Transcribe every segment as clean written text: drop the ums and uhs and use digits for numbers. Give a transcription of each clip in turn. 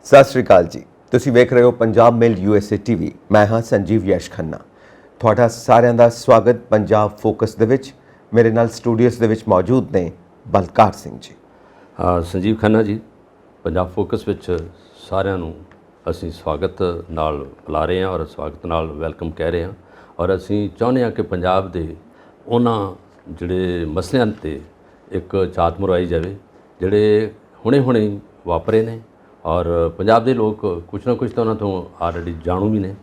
ਸਤਿ ਸ਼੍ਰੀ ਅਕਾਲ ਜੀ। ਤੁਸੀਂ ਵੇਖ ਰਹੇ ਹੋ ਪੰਜਾਬ ਮੇਲ USA TV। ਮੈਂ ਹਾਂ ਸੰਜੀਵ ਯਸ਼ ਖੰਨਾ। ਤੁਹਾਡਾ ਸਾਰਿਆਂ ਦਾ ਸਵਾਗਤ ਪੰਜਾਬ ਫੋਕਸ ਦੇ ਵਿੱਚ। ਮੇਰੇ ਨਾਲ ਸਟੂਡੀਓਸ ਦੇ ਵਿੱਚ ਮੌਜੂਦ ਨੇ ਬਲਕਾਰ ਸਿੰਘ ਜੀ। ਸੰਜੀਵ ਖੰਨਾ ਜੀ, ਪੰਜਾਬ ਫੋਕਸ ਵਿੱਚ ਸਾਰਿਆਂ ਨੂੰ ਅਸੀਂ ਸਵਾਗਤ ਨਾਲ ਬੁਲਾ ਰਹੇ ਹਾਂ ਔਰ ਸਵਾਗਤ ਨਾਲ ਵੈਲਕਮ ਕਹਿ ਰਹੇ ਹਾਂ। ਔਰ ਅਸੀਂ ਚਾਹੁੰਦੇ ਹਾਂ ਕਿ ਪੰਜਾਬ ਦੇ ਉਹਨਾਂ ਜਿਹੜੇ ਮਸਲਿਆਂ 'ਤੇ ਇੱਕ ਝਾਤ ਮਰਵਾਈ ਜਾਵੇ ਜਿਹੜੇ ਹੁਣੇ ਵਾਪਰੇ ਨੇ। ਔਰ ਪੰਜਾਬ ਦੇ ਲੋਕ ਕੁਛ ਨਾ ਕੁਛ ਤਾਂ ਉਹਨਾਂ ਤੋਂ ਆਲਰੇਡੀ ਜਾਣੂ ਵੀ ਨੇ,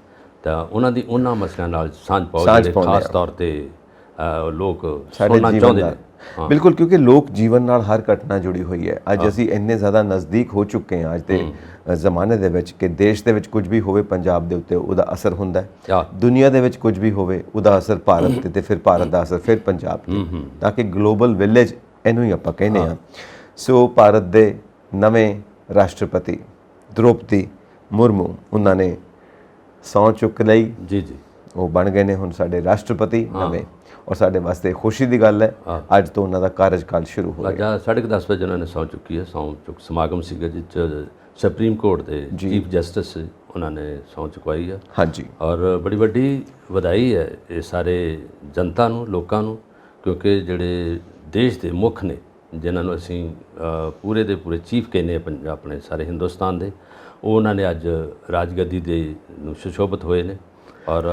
ਤਾਂ ਉਹਨਾਂ ਦੀ ਉਹਨਾਂ ਮਸਲਿਆਂ ਨਾਲ ਸਾਂਝ ਪਾਓ ਜਿਹੜੇ ਖਾਸ ਤੌਰ 'ਤੇ ਲੋਕ ਸੁਣਨਾ ਚਾਹੁੰਦੇ ਨੇ। ਬਿਲਕੁਲ, ਕਿਉਂਕਿ ਲੋਕ ਜੀਵਨ ਨਾਲ ਹਰ ਘਟਨਾ ਜੁੜੀ ਹੋਈ ਹੈ। ਅੱਜ ਅਸੀਂ ਇੰਨੇ ਜ਼ਿਆਦਾ ਨਜ਼ਦੀਕ ਹੋ ਚੁੱਕੇ ਹਾਂ ਅੱਜ ਦੇ ਜ਼ਮਾਨੇ ਦੇ ਵਿੱਚ ਕਿ ਦੇਸ਼ ਦੇ ਵਿੱਚ ਕੁਝ ਵੀ ਹੋਵੇ ਪੰਜਾਬ ਦੇ ਉੱਤੇ ਉਹਦਾ ਅਸਰ ਹੁੰਦਾ ਹੈ। ਦੁਨੀਆ ਦੇ ਵਿੱਚ ਕੁਝ ਵੀ ਹੋਵੇ ਉਹਦਾ ਅਸਰ ਭਾਰਤ 'ਤੇ ਫਿਰ ਭਾਰਤ ਦਾ ਅਸਰ ਫਿਰ ਪੰਜਾਬ 'ਤੇ, ਤਾਂ ਕਿ ਗਲੋਬਲ ਵਿਲੇਜ ਇਹਨੂੰ ਹੀ ਆਪਾਂ ਕਹਿੰਦੇ ਹਾਂ। ਸੋ ਭਾਰਤ ਦੇ ਨਵੇਂ ਰਾਸ਼ਟਰਪਤੀ ਦ੍ਰੋਪਦੀ ਮੁਰਮੂ ਉਹਨਾਂ ਨੇ ਸਹੁੰ ਚੁੱਕ ਲਈ ਜੀ, ਉਹ ਬਣ ਗਏ ਨੇ ਹੁਣ ਸਾਡੇ ਰਾਸ਼ਟਰਪਤੀ ਨਵੇਂ। ਔਰ ਸਾਡੇ ਵਾਸਤੇ ਖੁਸ਼ੀ ਦੀ ਗੱਲ ਹੈ, ਅੱਜ ਤੋਂ ਉਹਨਾਂ ਦਾ ਕਾਰਜਕਾਲ ਸ਼ੁਰੂ ਹੋ ਗਿਆ। 10:30 ਵਜੇ ਉਹਨਾਂ ਨੇ ਸਹੁੰ ਚੁੱਕੀ ਹੈ। ਸਹੁੰ ਚੁੱਕ ਸਮਾਗਮ ਸੀਗਾ ਜਿਸ 'ਚ ਸੁਪਰੀਮ ਕੋਰਟ ਦੇ ਚੀਫ ਜਸਟਿਸ ਉਹਨਾਂ ਨੇ ਸਹੁੰ ਚੁਕਵਾਈ ਹੈ। ਹਾਂਜੀ, ਔਰ ਬੜੀ ਵੱਡੀ ਵਧਾਈ ਹੈ ਇਹ ਸਾਰੇ ਜਨਤਾ ਨੂੰ, ਲੋਕਾਂ ਨੂੰ, ਕਿਉਂਕਿ ਜਿਹੜੇ ਦੇਸ਼ ਦੇ ਮੁੱਖ ਨੇ ਜਿਨ੍ਹਾਂ ਨੂੰ ਅਸੀਂ ਪੂਰੇ ਦੇ ਪੂਰੇ ਚੀਫ ਕਹਿੰਦੇ ਹਾਂ ਆਪਣੇ ਸਾਰੇ ਹਿੰਦੁਸਤਾਨ ਦੇ, ਉਹ ਉਹਨਾਂ ਨੇ ਅੱਜ ਰਾਜਗੱਦੀ ਦੇ ਨੂੰ ਸੁਸ਼ੋਭਿਤ ਹੋਏ ਨੇ। ਔਰ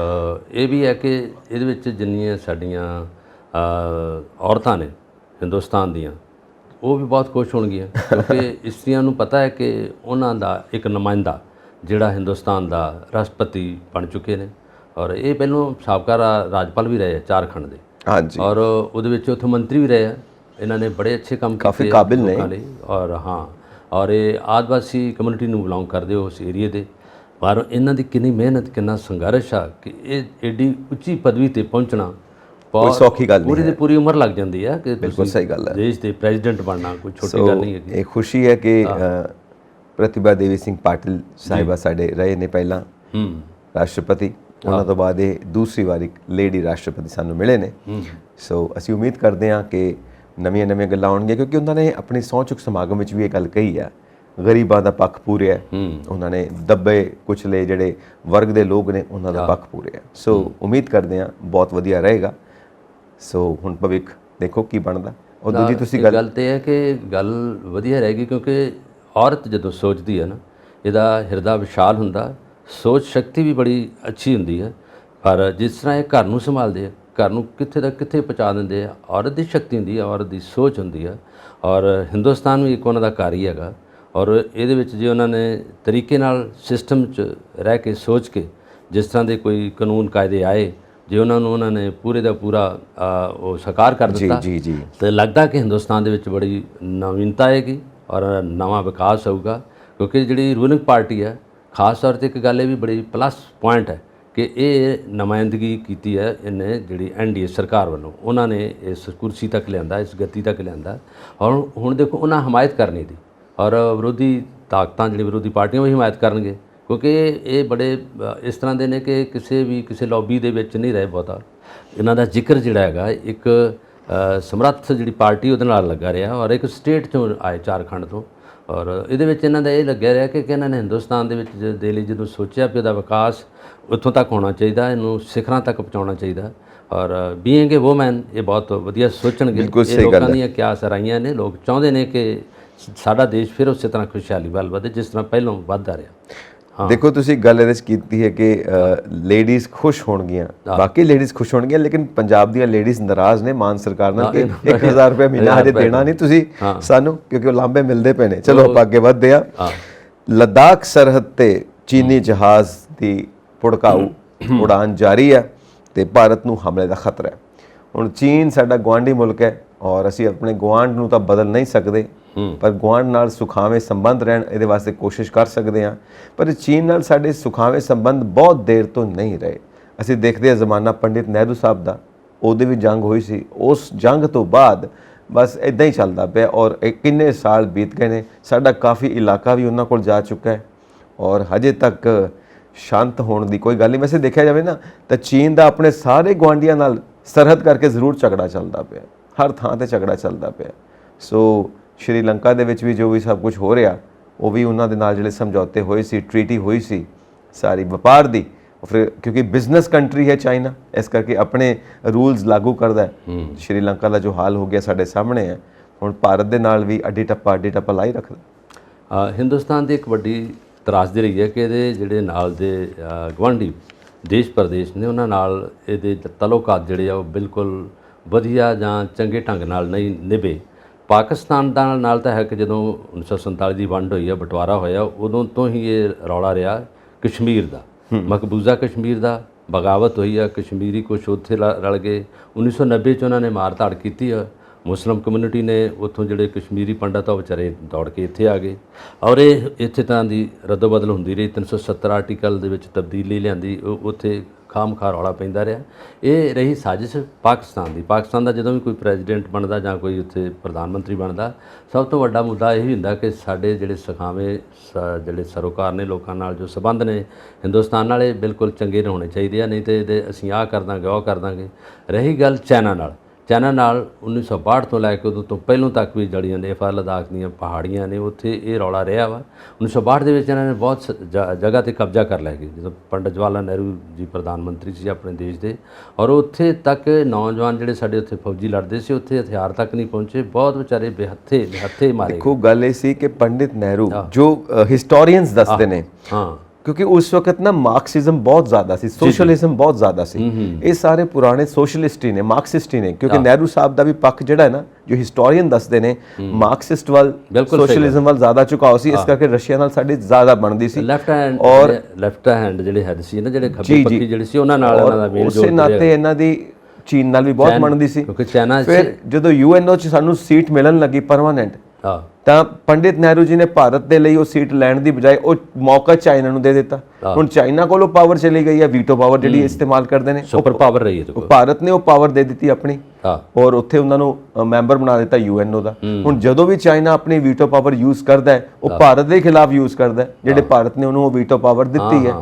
ਇਹ ਵੀ ਹੈ ਕਿ ਇਹਦੇ ਵਿੱਚ ਜਿੰਨੀਆਂ ਸਾਡੀਆਂ ਔਰਤਾਂ ਨੇ ਹਿੰਦੁਸਤਾਨ ਦੀਆਂ, ਉਹ ਵੀ ਬਹੁਤ ਖੁਸ਼ ਹੋਣਗੀਆਂ ਕਿਉਂਕਿ ਇਸਤਰੀਆਂ ਨੂੰ ਪਤਾ ਹੈ ਕਿ ਉਹਨਾਂ ਦਾ ਇੱਕ ਨੁਮਾਇੰਦਾ ਜਿਹੜਾ ਹਿੰਦੁਸਤਾਨ ਦਾ ਰਾਸ਼ਟਰਪਤੀ ਬਣ ਚੁੱਕੇ ਨੇ। ਔਰ ਇਹ ਪਹਿਲੋਂ ਸਾਬਕਾ ਰਾਜਪਾਲ ਵੀ ਰਹੇ ਆ ਝਾਰਖੰਡ ਦੇ। ਹਾਂਜੀ, ਔਰ ਉਹਦੇ ਵਿੱਚ ਉੱਥੇ ਮੰਤਰੀ ਵੀ ਰਹੇ ਆ। ਇਹਨਾਂ ਨੇ ਬੜੇ ਅੱਛੇ ਕੰਮ ਕੀਤੇ, ਕਾਫੀ ਕਾਬਿਲ ਨੇ। ਔਰ ਔਰ ਇਹ ਆਦਿਵਾਸੀ ਕਮਿਊਨਿਟੀ ਨੂੰ ਬਿਲੋਂਗ ਕਰਦੇ ਹੋ ਉਸ ਏਰੀਏ ਦੇ। ਪਰ ਇਹਨਾਂ ਦੀ ਕਿੰਨੀ ਮਿਹਨਤ, ਕਿੰਨਾ ਸੰਘਰਸ਼ ਆ ਕਿ ਇਹ ਐਡੀ ਉੱਚੀ ਪਦਵੀ 'ਤੇ ਪਹੁੰਚਣਾ ਕੋਈ ਸੌਖੀ ਗੱਲ ਨਹੀਂ। ਪੂਰੀ ਦੀ ਪੂਰੀ ਉਮਰ ਲੱਗ ਜਾਂਦੀ ਹੈ ਕਿ ਬਿਲਕੁਲ ਸਹੀ ਗੱਲ ਹੈ। ਦੇਸ਼ ਦੇ ਪ੍ਰੈਜ਼ੀਡੈਂਟ ਬਣਨਾ ਕੋਈ ਛੋਟੀ ਗੱਲ ਨਹੀਂ ਹੈਗੀ। ਇਹ ਖੁਸ਼ੀ ਹੈ ਕਿ ਪ੍ਰਤਿਭਾ ਦੇਵੀ ਸਿੰਘ ਪਾਟਿਲ ਸਾਹਿਬਾ ਸਾਡੇ ਰਹੇ ਨੇ ਪਹਿਲਾਂ ਰਾਸ਼ਟਰਪਤੀ, ਉਹਨਾਂ ਤੋਂ ਬਾਅਦ ਇਹ ਦੂਸਰੀ ਵਾਰੀ ਲੇਡੀ ਰਾਸ਼ਟਰਪਤੀ ਸਾਨੂੰ ਮਿਲੇ ਨੇ। ਸੋ ਅਸੀਂ ਉਮੀਦ ਕਰਦੇ ਹਾਂ ਕਿ ਨਵੀਆਂ ਗੱਲਾਂ ਆਉਣਗੀਆਂ, ਕਿਉਂਕਿ ਉਹਨਾਂ ਨੇ ਆਪਣੀ ਸਹੁੰ ਚੁੱਕ ਸਮਾਗਮ ਵਿੱਚ ਵੀ ਇਹ ਗੱਲ ਕਹੀ ਆ, ਗਰੀਬਾਂ ਦਾ ਪੱਖ ਪੂਰਿਆ। ਉਹਨਾਂ ਨੇ ਦੱਬੇ ਕੁਚਲੇ ਜਿਹੜੇ ਵਰਗ ਦੇ ਲੋਕ ਨੇ ਉਹਨਾਂ ਦਾ ਪੱਖ ਪੂਰਿਆ। ਸੋ ਉਮੀਦ ਕਰਦੇ ਹਾਂ ਬਹੁਤ ਵਧੀਆ ਰਹੇਗਾ। ਸੋ ਹੁਣ ਭਵਿੱਖ ਦੇਖੋ ਕੀ ਬਣਦਾ। ਉਹ ਦੂਜੀ ਤੁਸੀਂ ਗੱਲ ਤੇ ਹੈ ਕਿ ਗੱਲ ਵਧੀਆ ਰਹੇਗੀ ਕਿਉਂਕਿ ਔਰਤ ਜਦੋਂ ਸੋਚਦੀ ਹੈ ਨਾ, ਇਹਦਾ ਹਿਰਦਾ ਵਿਸ਼ਾਲ ਹੁੰਦਾ, ਸੋਚ ਸ਼ਕਤੀ ਵੀ ਬੜੀ ਅੱਛੀ ਹੁੰਦੀ ਹੈ। ਪਰ ਜਿਸ ਤਰ੍ਹਾਂ ਇਹ ਘਰ ਨੂੰ ਸੰਭਾਲਦੇ ਆ, ਘਰ ਨੂੰ ਕਿੱਥੇ ਤੱਕ ਕਿੱਥੇ ਪਹੁੰਚਾ ਦਿੰਦੇ ਆ, ਔਰਤ ਦੀ ਸ਼ਕਤੀ ਹੁੰਦੀ ਹੈ, ਔਰਤ ਦੀ ਸੋਚ ਹੁੰਦੀ ਹੈ। ਔਰ ਹਿੰਦੁਸਤਾਨ ਵੀ ਇੱਕ ਉਹਨਾਂ ਦਾ ਘਰ ਹੀ ਹੈਗਾ। ਔਰ ਇਹਦੇ ਵਿੱਚ ਜੇ ਉਹਨਾਂ ਨੇ ਤਰੀਕੇ ਨਾਲ ਸਿਸਟਮ 'ਚ ਰਹਿ ਕੇ ਸੋਚ ਕੇ ਜਿਸ ਤਰ੍ਹਾਂ ਦੇ ਕੋਈ ਕਾਨੂੰਨ ਕਾਇਦੇ ਆਏ, ਜੇ ਉਹਨਾਂ ਨੇ ਪੂਰੇ ਦਾ ਪੂਰਾ ਉਹ ਸਾਕਾਰ ਕਰ ਦਿੱਤਾ ਤਾਂ ਲੱਗਦਾ ਕਿ ਹਿੰਦੁਸਤਾਨ ਦੇ ਵਿੱਚ ਬੜੀ ਨਵੀਨਤਾ ਆਏਗੀ ਔਰ ਨਵਾਂ ਵਿਕਾਸ ਹੋਊਗਾ। ਕਿਉਂਕਿ ਜਿਹੜੀ ਰੂਲਿੰਗ ਪਾਰਟੀ ਹੈ, ਖਾਸ ਤੌਰ 'ਤੇ ਇੱਕ ਗੱਲ ਇਹ ਵੀ ਬੜੀ ਪਲੱਸ ਪੁਆਇੰਟ ਹੈ ਕਿ ਇਹ ਨੁਮਾਇੰਦਗੀ ਕੀਤੀ ਹੈ ਇਹਨੇ ਜਿਹੜੀ NDA ਸਰਕਾਰ ਵੱਲੋਂ, ਉਹਨਾਂ ਨੇ ਇਸ ਕੁਰਸੀ ਤੱਕ ਲਿਆਂਦਾ, ਇਸ ਗੱਦੀ ਤੱਕ ਲਿਆਂਦਾ। ਔਰ ਹੁਣ ਦੇਖੋ ਉਹਨਾਂ ਹਮਾਇਤ ਕਰਨੀ ਦੀ, ਔਰ ਵਿਰੋਧੀ ਤਾਕਤਾਂ ਜਿਹੜੀ ਵਿਰੋਧੀ ਪਾਰਟੀਆਂ ਵੀ ਹਮਾਇਤ ਕਰਨਗੇ ਕਿਉਂਕਿ ਇਹ ਬੜੇ ਇਸ ਤਰ੍ਹਾਂ ਦੇ ਨੇ ਕਿ ਕਿਸੇ ਲੌਬੀ ਦੇ ਵਿੱਚ ਨਹੀਂ ਰਹੇ ਬਹੁਤਾ। ਇਹਨਾਂ ਦਾ ਜ਼ਿਕਰ ਜਿਹੜਾ ਹੈਗਾ ਇੱਕ ਸਮਰੱਥ ਜਿਹੜੀ ਪਾਰਟੀ ਉਹਦੇ ਨਾਲ ਲੱਗਾ ਰਿਹਾ ਔਰ ਇੱਕ ਸਟੇਟ 'ਚੋਂ ਆਏ ਝਾਰਖੰਡ ਤੋਂ। ਔਰ ਇਹਦੇ ਵਿੱਚ ਇਹਨਾਂ ਦਾ ਇਹ ਲੱਗਿਆ ਰਿਹਾ ਕਿ ਇਹਨਾਂ ਨੇ ਹਿੰਦੁਸਤਾਨ ਦੇ ਵਿੱਚ ਦੇ ਲਈ ਜਦੋਂ ਸੋਚਿਆ ਕਿ ਉਹਦਾ ਵਿਕਾਸ ਉੱਥੋਂ ਤੱਕ ਹੋਣਾ ਚਾਹੀਦਾ, ਇਹਨੂੰ ਸਿਖਰਾਂ ਤੱਕ ਪਹੁੰਚਾਉਣਾ ਚਾਹੀਦਾ। ਔਰ ਬੀਇੰਗ ਏ ਵੂਮੈਨ ਇਹ ਬਹੁਤ ਵਧੀਆ ਸੋਚਣਗੇ। ਇਹ ਲੋਕਾਂ ਦੀਆਂ ਕਿਆ ਸਰਾਈਆਂ ਨੇ, ਲੋਕ ਚਾਹੁੰਦੇ ਨੇ ਕਿ ਸਾਡਾ ਦੇਸ਼ ਫਿਰ ਉਸੇ ਤਰ੍ਹਾਂ ਖੁਸ਼ਹਾਲੀ ਵੱਲ ਵਧੇ ਜਿਸ ਤਰ੍ਹਾਂ ਪਹਿਲਾਂ ਵੱਧਦਾ ਰਿਹਾ। ਦੇਖੋ ਤੁਸੀਂ ਗੱਲ ਇਹਦੇ 'ਚ ਕੀਤੀ ਹੈ ਕਿ ਲੇਡੀਜ਼ ਖੁਸ਼ ਹੋਣਗੀਆਂ, ਬਾਕੀ ਲੇਡੀਜ਼ ਖੁਸ਼ ਹੋਣਗੀਆਂ, ਲੇਕਿਨ ਪੰਜਾਬ ਦੀਆਂ ਲੇਡੀਜ਼ ਨਾਰਾਜ਼ ਨੇ ਮਾਨ ਸਰਕਾਰ ਨਾਲ ਕਿ 1000 ਰੁਪਏ ਮਹੀਨਾ ਹਜੇ ਦੇਣਾ ਨਹੀਂ ਤੁਸੀਂ ਸਾਨੂੰ, ਕਿਉਂਕਿ ਉਹ ਲਾਂਭੇ ਮਿਲਦੇ ਪਏ ਨੇ। ਚਲੋ ਆਪਾਂ ਅੱਗੇ ਵੱਧਦੇ ਹਾਂ। ਲੱਦਾਖ ਸਰਹੱਦ 'ਤੇ ਚੀਨੀ ਜਹਾਜ਼ ਦੀ ਭੜਕਾਊ ਉਡਾਨ ਜਾਰੀ ਹੈ ਅਤੇ ਭਾਰਤ ਨੂੰ ਹਮਲੇ ਦਾ ਖਤਰਾ ਹੈ। ਹੁਣ ਚੀਨ ਸਾਡਾ ਗੁਆਂਢੀ ਮੁਲਕ ਹੈ ਔਰ ਅਸੀਂ ਆਪਣੇ ਗੁਆਂਢ ਨੂੰ ਤਾਂ ਬਦਲ ਨਹੀਂ ਸਕਦੇ, ਪਰ ਗੁਆਂਢ ਨਾਲ ਸੁਖਾਵੇਂ ਸੰਬੰਧ ਰਹਿਣ ਇਹਦੇ ਵਾਸਤੇ ਕੋਸ਼ਿਸ਼ ਕਰ ਸਕਦੇ ਹਾਂ। ਪਰ ਚੀਨ ਨਾਲ ਸਾਡੇ ਸੁਖਾਵੇਂ ਸੰਬੰਧ ਬਹੁਤ ਦੇਰ ਤੋਂ ਨਹੀਂ ਰਹੇ। ਅਸੀਂ ਦੇਖਦੇ ਹਾਂ ਜ਼ਮਾਨਾ ਪੰਡਿਤ ਨਹਿਰੂ ਸਾਹਿਬ ਦਾ, ਉਹਦੇ ਵੀ ਜੰਗ ਹੋਈ ਸੀ। ਉਸ ਜੰਗ ਤੋਂ ਬਾਅਦ ਬਸ ਇੱਦਾਂ ਹੀ ਚੱਲਦਾ ਪਿਆ ਔਰ ਕਿੰਨੇ ਸਾਲ ਬੀਤ ਗਏ ਨੇ। ਸਾਡਾ ਕਾਫੀ ਇਲਾਕਾ ਵੀ ਉਹਨਾਂ ਕੋਲ ਜਾ ਚੁੱਕਾ ਹੈ ਔਰ ਹਜੇ ਤੱਕ ਸ਼ਾਂਤ ਹੋਣ ਦੀ ਕੋਈ ਗੱਲ ਨਹੀਂ। ਵੈਸੇ ਦੇਖਿਆ ਜਾਵੇ ਨਾ ਤਾਂ ਚੀਨ ਦਾ ਆਪਣੇ ਸਾਰੇ ਗੁਆਂਢੀਆਂ ਨਾਲ ਸਰਹੱਦ ਕਰਕੇ ਜ਼ਰੂਰ ਝਗੜਾ ਚੱਲਦਾ ਪਿਆ, ਹਰ ਥਾਂ 'ਤੇ ਝਗੜਾ ਚੱਲਦਾ ਪਿਆ। ਸੋ ਸ਼੍ਰੀਲੰਕਾ ਦੇ ਵਿੱਚ ਵੀ ਜੋ ਵੀ ਸਭ ਕੁਝ ਹੋ ਰਿਹਾ ਉਹ ਵੀ ਉਹਨਾਂ ਦੇ ਨਾਲ ਜਿਹੜੇ ਸਮਝੌਤੇ ਹੋਏ ਸੀ, ਟ੍ਰੀਟੀ ਹੋਈ ਸੀ ਸਾਰੀ ਵਪਾਰ ਦੀ, ਫਿਰ ਕਿਉਂਕਿ ਬਿਜ਼ਨਸ ਕੰਟਰੀ ਹੈ ਚਾਈਨਾ, ਇਸ ਕਰਕੇ ਆਪਣੇ ਰੂਲਸ ਲਾਗੂ ਕਰਦਾ ਹੈ। ਸ਼੍ਰੀਲੰਕਾ ਦਾ ਜੋ ਹਾਲ ਹੋ ਗਿਆ ਸਾਡੇ ਸਾਹਮਣੇ ਹੈ, ਹੁਣ ਭਾਰਤ ਦੇ ਨਾਲ ਵੀ ਅੱਡੀ ਟੱਪਾ ਲਾਈ ਰੱਖਦਾ। ਹਿੰਦੁਸਤਾਨ ਦੀ ਇੱਕ ਵੱਡੀ ਤਰਾਸਦੀ ਰਹੀ ਹੈ ਕਿ ਇਹਦੇ ਜਿਹੜੇ ਨਾਲ ਦੇ ਗੁਆਂਢੀ ਦੇਸ਼ ਪ੍ਰਦੇਸ਼ ਨੇ ਉਹਨਾਂ ਨਾਲ ਇਹਦੇ ਤਲੋਕਾਤ ਜਿਹੜੇ ਆ ਉਹ ਬਿਲਕੁਲ ਵਧੀਆ ਜਾਂ ਚੰਗੇ ਢੰਗ ਨਾਲ ਨਹੀਂ ਨਿਭੇ। ਪਾਕਿਸਤਾਨ ਦਾ ਨਾਲ ਤਾਂ ਹੈ ਕਿ ਜਦੋਂ 1947 ਦੀ ਵੰਡ ਹੋਈ ਆ, ਬਟਵਾਰਾ ਹੋਇਆ, ਉਦੋਂ ਤੋਂ ਹੀ ਇਹ ਰੌਲਾ ਰਿਹਾ ਕਸ਼ਮੀਰ ਦਾ, ਮਕਬੂਜ਼ਾ ਕਸ਼ਮੀਰ ਦਾ। ਬਗਾਵਤ ਹੋਈ ਆ, ਕਸ਼ਮੀਰੀ ਕੁਛ ਉੱਥੇ ਰਲ ਗਏ। 1990 'ਚ ਉਹਨਾਂ ਨੇ ਮਾਰ ਧਾੜ ਕੀਤੀ ਆ, ਮੁਸਲਿਮ ਕਮਿਊਨਿਟੀ ਨੇ ਉੱਥੋਂ ਜਿਹੜੇ ਕਸ਼ਮੀਰੀ ਪੰਡਤ ਆ ਉਹ ਵਿਚਾਰੇ ਦੌੜ ਕੇ ਇੱਥੇ ਆ ਗਏ ਔਰ ਇਹ ਇੱਥੇ ਤਾਂ ਦੀ ਰੱਦੋ ਬਦਲ ਹੁੰਦੀ ਰਹੀ। 370 ਆਰਟੀਕਲ ਦੇ ਵਿੱਚ ਤਬਦੀਲੀ ਲਿਆਂਦੀ, ਉੱਥੇ ਖਾਮਖਾ ਰੌਲਾ ਪੈਂਦਾ ਰਿਹਾ। ਇਹ ਰਹੀ ਸਾਜ਼ਿਸ਼ ਪਾਕਿਸਤਾਨ ਦੀ। ਪਾਕਿਸਤਾਨ ਦਾ ਜਦੋਂ ਵੀ ਕੋਈ ਪ੍ਰੈਜ਼ੀਡੈਂਟ ਬਣਦਾ ਜਾਂ ਕੋਈ ਉੱਥੇ ਪ੍ਰਧਾਨ ਮੰਤਰੀ ਬਣਦਾ, ਸਭ ਤੋਂ ਵੱਡਾ ਮੁੱਦਾ ਇਹ ਹੁੰਦਾ ਕਿ ਸਾਡੇ ਜਿਹੜੇ ਸਖਾਵੇਂ ਜਿਹੜੇ ਸਰੋਕਾਰ ਨੇ ਲੋਕਾਂ ਨਾਲ ਜੋ ਸਬੰਧ ਨੇ ਹਿੰਦੁਸਤਾਨ ਨਾਲ, ਇਹ ਬਿਲਕੁਲ ਚੰਗੇ ਹੋਣੇ ਚਾਹੀਦੇ ਆ, ਨਹੀਂ ਤਾਂ ਇਹਦੇ ਅਸੀਂ ਆਹ ਕਰ ਦਾਂਗੇ ਉਹ ਕਰ ਦਾਂਗੇ। ਰਹੀ ਗੱਲ ਚਾਈਨਾ ਨਾਲ, 1962 ਤੋਂ ਲੈ ਕੇ ਉਦੋਂ ਤੋਂ ਪਹਿਲੋਂ ਤੱਕ ਵੀ ਜਿਹੜੀਆਂ ਨੇਪਾਲ ਲਦਾਖ ਦੀਆਂ ਪਹਾੜੀਆਂ ਨੇ ਉੱਥੇ ਇਹ ਰੌਲਾ ਰਿਹਾ ਵਾ। 1962 ਦੇ ਵਿੱਚ ਇਹਨਾਂ ਨੇ ਬਹੁਤ ਜਗ੍ਹਾ 'ਤੇ ਕਬਜ਼ਾ ਕਰ ਲਿਆ, ਜਦੋਂ ਪੰਡਿਤ ਜਵਾਹਰ ਲਾਲ ਨਹਿਰੂ ਜੀ ਪ੍ਰਧਾਨ ਮੰਤਰੀ ਸੀ ਆਪਣੇ ਦੇਸ਼ ਦੇ, ਔਰ ਉੱਥੇ ਤੱਕ ਨੌਜਵਾਨ ਜਿਹੜੇ ਸਾਡੇ ਉੱਥੇ ਫੌਜੀ ਲੜਦੇ ਸੀ, ਉੱਥੇ ਹਥਿਆਰ ਤੱਕ ਨਹੀਂ ਪਹੁੰਚੇ, ਬਹੁਤ ਵਿਚਾਰੇ ਬੇਹੱਥੇ ਮਾਰੇ। ਦੇਖੋ ਗੱਲ ਇਹ ਸੀ ਕਿ ਪੰਡਿਤ ਨਹਿਰੂ ਜੋ ਹਿਸਟੋਰੀਅਨਸ ਦੱਸਦੇ ਨੇ, ਹਾਂ, ਕਿਉਂਕਿ ਉਸ ਵਕਤ ਨਾ ਮਾਰਕਸਿਜ਼ਮ ਬਹੁਤ ਜ਼ਿਆਦਾ ਸੀ, ਸੋਸ਼ਲਿਜ਼ਮ ਬਹੁਤ ਜ਼ਿਆਦਾ ਸੀ। ਇਹ ਸਾਰੇ ਪੁਰਾਣੇ ਸੋਸ਼ਲਿਸਟ ਹੀ ਨੇ, ਮਾਰਕਸਿਸਟ ਹੀ ਨੇ, ਕਿਉਂਕਿ ਨਹਿਰੂ ਸਾਹਿਬ ਦਾ ਵੀ ਪੱਖ ਜਿਹੜਾ ਹੈ ਨਾ, ਜੋ ਹਿਸਟੋਰੀਅਨ ਦੱਸਦੇ ਨੇ, ਮਾਰਕਸਿਸਟ ਵੱਲ, ਸੋਸ਼ਲਿਜ਼ਮ ਵੱਲ ਜ਼ਿਆਦਾ ਝੁਕਾਓ ਸੀ, ਇਸ ਕਰਕੇ ਰਸ਼ੀਆ ਨਾਲ ਸਾਡੀ ਜ਼ਿਆਦਾ ਬਣਦੀ ਸੀ। ਲੈਫਟ ਹੈਂਡ ਜਿਹੜੇ ਹੈਡ ਸੀ ਨਾ, ਜਿਹੜੇ ਖੱਬੇ ਪੱਖੀ ਜਿਹੜੇ ਸੀ, ਉਹਨਾਂ ਨਾਲ ਇਹਨਾਂ ਦਾ ਮੇਲ ਜੋਲ, ਉਸੇ ਨਾਤੇ ਇਹਨਾਂ ਦੀ ਚੀਨ ਨਾਲ ਵੀ ਬਹੁਤ ਬਣਦੀ ਸੀ। ਕਿਉਂਕਿ ਚਾਈਨਾ ਫਿਰ ਜਦੋਂ UNO 'ਚ ਸਾਨੂੰ ਸੀਟ ਮਿਲਣ ਲੱਗੀ ਪਰਮਾਨੈਂਟ, ਤਾਂ ਪੰਡਿਤ ਨਹਿਰੂ ਜੀ ਨੇ ਭਾਰਤ ਦੇ ਲਈ ਉਹ ਸੀਟ ਲੈਣ ਦੀ ਬਜਾਏ ਉਹ ਮੌਕਾ ਚਾਈਨਾ ਨੂੰ ਦੇ ਦਿੱਤਾ। ਹੁਣ ਚਾਈਨਾ ਕੋਲੋਂ ਪਾਵਰ ਚਲੀ ਗਈ ਹੈ, ਵੀਟੋ ਪਾਵਰ ਜਿਹੜੀ ਇਸਤੇਮਾਲ ਕਰਦੇ ਨੇ, ਸੁਪਰ ਪਾਵਰ ਰਹੀ ਹੈ। ਭਾਰਤ ਨੇ ਉਹ ਪਾਵਰ ਦੇ ਦਿੱਤੀ ਆਪਣੀ, ਔਰ ਉੱਥੇ ਉਹਨਾਂ ਨੂੰ ਮੈਂਬਰ ਬਣਾ ਦਿੱਤਾ UNO ਦਾ। ਹੁਣ ਜਦੋਂ ਵੀ ਚਾਈਨਾ ਆਪਣੀ ਵੀਟੋ ਪਾਵਰ ਯੂਜ਼ ਕਰਦਾ ਹੈ, ਉਹ ਭਾਰਤ ਦੇ ਖਿਲਾਫ ਯੂਜ਼ ਕਰਦਾ ਹੈ, ਜਿਹੜੇ ਭਾਰਤ ਨੇ ਉਹਨੂੰ ਉਹ ਵੀਟੋ ਪਾਵਰ ਦਿੱਤੀ ਹੈ।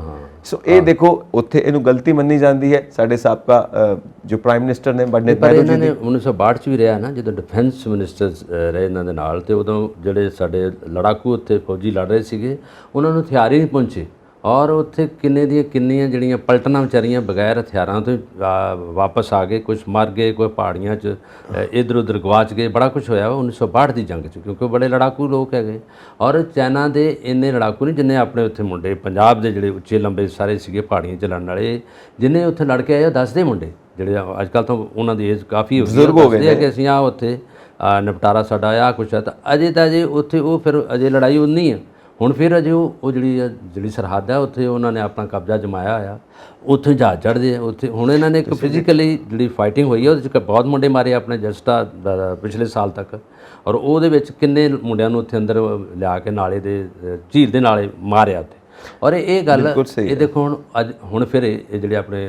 ਸੋ ਇਹ ਦੇਖੋ, ਉੱਥੇ ਇਹਨੂੰ ਗਲਤੀ ਮੰਨੀ ਜਾਂਦੀ ਹੈ। ਸਾਡੇ ਸਾਬਕਾ ਜੋ ਪ੍ਰਾਈਮ ਮਿਨਿਸਟਰ ਨੇ ਪੰਡਿਤ ਨਹਿਰੂ ਜੀ ਨੇ 1962 'ਚ ਵੀ ਰਿਹਾ ਨਾ, ਜਦੋਂ ਡਿਫੈਂਸ ਮਿਨਿਸਟਰ ਰਹੇ ਇਹਨਾਂ ਦੇ ਨਾਲ, ਤੇ ਉਦੋਂ ਜਿਹੜੇ ਸਾਡੇ ਲੜਾਕੂ ਉੱਥੇ ਫੌਜੀ ਲੜ ਰਹੇ ਸੀਗੇ, ਉਹਨਾਂ ਨੂੰ ਹਥਿਆਰ ਹੀ ਨਹੀਂ ਪਹੁੰਚੇ, ਔਰ ਉੱਥੇ ਕਿੰਨੀਆਂ ਜਿਹੜੀਆਂ ਪਲਟਨਾਂ ਵਿਚਾਰੀਆਂ ਬਗੈਰ ਹਥਿਆਰਾਂ ਤੋਂ ਵਾਪਸ ਆ ਗਏ, ਕੁਝ ਮਰ ਗਏ, ਕੋਈ ਪਹਾੜੀਆਂ 'ਚ ਇੱਧਰ ਉੱਧਰ ਗਵਾਚ ਗਏ, ਬੜਾ ਕੁਝ ਹੋਇਆ 1962 ਦੀ ਜੰਗ 'ਚ, ਕਿਉਂਕਿ ਬੜੇ ਲੜਾਕੂ ਲੋਕ ਹੈਗੇ। ਔਰ ਚਾਈਨਾ ਦੇ ਇੰਨੇ ਲੜਾਕੂ ਨਹੀਂ ਜਿੰਨੇ ਆਪਣੇ ਉੱਥੇ ਮੁੰਡੇ ਪੰਜਾਬ ਦੇ ਜਿਹੜੇ ਉੱਚੇ ਲੰਬੇ ਸਾਰੇ ਸੀਗੇ ਪਹਾੜੀਆਂ 'ਚ ਲੜਨ ਵਾਲੇ, ਜਿੰਨੇ ਉੱਥੇ ਲੜ ਕੇ ਆਏ ਉਹ ਦੱਸਦੇ ਮੁੰਡੇ ਜਿਹੜੇ ਅੱਜ ਕੱਲ੍ਹ ਤਾਂ ਉਹਨਾਂ ਦੀ ਏਜ ਕਾਫੀ ਬਜ਼ੁਰਗ ਹੋ ਗਏ ਕਿ ਅਸੀਂ ਉੱਥੇ ਨਿਪਟਾਰਾ ਸਾਡਾ ਆ ਕੁਛ ਹੈ, ਤਾਂ ਅਜੇ ਉੱਥੇ ਉਹ ਫਿਰ ਅਜੇ ਲੜਾਈ ਉਨੀ ਹੈ। ਹੁਣ ਫਿਰ ਅਜੇ ਉਹ ਜਿਹੜੀ ਸਰਹੱਦ ਹੈ ਉੱਥੇ ਉਹਨਾਂ ਨੇ ਆਪਣਾ ਕਬਜ਼ਾ ਜਮਾਇਆ ਹੋਇਆ, ਉੱਥੇ ਜਹਾਜ਼ ਚੜ੍ਹਦੇ ਆ ਉੱਥੇ। ਹੁਣ ਇਹਨਾਂ ਨੇ ਇੱਕ ਫਿਜ਼ੀਕਲੀ ਜਿਹੜੀ ਫਾਈਟਿੰਗ ਹੋਈ ਹੈ, ਉਹਦੇ 'ਚ ਬਹੁਤ ਮੁੰਡੇ ਮਾਰੇ ਆਪਣੇ ਜਸਟਾ ਪਿਛਲੇ ਸਾਲ ਤੱਕ, ਔਰ ਉਹਦੇ ਵਿੱਚ ਕਿੰਨੇ ਮੁੰਡਿਆਂ ਨੂੰ ਉੱਥੇ ਅੰਦਰ ਲਿਆ ਕੇ ਨਾਲੇ ਦੇ ਝੀਲ ਦੇ ਨਾਲੇ ਮਾਰਿਆ ਉੱਥੇ। ਔਰ ਇਹ ਗੱਲ ਇਹ ਦੇਖੋ ਹੁਣ ਫਿਰ ਇਹ ਜਿਹੜੇ ਆਪਣੇ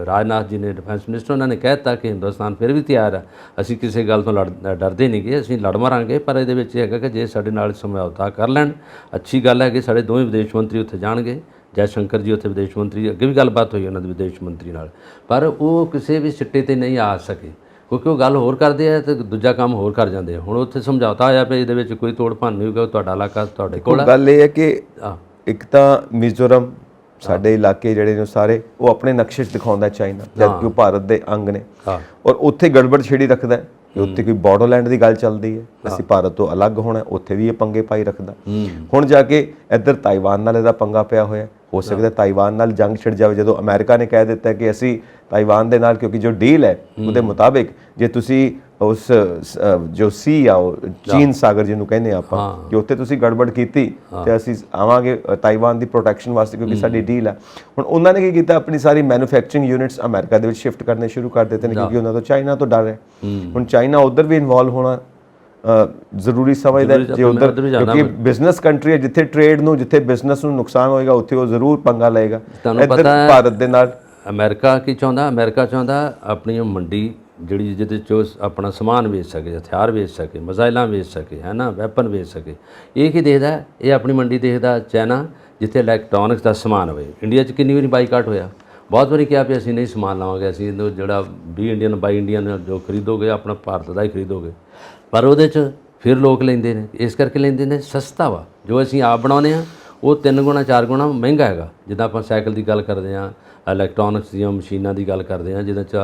ਰਾਜਨਾਥ ਜੀ ਨੇ ਡਿਫੈਂਸ ਮਿਨਿਸਟਰ, ਉਹਨਾਂ ਨੇ ਕਹਿ ਦਿੱਤਾ ਕਿ ਹਿੰਦੁਸਤਾਨ ਫਿਰ ਵੀ ਤਿਆਰ ਆ, ਅਸੀਂ ਕਿਸੇ ਗੱਲ ਤੋਂ ਡਰਦੇ ਨਹੀਂ ਗੇ, ਅਸੀਂ ਲੜ ਮਰਾਂਗੇ। ਪਰ ਇਹਦੇ ਵਿੱਚ ਇਹ ਹੈਗਾ ਕਿ ਜੇ ਸਾਡੇ ਨਾਲ ਸਮਝੌਤਾ ਕਰ ਲੈਣ, ਅੱਛੀ ਗੱਲ ਹੈ ਕਿ ਸਾਡੇ ਦੋਵੇਂ ਵਿਦੇਸ਼ ਮੰਤਰੀ ਉੱਥੇ ਜਾਣਗੇ, ਜੈ ਸ਼ੰਕਰ ਜੀ ਉੱਥੇ ਵਿਦੇਸ਼ ਮੰਤਰੀ, ਅੱਗੇ ਵੀ ਗੱਲਬਾਤ ਹੋਈ ਉਹਨਾਂ ਦੇ ਵਿਦੇਸ਼ ਮੰਤਰੀ ਨਾਲ, ਪਰ ਉਹ ਕਿਸੇ ਵੀ ਸਿੱਟੇ 'ਤੇ ਨਹੀਂ ਆ ਸਕੇ, ਕਿਉਂਕਿ ਉਹ ਗੱਲ ਹੋਰ ਕਰਦੇ ਆ ਤੇ ਦੂਜਾ ਕੰਮ ਹੋਰ ਕਰ ਜਾਂਦੇ ਆ। ਹੁਣ ਉੱਥੇ ਸਮਝੌਤਾ ਹੋਇਆ ਵੀ ਇਹਦੇ ਵਿੱਚ ਕੋਈ ਤੋੜ ਭੰਨ ਨਹੀਂ ਹੋਊਗਾ, ਤੁਹਾਡਾ ਇਲਾਕਾ ਤੁਹਾਡੇ ਕੋਲ। ਗੱਲ ਇਹ ਹੈ ਕਿ ਇੱਕ ਤਾਂ ਮਿਜ਼ੋਰਮ ਸਾਡੇ ਇਲਾਕੇ ਜਿਹੜੇ ਨੇ ਸਾਰੇ ਉਹ ਆਪਣੇ ਨਕਸ਼ੇ 'ਚ ਦਿਖਾਉਂਦਾ ਚਾਈਨਾ, ਜਦਕਿ ਉਹ ਭਾਰਤ ਦੇ ਅੰਗ ਨੇ, ਔਰ ਉੱਥੇ ਗੜਬੜ ਛੇੜੀ ਰੱਖਦਾ ਕਿ ਉੱਥੇ ਕੋਈ ਬਾਰਡਰਲੈਂਡ ਦੀ ਗੱਲ ਚੱਲਦੀ ਹੈ, ਅਸੀਂ ਭਾਰਤ ਤੋਂ ਅਲੱਗ ਹੋਣਾ, ਉੱਥੇ ਵੀ ਇਹ ਪੰਗੇ ਪਾਈ ਰੱਖਦਾ। ਹੁਣ ਜਾ ਕੇ ਇੱਧਰ ਤਾਈਵਾਨ ਨਾਲ ਇਹਦਾ ਪੰਗਾ ਪਿਆ ਹੋਇਆ, ਹੋ ਸਕਦਾ ਤਾਈਵਾਨ ਨਾਲ ਜੰਗ ਛਿੜ ਜਾਵੇ, ਜਦੋਂ ਅਮਰੀਕਾ ਨੇ ਕਹਿ ਦਿੱਤਾ ਕਿ ਅਸੀਂ ਤਾਈਵਾਨ ਦੇ ਨਾਲ, ਕਿਉਂਕਿ ਜੋ ਡੀਲ ਹੈ ਉਹਦੇ ਮੁਤਾਬਿਕ ਜੇ ਤੁਸੀਂ ਉਸ ਜੋ ਸੀ ਆ ਉਹ ਚੀਨ ਸਾਗਰ ਜਿਹਨੂੰ ਕਹਿੰਦੇ ਆਪਾਂ, ਕਿ ਉੱਥੇ ਤੁਸੀਂ ਗੜਬੜ ਕੀਤੀ ਤੇ ਅਸੀਂ ਆਵਾਂਗੇ ਤਾਈਵਾਨ ਦੀ ਪ੍ਰੋਟੈਕਸ਼ਨ ਵਾਸਤੇ, ਕਿਉਂਕਿ ਸਾਡੀ ਡੀਲ ਆ। ਹੁਣ ਉਹਨਾਂ ਨੇ ਕੀ ਕੀਤਾ, ਆਪਣੀ ਸਾਰੀ ਮੈਨੂਫੈਕਚਰਿੰਗ ਯੂਨਿਟਸ ਅਮਰੀਕਾ ਦੇ ਵਿੱਚ ਸ਼ਿਫਟ ਕਰਨੇ ਸ਼ੁਰੂ ਕਰ ਦਿੱਤੇ ਨੇ, ਕਿਉਂਕਿ ਉਹਨਾਂ ਤੋਂ ਚਾਈਨਾ ਤੋਂ ਡਰ ਹੈ। ਹੁਣ ਚਾਈਨਾ ਉੱਧਰ ਵੀ ਇਨਵੋਲਵ ਹੋਣਾ ਜ਼ਰੂਰੀ ਸਮਝਦਾ ਜੇ ਉੱਧਰ, ਕਿਉਂਕਿ ਬਿਜ਼ਨਸ ਕੰਟਰੀ ਹੈ, ਜਿੱਥੇ ਟ੍ਰੇਡ ਨੂੰ, ਜਿੱਥੇ ਬਿਜ਼ਨਸ ਨੂੰ ਨੁਕਸਾਨ ਹੋਏਗਾ ਉੱਥੇ ਉਹ ਜ਼ਰੂਰ ਪੰਗਾ ਲਏਗਾ। ਇੱਧਰ ਭਾਰਤ ਦੇ ਨਾਲ ਅਮਰੀਕਾ ਕੀ ਚਾਹੁੰਦਾ, ਅਮਰੀਕਾ ਚਾਹੁੰਦਾ ਆਪਣੀ ਮੰਡੀ ਜਿਹੜੀ ਜਿਹਦੇ 'ਚ ਆਪਣਾ ਸਮਾਨ ਵੇਚ ਸਕੇ, ਹਥਿਆਰ ਵੇਚ ਸਕੇ, ਮਿਜ਼ਾਈਲਾਂ ਵੇਚ ਸਕੇ, ਹੈ ਨਾ, ਵੈਪਨ ਵੇਚ ਸਕੇ। ਇਹ ਕੀ ਦੇਖਦਾ, ਇਹ ਆਪਣੀ ਮੰਡੀ ਦੇਖਦਾ ਚਾਈਨਾ, ਜਿੱਥੇ ਇਲੈਕਟ੍ਰੋਨਿਕਸ ਦਾ ਸਮਾਨ ਹੋਵੇ। ਇੰਡੀਆ 'ਚ ਕਿੰਨੀ ਵਾਰੀ ਬਾਈਕਾਟ ਹੋਇਆ, ਬਹੁਤ ਵਾਰੀ ਕਿਹਾ ਵੀ ਅਸੀਂ ਨਹੀਂ ਸਮਾਨ ਲਵਾਂਗੇ, ਅਸੀਂ ਜਿਹੜਾ 20 ਇੰਡੀਅਨ ਬਾਈ ਇੰਡੀਅਨ ਜੋ ਖਰੀਦੋਗੇ ਆਪਣਾ ਭਾਰਤ ਦਾ ਹੀ ਖਰੀਦੋਗੇ, ਪਰ ਉਹਦੇ 'ਚ ਫਿਰ ਲੋਕ ਲੈਂਦੇ ਨੇ। ਇਸ ਕਰਕੇ ਲੈਂਦੇ ਨੇ ਸਸਤਾ ਵਾ, ਜੋ ਅਸੀਂ ਆਪ ਬਣਾਉਂਦੇ ਹਾਂ ਉਹ 3 ਗੁਣਾ 4 ਗੁਣਾ ਮਹਿੰਗਾ ਹੈਗਾ। ਜਿੱਦਾਂ ਆਪਾਂ ਸਾਈਕਲ ਦੀ ਗੱਲ ਕਰਦੇ ਹਾਂ, ਇਲੈਕਟ੍ਰੋਨਿਕਸ ਦੀਆਂ ਮਸ਼ੀਨਾਂ ਦੀ ਗੱਲ ਕਰਦੇ ਹਾਂ, ਜਿਹਦੇ 'ਚ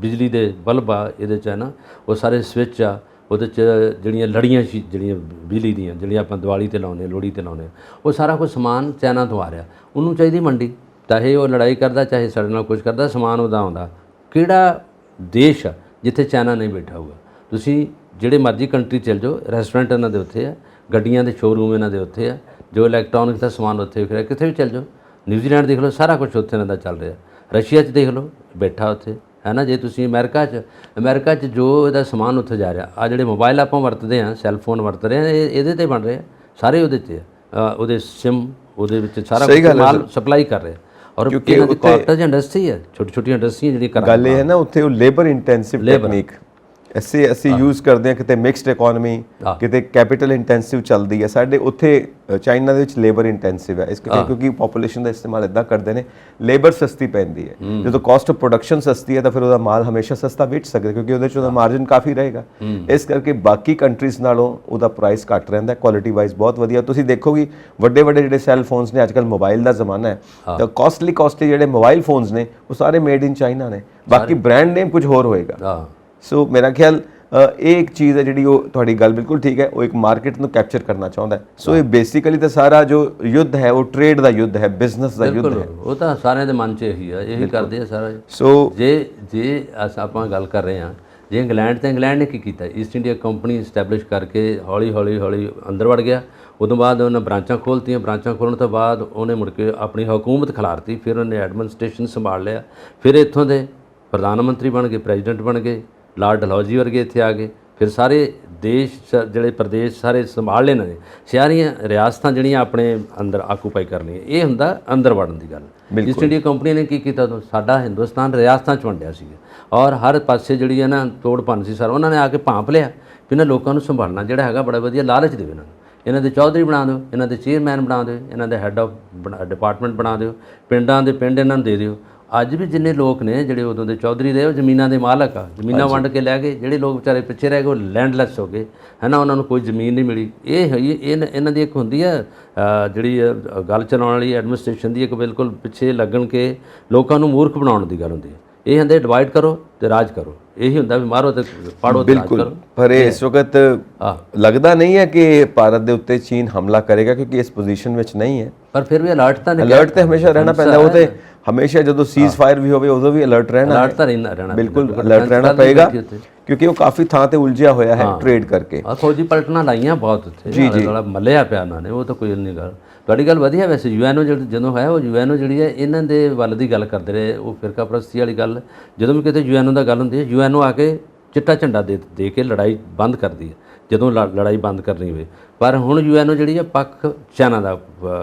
ਬਿਜਲੀ ਦੇ ਬਲਬ ਆ, ਇਹਦੇ 'ਚ ਹੈ ਨਾ ਉਹ ਸਾਰੇ ਸਵਿੱਚ ਆ, ਉਹਦੇ 'ਚ ਜਿਹੜੀਆਂ ਲੜੀਆਂ ਜਿਹੜੀਆਂ ਬਿਜਲੀ ਦੀਆਂ ਜਿਹੜੀਆਂ ਆਪਾਂ ਦੀਵਾਲੀ 'ਤੇ ਲਾਉਂਦੇ ਹਾਂ, ਲੋਹੜੀ 'ਤੇ ਲਾਉਂਦੇ ਹਾਂ, ਉਹ ਸਾਰਾ ਕੁਝ ਸਮਾਨ ਚਾਈਨਾ ਤੋਂ ਆ ਰਿਹਾ। ਉਹਨੂੰ ਚਾਹੀਦੀ ਮੰਡੀ, ਚਾਹੇ ਉਹ ਲੜਾਈ ਕਰਦਾ, ਚਾਹੇ ਸਾਡੇ ਨਾਲ ਕੁਝ ਕਰਦਾ, ਸਮਾਨ ਉਹਦਾ ਆਉਂਦਾ। ਕਿਹੜਾ ਦੇਸ਼ ਆ ਜਿੱਥੇ ਚਾਈਨਾ ਨਹੀਂ ਬੈਠਾ ਹੋਊਗਾ? ਤੁਸੀਂ ਜਿਹੜੇ ਮਰਜ਼ੀ ਕੰਟਰੀ ਚਲ ਜਾਓ, ਰੈਸਟੋਰੈਂਟ ਇਹਨਾਂ ਦੇ ਉੱਥੇ ਆ, ਗੱਡੀਆਂ ਦੇ ਸ਼ੋਅਰੂਮ ਇਹਨਾਂ ਦੇ ਉੱਥੇ ਆ, ਜੋ ਇਲੈਕਟ੍ਰੋਨਿਕਸ ਦਾ ਸਮਾਨ ਉੱਥੇ ਵਿਕ ਰਿਹਾ। ਕਿਤੇ ਵੀ ਚਲ ਜਾਓ, ਨਿਊਜ਼ੀਲੈਂਡ ਦੇਖ ਲਓ, ਸਾਰਾ ਕੁਝ ਉੱਥੇ ਇਹਨਾਂ ਦਾ ਚੱਲ ਰਿਹਾ। ਰਸ਼ੀਆ 'ਚ ਦੇਖ ਲਓ, ਬੈਠਾ ਉੱਥੇ ਹੈ ਨਾ। ਜੇ ਤੁਸੀਂ ਅਮਰੀਕਾ 'ਚ ਜੋ ਇਹਦਾ ਸਮਾਨ ਉੱਥੇ ਜਾ ਰਿਹਾ, ਆ ਜਿਹੜੇ ਮੋਬਾਈਲ ਆਪਾਂ ਵਰਤਦੇ ਹਾਂ, ਸੈੱਲਫੋਨ ਵਰਤ ਰਹੇ ਹਾਂ, ਇਹ ਇਹਦੇ 'ਤੇ ਬਣ ਰਹੇ ਆ ਸਾਰੇ, ਉਹਦੇ 'ਤੇ ਉਹਦੇ ਸਿਮ, ਉਹਦੇ ਵਿੱਚ ਸਾਰਾ ਕੁਝ ਮਾਲ ਸਪਲਾਈ ਕਰ ਰਿਹਾ। ਔਰ ਇਹਨਾਂ ਦੀ ਕਾਟੇਜ ਇੰਡਸਟਰੀ ਹੈ, ਛੋਟੀ ਛੋਟੀਆਂ ਇੰਡਸਟਰੀਆਂ ਜਿਹੜੀਆਂ ਗੱਲ ਇਹ ਹੈ ਨਾ, ਉੱਥੇ ਉਹ ਲੇਬਰ ਇੰਟੈਂਸਿਵ ਟੈਕਨੀਕ ਅਸੀਂ ਯੂਜ਼ ਕਰਦੇ ਹਾਂ। ਕਿਤੇ ਮਿਕਸਡ ਇਕੋਨਮੀ, ਕਿਤੇ ਕੈਪੀਟਲ ਇੰਟੈਂਸਿਵ ਚੱਲਦੀ ਹੈ। ਸਾਡੇ ਉੱਥੇ ਚਾਈਨਾ ਦੇ ਵਿੱਚ ਲੇਬਰ ਇੰਟੈਂਸਿਵ ਹੈ, ਇਸ ਕਰਕੇ ਕਿਉਂਕਿ ਪੋਪੂਲੇਸ਼ਨ ਦਾ ਇਸਤੇਮਾਲ ਇੱਦਾਂ ਕਰਦੇ ਨੇ, ਲੇਬਰ ਸਸਤੀ ਪੈਂਦੀ ਹੈ। ਜਦੋਂ ਕਾਸਟ ਆਫ ਪ੍ਰੋਡਕਸ਼ਨ ਸਸਤੀ ਹੈ ਤਾਂ ਫਿਰ ਉਹਦਾ ਮਾਲ ਹਮੇਸ਼ਾ ਸਸਤਾ ਵੇਚ ਸਕਦੇ, ਕਿਉਂਕਿ ਉਹਦੇ 'ਚ ਉਹਦਾ ਮਾਰਜਨ ਕਾਫੀ ਰਹੇਗਾ। ਇਸ ਕਰਕੇ ਬਾਕੀ ਕੰਟਰੀਜ਼ ਨਾਲੋਂ ਉਹਦਾ ਪ੍ਰਾਈਸ ਘੱਟ ਰਹਿੰਦਾ, ਕੁਆਲਿਟੀ ਵਾਈਜ਼ ਬਹੁਤ ਵਧੀਆ। ਤੁਸੀਂ ਦੇਖੋਗੇ ਵੱਡੇ ਵੱਡੇ ਜਿਹੜੇ ਸੈੱਲ ਫੋਨਸ ਨੇ, ਅੱਜ ਕੱਲ੍ਹ ਮੋਬਾਈਲ ਦਾ ਜ਼ਮਾਨਾ ਹੈ, ਤਾਂ ਕਾਸਟਲੀ ਜਿਹੜੇ ਮੋਬਾਈਲ ਫੋਨਸ ਨੇ ਉਹ ਸਾਰੇ ਮੇਡ ਇਨ ਚਾਈਨਾ ਨੇ, ਬਾਕੀ ਬ੍ਰਾਂਡ ਨੇਮ ਕੁਝ ਹੋਰ ਹੋਏਗਾ। ਸੋ ਮੇਰਾ ਖਿਆਲ ਇਹ ਇੱਕ ਚੀਜ਼ ਹੈ ਜਿਹੜੀ, ਉਹ ਤੁਹਾਡੀ ਗੱਲ ਬਿਲਕੁਲ ਠੀਕ ਹੈ, ਉਹ ਇੱਕ ਮਾਰਕੀਟ ਨੂੰ ਕੈਪਚਰ ਕਰਨਾ ਚਾਹੁੰਦਾ ਹੈ। ਸੋ ਇਹ ਬੇਸਿਕਲੀ ਤਾਂ ਸਾਰਾ ਜੋ ਯੁੱਧ ਹੈ ਉਹ ਟ੍ਰੇਡ ਦਾ ਯੁੱਧ ਹੈ, ਬਿਜ਼ਨਸ ਦਾ ਯੁੱਧ ਹੈ। ਉਹ ਤਾਂ ਸਾਰਿਆਂ ਦੇ ਮਨ 'ਚ ਇਹੀ ਆ, ਇਹੀ ਕਰਦੇ ਆ ਸਾਰਾ। ਸੋ ਜੇ ਆਪਾਂ ਗੱਲ ਕਰ ਰਹੇ ਹਾਂ, ਜੇ ਇੰਗਲੈਂਡ ਨੇ ਕੀ ਕੀਤਾ, ਈਸਟ ਇੰਡੀਆ ਕੰਪਨੀ ਸਟੈਬਲਿਸ਼ ਕਰਕੇ ਹੌਲੀ ਹੌਲੀ ਅੰਦਰ ਵੜ ਗਿਆ। ਉਦੋਂ ਬਾਅਦ ਉਹਨੇ ਬ੍ਰਾਂਚਾਂ ਖੋਲ੍ਹਤੀਆਂ, ਬ੍ਰਾਂਚਾਂ ਖੋਲ੍ਹਣ ਤੋਂ ਬਾਅਦ ਉਹਨੇ ਮੁੜ ਕੇ ਆਪਣੀ ਹਕੂਮਤ ਖਿਲਾਰਤੀ, ਫਿਰ ਉਹਨੇ ਐਡਮਿਨਿਸਟ੍ਰੇਸ਼ਨ ਸੰਭਾਲ ਲਿਆ, ਫਿਰ ਇੱਥੋਂ ਦੇ ਪ੍ਰਧਾਨ ਮੰਤਰੀ ਬਣ ਗਏ, ਪ੍ਰੈਜ਼ੀਡੈਂਟ ਬਣ ਗਏ, ਲਾਰਡ ਡਲਹੌਜ਼ੀ ਵਰਗੇ ਇੱਥੇ ਆ ਗਏ, ਫਿਰ ਸਾਰੇ ਦੇਸ਼ ਜਿਹੜੇ ਪ੍ਰਦੇਸ਼ ਸਾਰੇ ਸੰਭਾਲ ਲਏ ਇਹਨਾਂ ਨੇ, ਸਾਰੀਆਂ ਰਿਆਸਤਾਂ ਜਿਹੜੀਆਂ ਆਪਣੇ ਅੰਦਰ ਆਕੂਪਾਈ ਕਰ ਲਈਆਂ। ਇਹ ਹੁੰਦਾ ਅੰਦਰ ਵੜਨ ਦੀ ਗੱਲ। ਈਸਟ ਇੰਡੀਆ ਕੰਪਨੀ ਨੇ ਕੀ ਕੀਤਾ, ਸਾਡਾ ਹਿੰਦੁਸਤਾਨ ਰਿਆਸਤਾਂ 'ਚ ਵੰਡਿਆ ਸੀਗਾ, ਔਰ ਹਰ ਪਾਸੇ ਜਿਹੜੀ ਹੈ ਨਾ ਤੋੜ ਭੰਨ ਸੀ ਸਾਰਾ। ਉਹਨਾਂ ਨੇ ਆ ਕੇ ਭਾਂਪ ਲਿਆ ਵੀ ਇਹਨਾਂ ਲੋਕਾਂ ਨੂੰ ਸੰਭਾਲਣਾ ਜਿਹੜਾ ਹੈਗਾ ਬੜਾ ਵਧੀਆ, ਲਾਲਚ ਦੇਵੇ ਇਹਨਾਂ ਨੂੰ, ਇਹਨਾਂ ਦੇ ਚੌਧਰੀ ਬਣਾ ਦਿਓ, ਇਹਨਾਂ ਦੇ ਚੇਅਰਮੈਨ ਬਣਾ ਦਿਓ, ਇਹਨਾਂ ਦੇ ਹੈੱਡ ਆਫ ਡਿਪਾਰਟਮੈਂਟ ਬਣਾ ਦਿਓ, ਪਿੰਡਾਂ ਦੇ ਪਿੰਡ ਇਹਨਾਂ ਨੂੰ ਦੇ ਦਿਓ। ਅੱਜ ਵੀ ਜਿੰਨੇ ਲੋਕ ਨੇ ਜਿਹੜੇ ਉਦੋਂ ਦੇ ਚੌਧਰੀ ਰਹੇ, ਉਹ ਜ਼ਮੀਨਾਂ ਦੇ ਮਾਲਕ ਆ, ਜ਼ਮੀਨਾਂ ਵੰਡ ਕੇ ਲੈ ਗਏ। ਜਿਹੜੇ ਲੋਕ ਵਿਚਾਰੇ ਪਿੱਛੇ ਰਹਿ ਗਏ ਉਹ ਲੈਂਡਲੈਸ ਹੋ ਗਏ, ਹੈ ਨਾ, ਉਹਨਾਂ ਨੂੰ ਕੋਈ ਜ਼ਮੀਨ ਨਹੀਂ ਮਿਲੀ। ਇਹ ਇਹਨਾਂ ਦੀ ਇੱਕ ਹੁੰਦੀ ਹੈ ਜਿਹੜੀ ਗੱਲ ਚਲਾਉਣ ਵਾਲੀ ਐਡਮਿਨਿਸਟ੍ਰੇਸ਼ਨ ਦੀ, ਇੱਕ ਬਿਲਕੁਲ ਪਿੱਛੇ ਲੱਗਣ ਕੇ ਲੋਕਾਂ ਨੂੰ ਮੂਰਖ ਬਣਾਉਣ ਦੀ ਗੱਲ ਹੁੰਦੀ ਹੈ। ਇਹ ਹੁੰਦੇ ਡਿਵਾਈਡ ਕਰੋ ਤੇ ਰਾਜ ਕਰੋ, ਇਹੀ ਹੁੰਦਾ ਵੀ ਮਾਰੋ ਤੇ ਪਾੜੋ ਤੇ ਰਾਜ ਕਰੋ। ਪਰ ਇਸ ਵਕਤ ਲੱਗਦਾ ਨਹੀਂ ਹੈ ਕਿ ਭਾਰਤ ਦੇ ਉੱਤੇ ਚੀਨ ਹਮਲਾ ਕਰੇਗਾ, ਕਿਉਂਕਿ ਇਸ ਪੋਜੀਸ਼ਨ ਵਿੱਚ ਨਹੀਂ ਹੈ। ਪਰ ਫਿਰ ਵੀ ਅਲਰਟ ਤਾਂ ਹਮੇਸ਼ਾ ਰਹਿਣਾ ਪੈਂਦਾ। ਉਹ ਤੇ ਹਮੇਸ਼ਾ ਜਦੋਂ ਸੀਜ਼ ਫਾਇਰ ਵੀ ਹੋਵੇ ਉਦੋਂ ਵੀ ਅਲਰਟ ਰਹਿਣਾ, ਬਿਲਕੁਲ ਅਲਰਟ ਰਹਿਣਾ ਪਏਗਾ, ਕਿਉਂਕਿ ਉਹ ਕਾਫੀ ਥਾਂ ਤੇ ਉਲਝਿਆ ਹੋਇਆ ਹੈ ਟ੍ਰੇਡ ਕਰਕੇ। ਫੌਜੀ ਪਲਟਣਾ ਲਾਈਆਂ ਬਹੁਤ ਉੱਥੇ, ਮੱਲਿਆ ਪਿਆ ਉਹਨਾਂ ਨੇ, ਉਹ ਤਾਂ ਕੋਈ ਨਹੀਂ ਗੱਲ। ਤੁਹਾਡੀ ਗੱਲ ਵਧੀਆ। ਵੈਸੇ ਯੂਐਨਓ ਜਦੋਂ ਹੈ, ਉਹ ਯੂਐਨਓ ਜਿਹੜੀ ਹੈ ਇਹਨਾਂ ਦੇ ਵੱਲ ਦੀ ਗੱਲ ਕਰਦੇ ਰਹੇ, ਉਹ ਫਿਰਕਾ ਪ੍ਰਸਤੀ ਵਾਲੀ ਗੱਲ। ਜਦੋਂ ਵੀ ਕਿਤੇ ਯੂਐਨਓ ਦਾ ਗੱਲ ਹੁੰਦੀ ਹੈ, ਯੂਐਨਓ ਆ ਕੇ ਚਿੱਟਾ ਝੰਡਾ ਦੇ ਕੇ ਲੜਾਈ ਬੰਦ ਕਰਦੀ ਹੈ, ਜਦੋਂ ਲੜਾਈ ਬੰਦ ਕਰਨੀ ਹੋਵੇ। ਪਰ ਹੁਣ ਯੂਐਨਓ ਜਿਹੜੀ ਹੈ ਪੱਖ ਚਾਈਨਾ ਦਾ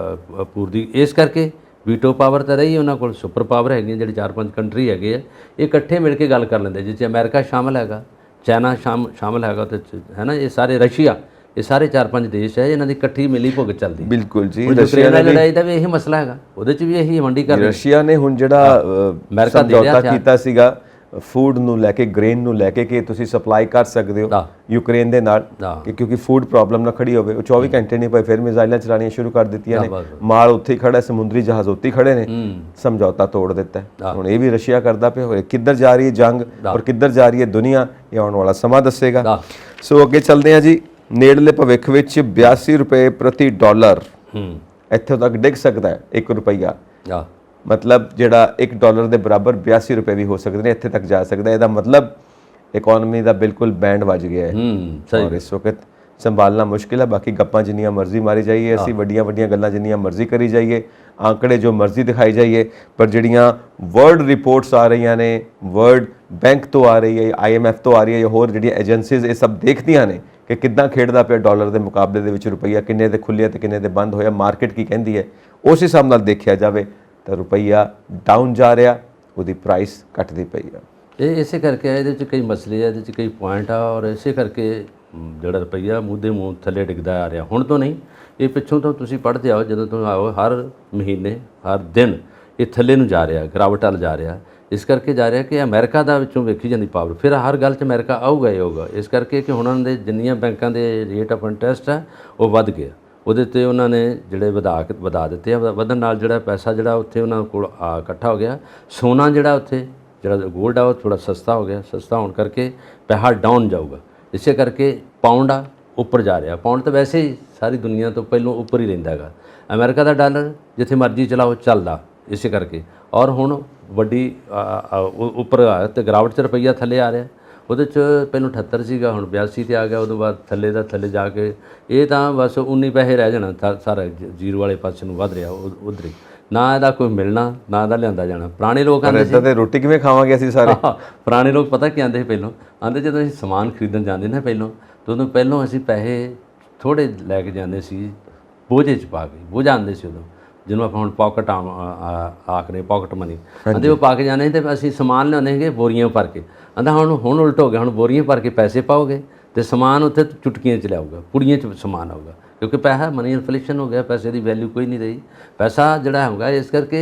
ਪੂਰਦੀ, ਇਸ ਕਰਕੇ ਵੀਟੋ ਪਾਵਰ ਤਾਂ ਰਹੀ ਉਹਨਾਂ ਕੋਲ, ਸੁਪਰ ਪਾਵਰ ਹੈਗੀਆਂ ਜਿਹੜੀ 4-5 ਕੰਟਰੀ ਹੈਗੇ ਆ, ਇਹ ਇਕੱਠੇ ਮਿਲ ਕੇ ਗੱਲ ਕਰ ਲੈਂਦੇ, ਜਿਸ 'ਚ ਅਮਰੀਕਾ ਸ਼ਾਮਲ ਹੈਗਾ, ਚਾਈਨਾ ਸ਼ਾਮਲ ਹੈਗਾ, ਤੇ ਹੈ ਨਾ, ਇਹ ਸਾਰੇ ਰਸ਼ੀਆ, ਇਹ ਸਾਰੇ 4-5 ਦੇਸ਼ ਹੈ, ਇਹਨਾਂ ਦੀ ਇਕੱਠੀ ਮਿਲੀ ਭੁਗਤ ਚੱਲਦੀ। ਬਿਲਕੁਲ ਜੀ, ਰਸ਼ੀਆ ਨਾਲ ਲੜਾਈ ਦਾ ਵੀ ਇਹੀ ਮਸਲਾ ਹੈਗਾ, ਉਹਦੇ 'ਚ ਵੀ ਇਹੀ ਮੰਡੀ ਕਰ ਰਹੀ। ਰਸ਼ੀਆ ਨੇ ਹੁਣ ਜਿਹੜਾ ਸਮਝੌਤਾ ਕੀਤਾ ਸੀਗਾ ਫੂਡ ਨੂੰ ਲੈ ਕੇ, ਗ੍ਰੇਨ ਨੂੰ ਲੈ ਕੇ, ਕਿ ਤੁਸੀਂ ਸਪਲਾਈ ਕਰ ਸਕਦੇ ਹੋ ਯੂਕਰੇਨ ਦੇ ਨਾਲ, ਕਿਉਂਕਿ ਫੂਡ ਪ੍ਰੋਬਲਮ ਨਾ ਖੜੀ ਹੋਵੇ। ਉਹ 24 ਘੰਟੇ ਨਹੀਂ ਪਏ, ਫਿਰ ਮਿਜ਼ਾਈਲਾਂ ਚਲਾਉਣੀਆਂ ਸ਼ੁਰੂ ਕਰ ਦਿੱਤੀਆਂ ਨੇ, ਮਾਲ ਉੱਥੇ ਹੀ ਖੜਾ, ਸਮੁੰਦਰੀ ਜਹਾਜ਼ ਉੱਥੇ ਹੀ ਖੜੇ ਨੇ, ਸਮਝੌਤਾ ਤੋੜ ਦਿੱਤਾ। ਹੁਣ ਇਹ ਵੀ ਰਸ਼ੀਆ ਕਰਦਾ ਪਿਆ ਹੋਇਆ। ਕਿੱਧਰ ਜਾ ਰਹੀ ਹੈ ਜੰਗ ਔਰ ਕਿੱਧਰ ਜਾ ਰਹੀ ਹੈ ਦੁਨੀਆ, ਇਹ ਆਉਣ ਵਾਲਾ ਸਮਾਂ ਦੱਸੇਗਾ। ਸੋ ਅੱਗੇ ਚੱਲਦੇ ਹਾਂ ਜੀ। ਨੇੜਲੇ ਭਵਿੱਖ ਵਿੱਚ 82 ਰੁਪਏ ਪ੍ਰਤੀ ਡਾਲਰ ਇੱਥੋਂ ਤੱਕ ਡਿੱਗ ਸਕਦਾ ਹੈ। 1 ਰੁਪਈਆ ਮਤਲਬ ਜਿਹੜਾ $1 ਦੇ ਬਰਾਬਰ 82 ਰੁਪਏ ਵੀ ਹੋ ਸਕਦੇ ਨੇ, ਇੱਥੇ ਤੱਕ ਜਾ ਸਕਦਾ। ਇਹਦਾ ਮਤਲਬ ਇਕਨੋਮੀ ਦਾ ਬਿਲਕੁਲ ਬੈਂਡ ਵੱਜ ਗਿਆ ਹੈ ਔਰ ਇਸ ਵਕਤ ਸੰਭਾਲਣਾ ਮੁਸ਼ਕਿਲ ਹੈ। ਬਾਕੀ ਗੱਪਾਂ ਜਿੰਨੀਆਂ ਮਰਜ਼ੀ ਮਾਰੀ ਜਾਈਏ, ਅਸੀਂ ਵੱਡੀਆਂ ਗੱਲਾਂ ਜਿੰਨੀਆਂ ਮਰਜ਼ੀ ਕਰੀ ਜਾਈਏ, ਆંકੜੇ ਜੋ ਮਰਜ਼ੀ ਦਿਖਾਈ ਜਾਈਏ, ਪਰ ਜਿਹੜੀਆਂ ਵਰਲਡ ਰਿਪੋਰਟਸ ਆ ਰਹੀਆਂ ਨੇ, ਵਰਲਡ ਬੈਂਕ ਤੋਂ ਆ ਰਹੀ ਹੈ, IMF ਤੋਂ ਆ ਰਹੀ ਹੈ, ਜਾਂ ਹੋਰ ਜਿਹੜੀਆਂ ਏਜੰਸੀਜ਼, ਇਹ ਸਭ ਦੇਖਦੀਆਂ ਨੇ ਕਿ ਕਿੱਦਾਂ ਖੇਡਦਾ ਪਿਆ ਡਾਲਰ ਦੇ ਮੁਕਾਬਲੇ ਦੇ ਵਿੱਚ ਰੁਪਈਆ, ਕਿੰਨੇ ਦੇ ਖੁੱਲਿਆ ਤੇ ਕਿੰਨੇ ਦੇ ਬੰਦ ਹੋਇਆ, ਮਾਰਕੀਟ ਕੀ ਕਹਿੰਦੀ ਹੈ, ਉਸ ਹਿਸਾਬ ਨਾਲ ਦੇਖਿਆ ਜਾਵੇ ਤਾਂ ਰੁਪਈਆ ਡਾਊਨ ਜਾ ਰਿਹਾ, ਉਹਦੀ ਪ੍ਰਾਈਸ ਘਟਦੀ ਪਈ ਆ। ਇਹ ਇਸੇ ਕਰਕੇ ਇਹਦੇ 'ਚ ਕਈ ਮਸਲੇ ਆ, ਇਹਦੇ 'ਚ ਕਈ ਪੁਆਇੰਟ ਆ, ਔਰ ਇਸੇ ਕਰਕੇ ਜਿਹੜਾ ਰੁਪਈਆ ਮੂੰਹ ਮੂੰਹ ਥੱਲੇ ਡਿੱਗਦਾ ਆ ਰਿਹਾ। ਹੁਣ ਤੋਂ ਨਹੀਂ, ਇਹ ਪਿੱਛੋਂ ਤੋਂ ਤੁਸੀਂ ਪੜ੍ਹਦੇ ਆਓ, ਜਦੋਂ ਤੋਂ ਆਓ, ਹਰ ਮਹੀਨੇ ਹਰ ਦਿਨ ਇਹ ਥੱਲੇ ਨੂੰ ਜਾ ਰਿਹਾ, ਗਿਰਾਵਟ ਵੱਲ ਜਾ ਰਿਹਾ। ਇਸ ਕਰਕੇ ਜਾ ਰਿਹਾ ਕਿ ਅਮਰੀਕਾ ਦਾ ਵਿੱਚੋਂ ਵੇਖੀ ਜਾਂਦੀ ਪਾਵਰ, ਫਿਰ ਹਰ ਗੱਲ 'ਚ ਅਮਰੀਕਾ ਆਊਗਾ ਹੀ ਆਊਗਾ। ਇਸ ਕਰਕੇ ਕਿ ਹੁਣ ਉਹਨਾਂ ਦੇ ਜਿੰਨੀਆਂ ਬੈਂਕਾਂ ਦੇ ਰੇਟ ਆਫ ਇੰਟਰਸਟ ਹੈ ਉਹ ਵੱਧ ਗਿਆ, ਉਹਦੇ 'ਤੇ ਉਹਨਾਂ ਨੇ ਜਿਹੜੇ ਵਧਾ ਦਿੱਤੇ ਆ। ਵਧਣ ਨਾਲ ਜਿਹੜਾ ਪੈਸਾ ਜਿਹੜਾ ਉੱਥੇ ਉਹਨਾਂ ਕੋਲ ਇਕੱਠਾ ਹੋ ਗਿਆ। ਸੋਨਾ ਜਿਹੜਾ ਉੱਥੇ ਜਿਹੜਾ ਗੋਲਡ ਆ ਉਹ ਥੋੜ੍ਹਾ ਸਸਤਾ ਹੋ ਗਿਆ, ਸਸਤਾ ਹੋਣ ਕਰਕੇ ਪੈਸਾ ਡਾਊਨ ਜਾਊਗਾ। ਇਸੇ ਕਰਕੇ ਪਾਉਂਡ ਆ ਉੱਪਰ ਜਾ ਰਿਹਾ। ਪਾਉਂਡ ਤਾਂ ਵੈਸੇ ਹੀ ਸਾਰੀ ਦੁਨੀਆ ਤੋਂ ਪਹਿਲੋਂ ਉੱਪਰ ਹੀ ਰਹਿੰਦਾ ਹੈਗਾ। ਅਮਰੀਕਾ ਦਾ ਡਾਲਰ ਜਿੱਥੇ ਮਰਜ਼ੀ ਚਲਾਓ ਚੱਲਦਾ, ਇਸੇ ਕਰਕੇ। ਔਰ ਹੁਣ ਵੱਡੀ ਉੱਪਰ ਆ ਤੇ ਗਿਰਾਵਟ 'ਚ ਰੁਪਈਆ ਥੱਲੇ ਆ ਰਿਹਾ। ਉਹਦੇ 'ਚ ਪਹਿਲੋਂ 78 ਸੀਗਾ, ਹੁਣ 82 ਤੇ ਆ ਗਿਆ। ਉਦੋਂ ਬਾਅਦ ਥੱਲੇ ਦਾ ਥੱਲੇ ਜਾ ਕੇ ਇਹ ਤਾਂ ਬਸ 19 ਪੈਸੇ ਰਹਿ ਜਾਣਾ, ਸਾਰਾ ਜ਼ੀਰੋ ਵਾਲੇ ਪਾਸੇ ਨੂੰ ਵੱਧ ਰਿਹਾ ਉਧਰ ਹੀ। ਨਾ ਇਹਦਾ ਕੋਈ ਮਿਲਣਾ, ਨਾ ਇਹਦਾ ਲਿਆਂਦਾ ਜਾਣਾ। ਪੁਰਾਣੇ ਲੋਕ ਆਉਂਦੇ ਸੀ ਤੇ ਰੋਟੀ ਕਿਵੇਂ ਖਾਵਾਂਗੇ ਅਸੀਂ ਸਾਰੇ? ਪੁਰਾਣੇ ਲੋਕ ਪਤਾ ਕੀ ਆਉਂਦੇ ਸੀ ਪਹਿਲੋਂ? ਆਉਂਦੇ ਜਦੋਂ ਅਸੀਂ ਸਮਾਨ ਖਰੀਦਣ ਜਾਂਦੇ ਨਾ ਪਹਿਲੋਂ, ਤਾਂ ਉਦੋਂ ਪਹਿਲੋਂ ਅਸੀਂ ਪੈਸੇ ਥੋੜ੍ਹੇ ਲੈ ਕੇ ਜਾਂਦੇ ਸੀ, ਬੋਝੇ 'ਚ ਪਾ ਕੇ। ਬੋਝਾ ਆਉਂਦੇ ਸੀ ਉਦੋਂ, ਜਿਹਨੂੰ ਆਪਾਂ ਹੁਣ ਪਾਕਟ ਆਖਦੇ, ਪਾਕਟ ਮਨੀ ਆਂਦੇ, ਉਹ ਪਾ ਕੇ ਜਾਂਦੇ ਸੀ। ਅਤੇ ਅਸੀਂ ਸਮਾਨ ਲਿਆਉਂਦੇ ਸੀਗੇ ਬੋਰੀਆਂ ਭਰ ਕੇ। ਆਂਦਾ ਹੁਣ ਉਲਟ ਹੋ ਗਿਆ, ਹੁਣ ਬੋਰੀਆਂ ਭਰ ਕੇ ਪੈਸੇ ਪਾਓਗੇ ਅਤੇ ਸਮਾਨ ਉੱਥੇ ਚੁਟਕੀਆਂ 'ਚ ਲਿਆਊਗਾ, ਪੁੜੀਆਂ 'ਚ ਸਮਾਨ ਆਊਗਾ। ਕਿਉਂਕਿ ਪੈਸਾ ਮਨੀ ਇਨਫਲੇਸ਼ਨ ਹੋ ਗਿਆ, ਪੈਸੇ ਦੀ ਵੈਲਿਊ ਕੋਈ ਨਹੀਂ ਰਹੀ। ਪੈਸਾ ਜਿਹੜਾ ਹੋਗਾ ਇਸ ਕਰਕੇ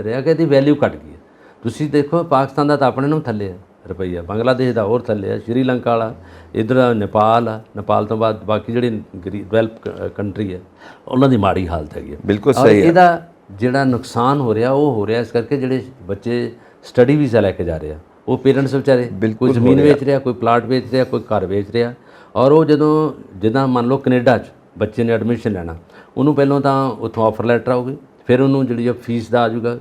ਰਿਹਾ ਕਿ ਇਹਦੀ ਵੈਲਿਊ ਘੱਟ ਗਈ ਹੈ। ਤੁਸੀਂ ਦੇਖੋ ਪਾਕਿਸਤਾਨ ਦਾ ਤਾਂ ਆਪਣੇ ਨੂੰ ਥੱਲੇ ਹੈ ਰੁਪਈਆ, ਬੰਗਲਾਦੇਸ਼ ਦਾ ਹੋਰ ਥੱਲੇ ਹੈ, ਸ਼੍ਰੀਲੰਕਾ ਵਾਲਾ, ਇੱਧਰ ਨੇਪਾਲ ਆ, ਨੇਪਾਲ ਤੋਂ ਬਾਅਦ ਬਾਕੀ ਜਿਹੜੀ ਡਿਵੈਲਪ ਕੰਟਰੀ ਹੈ ਉਹਨਾਂ ਦੀ ਮਾੜੀ ਹਾਲਤ ਹੈਗੀ ਹੈ। ਬਿਲਕੁਲ ਸਹੀ ਹੈ। ਇਹਦਾ ਜਿਹੜਾ ਨੁਕਸਾਨ ਹੋ ਰਿਹਾ ਉਹ ਹੋ ਰਿਹਾ ਇਸ ਕਰਕੇ ਜਿਹੜੇ ਬੱਚੇ ਸਟੱਡੀ ਵੀਜ਼ਾ ਲੈ ਕੇ ਜਾ ਰਹੇ ਆ, ਉਹ ਪੇਰੈਂਟਸ ਵਿਚਾਰੇ ਕੋਈ ਜ਼ਮੀਨ ਵੇਚ ਰਿਹਾ, ਕੋਈ ਪਲਾਟ ਵੇਚ ਰਿਹਾ, ਕੋਈ ਘਰ ਵੇਚ ਰਿਹਾ। ਔਰ ਉਹ ਜਦੋਂ ਜਿੱਦਾਂ ਮੰਨ ਲਓ ਕੈਨੇਡਾ 'ਚ ਬੱਚੇ ਨੇ ਐਡਮਿਸ਼ਨ ਲੈਣਾ, ਉਹਨੂੰ ਪਹਿਲਾਂ ਤਾਂ ਉੱਥੋਂ ਆਫਰ ਲੈਟਰ ਆਊਗੀ, ਫਿਰ ਉਹਨੂੰ ਜਿਹੜੀ ਫੀਸ ਦਾ ਆ ਜਾਊਗਾ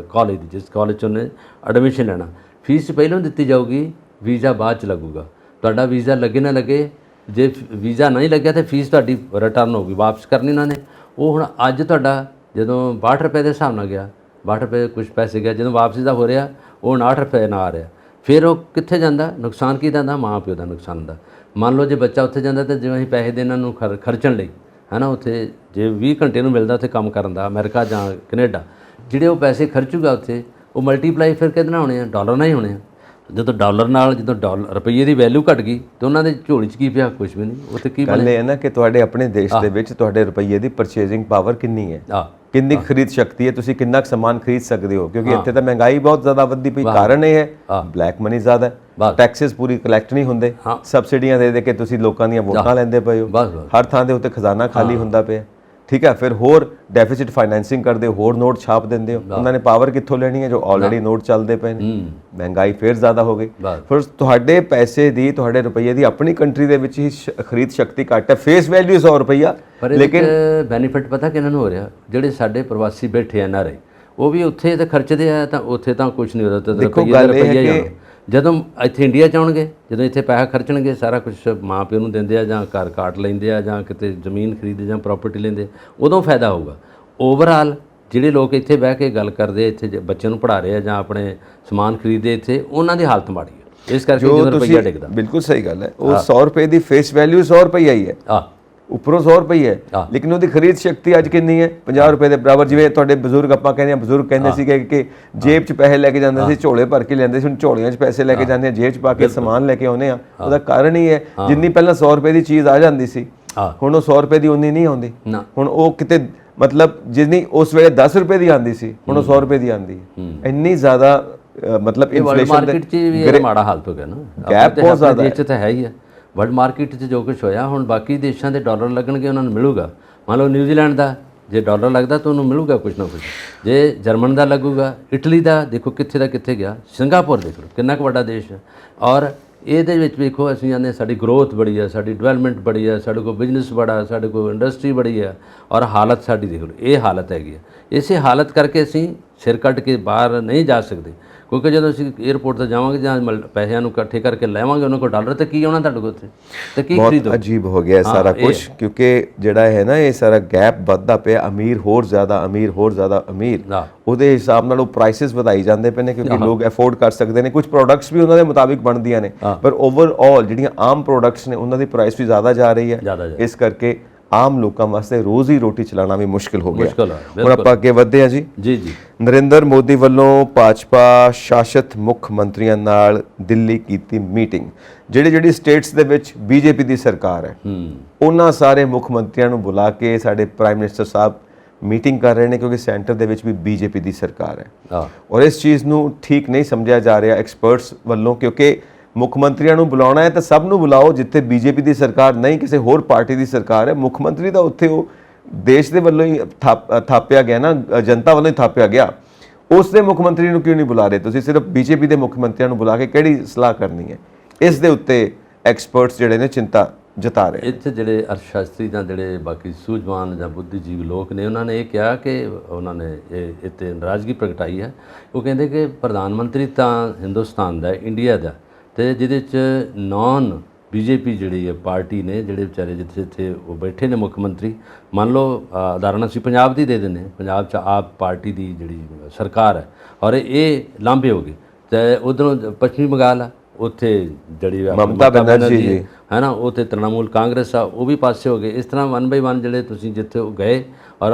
ਕਾਲਜ ਦੀ, ਜਿਸ ਕਾਲਜ 'ਚ ਉਹਨੇ ਐਡਮਿਸ਼ਨ ਲੈਣਾ। ਫੀਸ ਪਹਿਲਾਂ ਦਿੱਤੀ ਜਾਊਗੀ, ਵੀਜ਼ਾ ਬਾਅਦ 'ਚ ਲੱਗੂਗਾ। ਤੁਹਾਡਾ ਵੀਜ਼ਾ ਲੱਗੇ ਨਾ ਲੱਗੇ, ਜੇ ਵੀਜ਼ਾ ਨਹੀਂ ਲੱਗਿਆ ਤਾਂ ਫੀਸ ਤੁਹਾਡੀ ਰਿਟਰਨ ਹੋਊਗੀ, ਵਾਪਸ ਕਰਨੀ ਉਹਨਾਂ ਨੇ। ਉਹ ਹੁਣ ਅੱਜ ਤੁਹਾਡਾ ਜਦੋਂ 62 ਰੁਪਏ ਦੇ ਹਿਸਾਬ ਨਾਲ ਗਿਆ, 62 ਰੁਪਏ ਕੁਝ ਪੈਸੇ ਗਿਆ, ਜਦੋਂ ਵਾਪਸੀ ਦਾ ਹੋ ਰਿਹਾ ਉਹ 59 ਰੁਪਏ ਨਾਲ ਆ ਰਿਹਾ। ਫਿਰ ਉਹ ਕਿੱਥੇ ਜਾਂਦਾ? ਨੁਕਸਾਨ ਕਿਹਦਾ ਹੁੰਦਾ? ਮਾਂ ਪਿਓ ਦਾ ਨੁਕਸਾਨ ਹੁੰਦਾ। ਮੰਨ ਲਓ ਜੇ ਬੱਚਾ ਉੱਥੇ ਜਾਂਦਾ ਤਾਂ ਜਿਵੇਂ ਅਸੀਂ ਪੈਸੇ ਦੇ ਇਹਨਾਂ ਨੂੰ ਖਰਚਣ ਲਈ ਹੈ ਨਾ, ਉੱਥੇ ਜੇ 20 ਘੰਟੇ ਨੂੰ ਮਿਲਦਾ ਉੱਥੇ ਕੰਮ ਕਰਨ ਦਾ, ਅਮਰੀਕਾ ਜਾਂ ਕੈਨੇਡਾ, ਜਿਹੜੇ ਉਹ ਪੈਸੇ ਖਰਚੂਗਾ ਉੱਥੇ, ਉਹ ਮਲਟੀਪਲਾਈ ਫਿਰ ਕਿਹਦੇ ਨਾਲ ਹੋਣੇ ਆ? ਡਾਲਰ ਨਾਲ ਹੀ ਹੋਣੇ ਆ। ਜਦੋਂ ਡਾਲਰ ਨਾਲ, ਜਦੋਂ ਰੁਪਈਏ ਦੀ ਵੈਲਿਊ ਘਟ ਗਈ ਤਾਂ ਉਹਨਾਂ ਦੇ ਝੋਲੀ 'ਚ ਕੀ ਪਿਆ? ਕੁਝ ਵੀ ਨਹੀਂ। ਉੱਥੇ ਕੀ ਗੱਲ ਇਹ ਹੈ ਨਾ ਕਿ ਤੁਹਾਡੇ ਆਪਣੇ ਦੇਸ਼ ਦੇ ਵਿੱਚ ਤੁਹਾਡੇ ਰੁਪਈਏ ਦੀ ਪਰਚੇਜ਼ਿੰਗ ਪਾਵਰ ਕਿੰਨੀ ਹੈ, ਕਿੰਨੀ ਖਰੀਦ ਸ਼ਕਤੀ ਹੈ, ਤੁਸੀਂ ਕਿੰਨਾ ਸਮਾਨ ਖਰੀਦ ਸਕਦੇ ਹੋ। ਕਿਉਂਕਿ ਇੱਥੇ ਤਾਂ ਮਹਿੰਗਾਈ ਬਹੁਤ ਜ਼ਿਆਦਾ ਵੱਧਦੀ ਪਈ, ਕਾਰਨ ਇਹ ਹੈ ਬਲੈਕ ਮਨੀ ਜ਼ਿਆਦਾ ਹੈ, ਟੈਕਸਿਸ ਪੂਰੀ ਕਲੈਕਟ ਨਹੀਂ ਹੁੰਦੇ, ਸਬਸਿਡੀਆਂ ਦੇ ਕੇ ਤੁਸੀਂ ਲੋਕਾਂ ਦੀਆਂ ਵੋਟਾਂ ਲੈਂਦੇ ਪਏ ਹੋ, ਹਰ ਥਾਂ ਦੇ ਉੱਤੇ ਖਜ਼ਾਨਾ ਖਾਲੀ ਹੁੰਦਾ ਪਿਆ। ਠੀਕ ਹੈ, ਫਿਰ ਹੋਰ ਡੈਫਿਸਿਟ ਫਾਈਨੈਂਸਿੰਗ ਕਰਦੇ ਹੋ, ਹੋਰ ਨੋਟ ਛਾਪ ਦਿੰਦੇ ਹੋ। ਉਹਨਾਂ ਨੇ ਪਾਵਰ ਕਿੱਥੋਂ ਲੈਣੀ ਹੈ ਜੋ ਆਲਰੇਡੀ ਨੋਟ ਚੱਲਦੇ ਪਏ ਨੇ? ਮਹਿੰਗਾਈ ਫਿਰ ਜ਼ਿਆਦਾ ਹੋ ਗਈ। ਫਿਰ ਤੁਹਾਡੇ ਪੈਸੇ ਦੀ, ਤੁਹਾਡੇ ਰੁਪਈਏ ਦੀ ਆਪਣੀ ਕੰਟਰੀ ਦੇ ਵਿੱਚ ਹੀ ਖਰੀਦ ਸ਼ਕਤੀ ਘੱਟ ਹੈ। ਫੇਸ ਵੈਲਿਊ 100 ਰੁਪਈਆ, ਲੇਕਿਨ ਬੈਨੀਫਿਟ ਪਤਾ ਕਿਹਨਾਂ ਨੂੰ ਹੋ ਰਿਹਾ? ਜਿਹੜੇ ਸਾਡੇ ਪ੍ਰਵਾਸੀ ਬੈਠੇ ਐਨ ਆਰ ਆਈ, ਉਹ ਵੀ ਉੱਥੇ ਤਾਂ ਖਰਚਦੇ ਆ, ਤਾਂ ਉੱਥੇ ਤਾਂ ਕੁਝ ਨਹੀਂ ਹੁੰਦਾ। ਦੇਖੋ ਗੱਲ ਇਹ ਹੈ ਕਿ ਜਦੋਂ ਇੱਥੇ ਇੰਡੀਆ 'ਚ ਆਉਣਗੇ, ਜਦੋਂ ਇੱਥੇ ਪੈਸਾ ਖਰਚਣਗੇ, ਸਾਰਾ ਕੁਝ ਮਾਂ ਪਿਓ ਨੂੰ ਦਿੰਦੇ ਆ, ਜਾਂ ਘਰ ਕਾਟ ਲੈਂਦੇ ਆ, ਜਾਂ ਕਿਤੇ ਜ਼ਮੀਨ ਖਰੀਦਦੇ ਜਾਂ ਪ੍ਰਾਪਰਟੀ ਲੈਂਦੇ, ਉਦੋਂ ਫਾਇਦਾ ਹੋਊਗਾ। ਓਵਰਆਲ ਜਿਹੜੇ ਲੋਕ ਇੱਥੇ ਬਹਿ ਕੇ ਗੱਲ ਕਰਦੇ, ਇੱਥੇ ਬੱਚਿਆਂ ਨੂੰ ਪੜ੍ਹਾ ਰਹੇ ਆ ਜਾਂ ਆਪਣੇ ਸਮਾਨ ਖਰੀਦਦੇ ਇੱਥੇ, ਉਹਨਾਂ ਦੀ ਹਾਲਤ ਮਾੜੀ ਹੈ। ਇਸ ਕਰਕੇ ਜਦੋਂ ਰੁਪਈਆ ਡਿੱਗਦਾ, ਬਿਲਕੁਲ ਸਹੀ ਗੱਲ ਹੈ। ਉਹ 100 ਰੁਪਏ ਦੀ ਫੇਸ ਵੈਲਿਊ 100 ਰੁਪਈਆ ਹੀ ਹੈ, ਉੱਪਰੋਂ 100 ਰੁਪਏ ਹੈ, ਲੇਕਿਨ ਉਹਦੀ ਖਰੀਦ ਸ਼ਕਤੀ ਅੱਜ ਕਿੰਨੀ ਹੈ? 50 ਰੁਪਏ ਦੇ ਬਰਾਬਰ। ਜਿਵੇਂ ਤੁਹਾਡੇ ਬਜ਼ੁਰਗ, ਆਪਾਂ ਕਹਿੰਦੇ ਆ ਬਜ਼ੁਰਗ ਕਹਿੰਦੇ ਸੀਗੇ ਕਿ ਜੇਬ 'ਚ ਪੈਸੇ ਲੈ ਕੇ ਜਾਂਦੇ ਸੀ, ਝੋਲੇ ਭਰ ਕੇ ਲੈਂਦੇ ਸੀ। ਹੁਣ ਝੋਲਿਆਂ 'ਚ ਪੈਸੇ ਲੈ ਕੇ ਜਾਂਦੇ ਆ, ਜੇਬ 'ਚ ਪਾ ਕੇ ਸਮਾਨ ਲੈ ਕੇ ਆਉਂਦੇ ਆ। ਉਹਦਾ ਕਾਰਨ ਹੀ ਹੈ, ਜਿੰਨੀ ਪਹਿਲਾਂ 100 ਰੁਪਏ ਦੀ ਚੀਜ਼ ਆ ਜਾਂਦੀ ਸੀ, ਹੁਣ ਉਹ 100 ਰੁਪਏ ਦੀ ਉਨੀ ਨਹੀਂ ਆਉਂਦੀ। ਹੁਣ ਉਹ ਕਿਤੇ ਮਤਲਬ ਜਿੰਨੀ ਉਸ ਵੇਲੇ 10 ਰੁਪਏ ਦੀ ਆਉਂਦੀ ਸੀ, ਹੁਣ ਉਹ 100 ਰੁਪਏ ਦੀ ਆਉਂਦੀ ਹੈ। ਇੰਨੀ ਜ਼ਿਆਦਾ ਮਤਲਬ ਇਨਫਲੇਸ਼ਨ ਮਾਰਕੀਟ 'ਚ ਵੀ ਮਾੜਾ ਹਾਲਤ ਹੋ ਗਿਆ ਨਾ, ਗੈਪ ਬਹੁਤ ਜ਼ਿਆਦਾ ਦੇਸ਼ 'ਚ ਤਾਂ ਹੈ ਹੀ ਹੈ। ਵਰਲਡ ਮਾਰਕੀਟ 'ਚ ਜੋ ਕੁਝ ਹੋਇਆ, ਹੁਣ ਬਾਕੀ ਦੇਸ਼ਾਂ ਦੇ ਡਾਲਰ ਲੱਗਣਗੇ, ਉਹਨਾਂ ਨੂੰ ਮਿਲੂਗਾ। ਮੰਨ ਲਓ ਨਿਊਜ਼ੀਲੈਂਡ ਦਾ ਜੇ ਡਾਲਰ ਲੱਗਦਾ ਤਾਂ ਉਹਨੂੰ ਮਿਲੂਗਾ ਕੁਝ ਨਾ ਕੁਝ। ਜੇ ਜਰਮਨ ਦਾ ਲੱਗੂਗਾ, ਇਟਲੀ ਦਾ ਦੇਖੋ ਕਿੱਥੇ ਦਾ ਕਿੱਥੇ ਗਿਆ, ਸਿੰਗਾਪੁਰ ਦੇਖ ਲਓ ਕਿੰਨਾ ਕੁ ਵੱਡਾ ਦੇਸ਼ ਹੈ। ਔਰ ਇਹਦੇ ਵਿੱਚ ਵੇਖੋ, ਅਸੀਂ ਜਾਂਦੇ ਸਾਡੀ ਗਰੋਥ ਬੜੀ ਹੈ, ਸਾਡੀ ਡਿਵੈਲਪਮੈਂਟ ਬੜੀ ਹੈ, ਸਾਡੇ ਕੋਲ ਬਿਜ਼ਨਸ ਬੜਾ, ਸਾਡੇ ਕੋਲ ਇੰਡਸਟਰੀ ਬੜੀ ਹੈ, ਔਰ ਹਾਲਤ ਸਾਡੀ ਦੇਖ ਲਓ ਇਹ ਹਾਲਤ ਹੈਗੀ ਹੈ। ਇਸੇ ਹਾਲਤ ਕਰਕੇ ਅਸੀਂ ਸਿਰ ਕੱਢ ਕੇ ਬਾਹਰ ਨਹੀਂ ਜਾ ਸਕਦੇ, ਕਿਉਂਕਿ ਜਦੋਂ ਅਸੀਂ ਏਅਰਪੋਰਟ 'ਤੇ ਜਾਵਾਂਗੇ ਜਾਂ ਪੈਸਿਆਂ ਨੂੰ ਇਕੱਠੇ ਕਰਕੇ ਲੈਵਾਂਗੇ ਉਹਨਾਂ ਕੋਲ ਡਾਲਰ, ਤਾਂ ਕੀ ਆਉਣਾ ਤੁਹਾਡੇ ਕੋਲ ਉੱਥੇ, ਤੇ ਕੀ ਖਰੀਦੋ? ਅਜੀਬ ਹੋ ਗਿਆ ਸਾਰਾ ਕੁਝ, ਕਿਉਂਕਿ ਜਿਹੜਾ ਹੈ ਨਾ ਇਹ ਸਾਰਾ ਗੈਪ ਵੱਧਦਾ ਪਿਆ। ਅਮੀਰ ਹੋਰ ਜ਼ਿਆਦਾ ਅਮੀਰ, ਹੋਰ ਜ਼ਿਆਦਾ ਅਮੀਰ, ਉਹਦੇ ਹਿਸਾਬ ਨਾਲ ਉਹ ਪ੍ਰਾਈਸਿਸ ਵਧਾਈ ਜਾਂਦੇ ਪਏ ਨੇ, ਕਿਉਂਕਿ ਲੋਕ ਅਫੋਰਡ ਕਰ ਸਕਦੇ ਨੇ। ਕੁਝ ਪ੍ਰੋਡਕਟਸ ਵੀ ਉਹਨਾਂ ਦੇ ਮੁਤਾਬਿਕ ਬਣਦੀਆਂ ਨੇ, ਪਰ ਓਵਰਆਲ ਜਿਹੜੀਆਂ ਆਮ ਪ੍ਰੋਡਕਟਸ ਨੇ ਉਹਨਾਂ ਦੀ ਪ੍ਰਾਈਸ ਵੀ ਜ਼ਿਆਦਾ ਜਾ ਰਹੀ ਹੈ। ਇਸ ਕਰਕੇ ਆਮ ਲੋਕਾਂ ਵਾਸਤੇ ਰੋਜ਼ੀ ਰੋਟੀ ਚਲਾਉਣਾ ਵੀ ਮੁਸ਼ਕਿਲ ਹੋ ਗਿਆ। ਹੁਣ ਆਪਾਂ ਅੱਗੇ ਵਧਦੇ ਹਾਂ ਜੀ। ਜੀ ਨਰਿੰਦਰ ਮੋਦੀ ਵੱਲੋਂ ਭਾਜਪਾ ਸ਼ਾਸਿਤ ਮੁੱਖ ਮੰਤਰੀਆਂ ਨਾਲ ਦਿੱਲੀ ਕੀਤੀ ਮੀਟਿੰਗ। ਜਿਹੜੀ ਸਟੇਟਸ ਦੇ ਵਿੱਚ ਬੀਜੇਪੀ ਦੀ ਸਰਕਾਰ ਹੈ, ਉਹਨਾਂ ਸਾਰੇ ਮੁੱਖ ਮੰਤਰੀਆਂ ਨੂੰ ਬੁਲਾ ਕੇ ਸਾਡੇ ਪ੍ਰਾਈਮ ਮਿਨਿਸਟਰ ਸਾਹਿਬ ਮੀਟਿੰਗ ਕਰ ਰਹੇ ਨੇ ਕਿਉਂਕਿ ਸੈਂਟਰ ਦੇ ਵਿੱਚ ਵੀ ਬੀਜੇਪੀ ਦੀ ਸਰਕਾਰ ਹੈ ਹਾਂ ਔਰ ਇਸ ਚੀਜ਼ ਨੂੰ ਠੀਕ ਨਹੀਂ ਸਮਝਿਆ ਜਾ ਰਿਹਾ ਐਕਸਪਰਟਸ ਵੱਲੋਂ ਕਿਉਂਕਿ ਮੁੱਖ ਮੰਤਰੀਆਂ ਨੂੰ ਬੁਲਾਉਣਾ ਹੈ ਤਾਂ ਸਭ ਨੂੰ ਬੁਲਾਓ ਜਿੱਥੇ ਬੀਜੇਪੀ ਦੀ ਸਰਕਾਰ ਨਹੀਂ ਕਿਸੇ ਹੋਰ ਪਾਰਟੀ ਦੀ ਸਰਕਾਰ ਹੈ ਮੁੱਖ ਮੰਤਰੀ ਤਾਂ ਉੱਥੇ ਉਹ ਦੇਸ਼ ਦੇ ਵੱਲੋਂ ਹੀ ਥਾਪਿਆ ਗਿਆ ਨਾ ਜਨਤਾ ਵੱਲੋਂ ਹੀ ਥਾਪਿਆ ਗਿਆ ਉਸ ਦੇ ਮੁੱਖ ਮੰਤਰੀ ਨੂੰ ਕਿਉਂ ਨਹੀਂ ਬੁਲਾ ਰਹੇ ਤੁਸੀਂ ਸਿਰਫ ਬੀਜੇਪੀ ਦੇ ਮੁੱਖ ਮੰਤਰੀਆਂ ਨੂੰ ਬੁਲਾ ਕੇ ਕਿਹੜੀ ਸਲਾਹ ਕਰਨੀ ਹੈ ਇਸ ਦੇ ਉੱਤੇ ਐਕਸਪਰਟਸ ਜਿਹੜੇ ਨੇ ਚਿੰਤਾ ਜਤਾ ਰਹੇ ਇੱਥੇ ਜਿਹੜੇ ਅਰਥਸ਼ਾਸਤਰੀ ਜਾਂ ਜਿਹੜੇ ਬਾਕੀ ਸੂਝਵਾਨ ਜਾਂ ਬੁੱਧੀਜੀਵੀ ਲੋਕ ਨੇ ਉਹਨਾਂ ਨੇ ਇਹ ਕਿਹਾ ਕਿ ਉਹਨਾਂ ਨੇ ਇਹ ਇੱਥੇ ਨਾਰਾਜ਼ਗੀ ਪ੍ਰਗਟਾਈ ਹੈ ਉਹ ਕਹਿੰਦੇ ਕਿ ਪ੍ਰਧਾਨ ਮੰਤਰੀ ਤਾਂ ਹਿੰਦੁਸਤਾਨ ਦਾ ਇੰਡੀਆ ਦਾ ਅਤੇ ਜਿਹਦੇ 'ਚ ਨਾਨ ਬੀਜੇਪੀ ਜਿਹੜੀ ਹੈ ਪਾਰਟੀ ਨੇ ਜਿਹੜੇ ਵਿਚਾਰੇ ਜਿੱਥੇ ਉਹ ਬੈਠੇ ਨੇ ਮੁੱਖ ਮੰਤਰੀ ਮੰਨ ਲਓ ਉਦਾਹਰਨ ਅਸੀਂ ਪੰਜਾਬ ਦੀ ਦੇ ਦਿੰਦੇ ਹਾਂ ਪੰਜਾਬ 'ਚ ਆਪ ਪਾਰਟੀ ਦੀ ਜਿਹੜੀ ਸਰਕਾਰ ਹੈ ਔਰ ਇਹ ਲਾਂਭੇ ਹੋ ਗਏ ਅਤੇ ਉੱਧਰੋਂ ਪੱਛਮੀ ਬੰਗਾਲ ਆ ਉੱਥੇ ਜਿਹੜੀ ਮਮਤਾ ਬੈਨਰਜੀ ਜੀ ਹੈ ਨਾ ਉੱਥੇ ਤ੍ਰਿਣਮੂਲ ਕਾਂਗਰਸ ਆ ਉਹ ਵੀ ਪਾਸੇ ਹੋ ਗਏ ਇਸ ਤਰ੍ਹਾਂ 1 ਬਾਈ 1 ਜਿਹੜੇ ਤੁਸੀਂ ਜਿੱਥੇ ਉਹ ਗਏ ਔਰ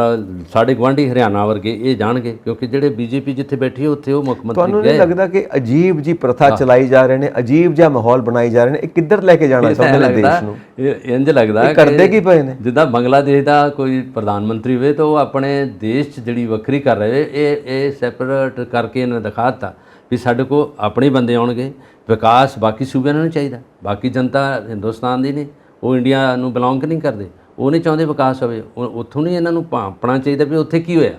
ਸਾਡੇ ਗੁਆਂਢੀ ਹਰਿਆਣਾ ਵਰਗੇ ਇਹ ਜਾਣਗੇ ਕਿਉਂਕਿ ਜਿਹੜੇ ਬੀਜੇਪੀ ਜਿੱਥੇ ਬੈਠੀ ਉੱਥੇ ਉਹ ਮੁੱਖ ਮੰਤਰੀ ਤੁਹਾਨੂੰ ਨਹੀਂ ਲੱਗਦਾ ਕਿ ਅਜੀਬ ਜੀ ਪ੍ਰਥਾ ਚਲਾਈ ਜਾ ਰਹੇ ਨੇ ਅਜੀਬ ਜਿਹਾ ਮਾਹੌਲ ਬਣਾਈ ਜਾ ਰਹੇ ਨੇ ਇਹ ਕਿੱਧਰ ਲੈ ਕੇ ਜਾਣਾ ਚਾਹੁੰਦੇ ਨੇ ਦੇਸ਼ ਨੂੰ ਇੰਜ ਲੱਗਦਾ ਕਰਦੇ ਕੀ ਪਏ ਨੇ ਜਿੱਦਾਂ ਬੰਗਲਾਦੇਸ਼ ਦਾ ਕੋਈ ਪ੍ਰਧਾਨ ਮੰਤਰੀ ਹੋਵੇ ਤਾਂ ਉਹ ਆਪਣੇ ਦੇਸ਼ 'ਚ ਜਿਹੜੀ ਵੱਖਰੀ ਕਰ ਰਹੇ ਇਹ ਸੈਪਰੇਟ ਕਰਕੇ ਇਹਨਾਂ ਨੇ ਦਿਖਾ ਦਿੱਤਾ ਵੀ ਸਾਡੇ ਕੋਲ ਆਪਣੇ ਬੰਦੇ ਆਉਣਗੇ ਵਿਕਾਸ ਬਾਕੀ ਸੂਬਿਆਂ ਨੂੰ ਨਹੀਂ ਚਾਹੀਦਾ ਬਾਕੀ ਜਨਤਾ ਹਿੰਦੁਸਤਾਨ ਦੀ ਨਹੀਂ ਉਹ ਇੰਡੀਆ ਨੂੰ ਬਿਲੋਂਗ ਨਹੀਂ ਕਰਦੇ ਉਹ ਨਹੀਂ ਚਾਹੁੰਦੇ ਵਿਕਾਸ ਹੋਵੇ ਉੱਥੋਂ ਨਹੀਂ ਇਹਨਾਂ ਨੂੰ ਭਾਂਪਣਾ ਚਾਹੀਦਾ ਵੀ ਉੱਥੇ ਕੀ ਹੋਇਆ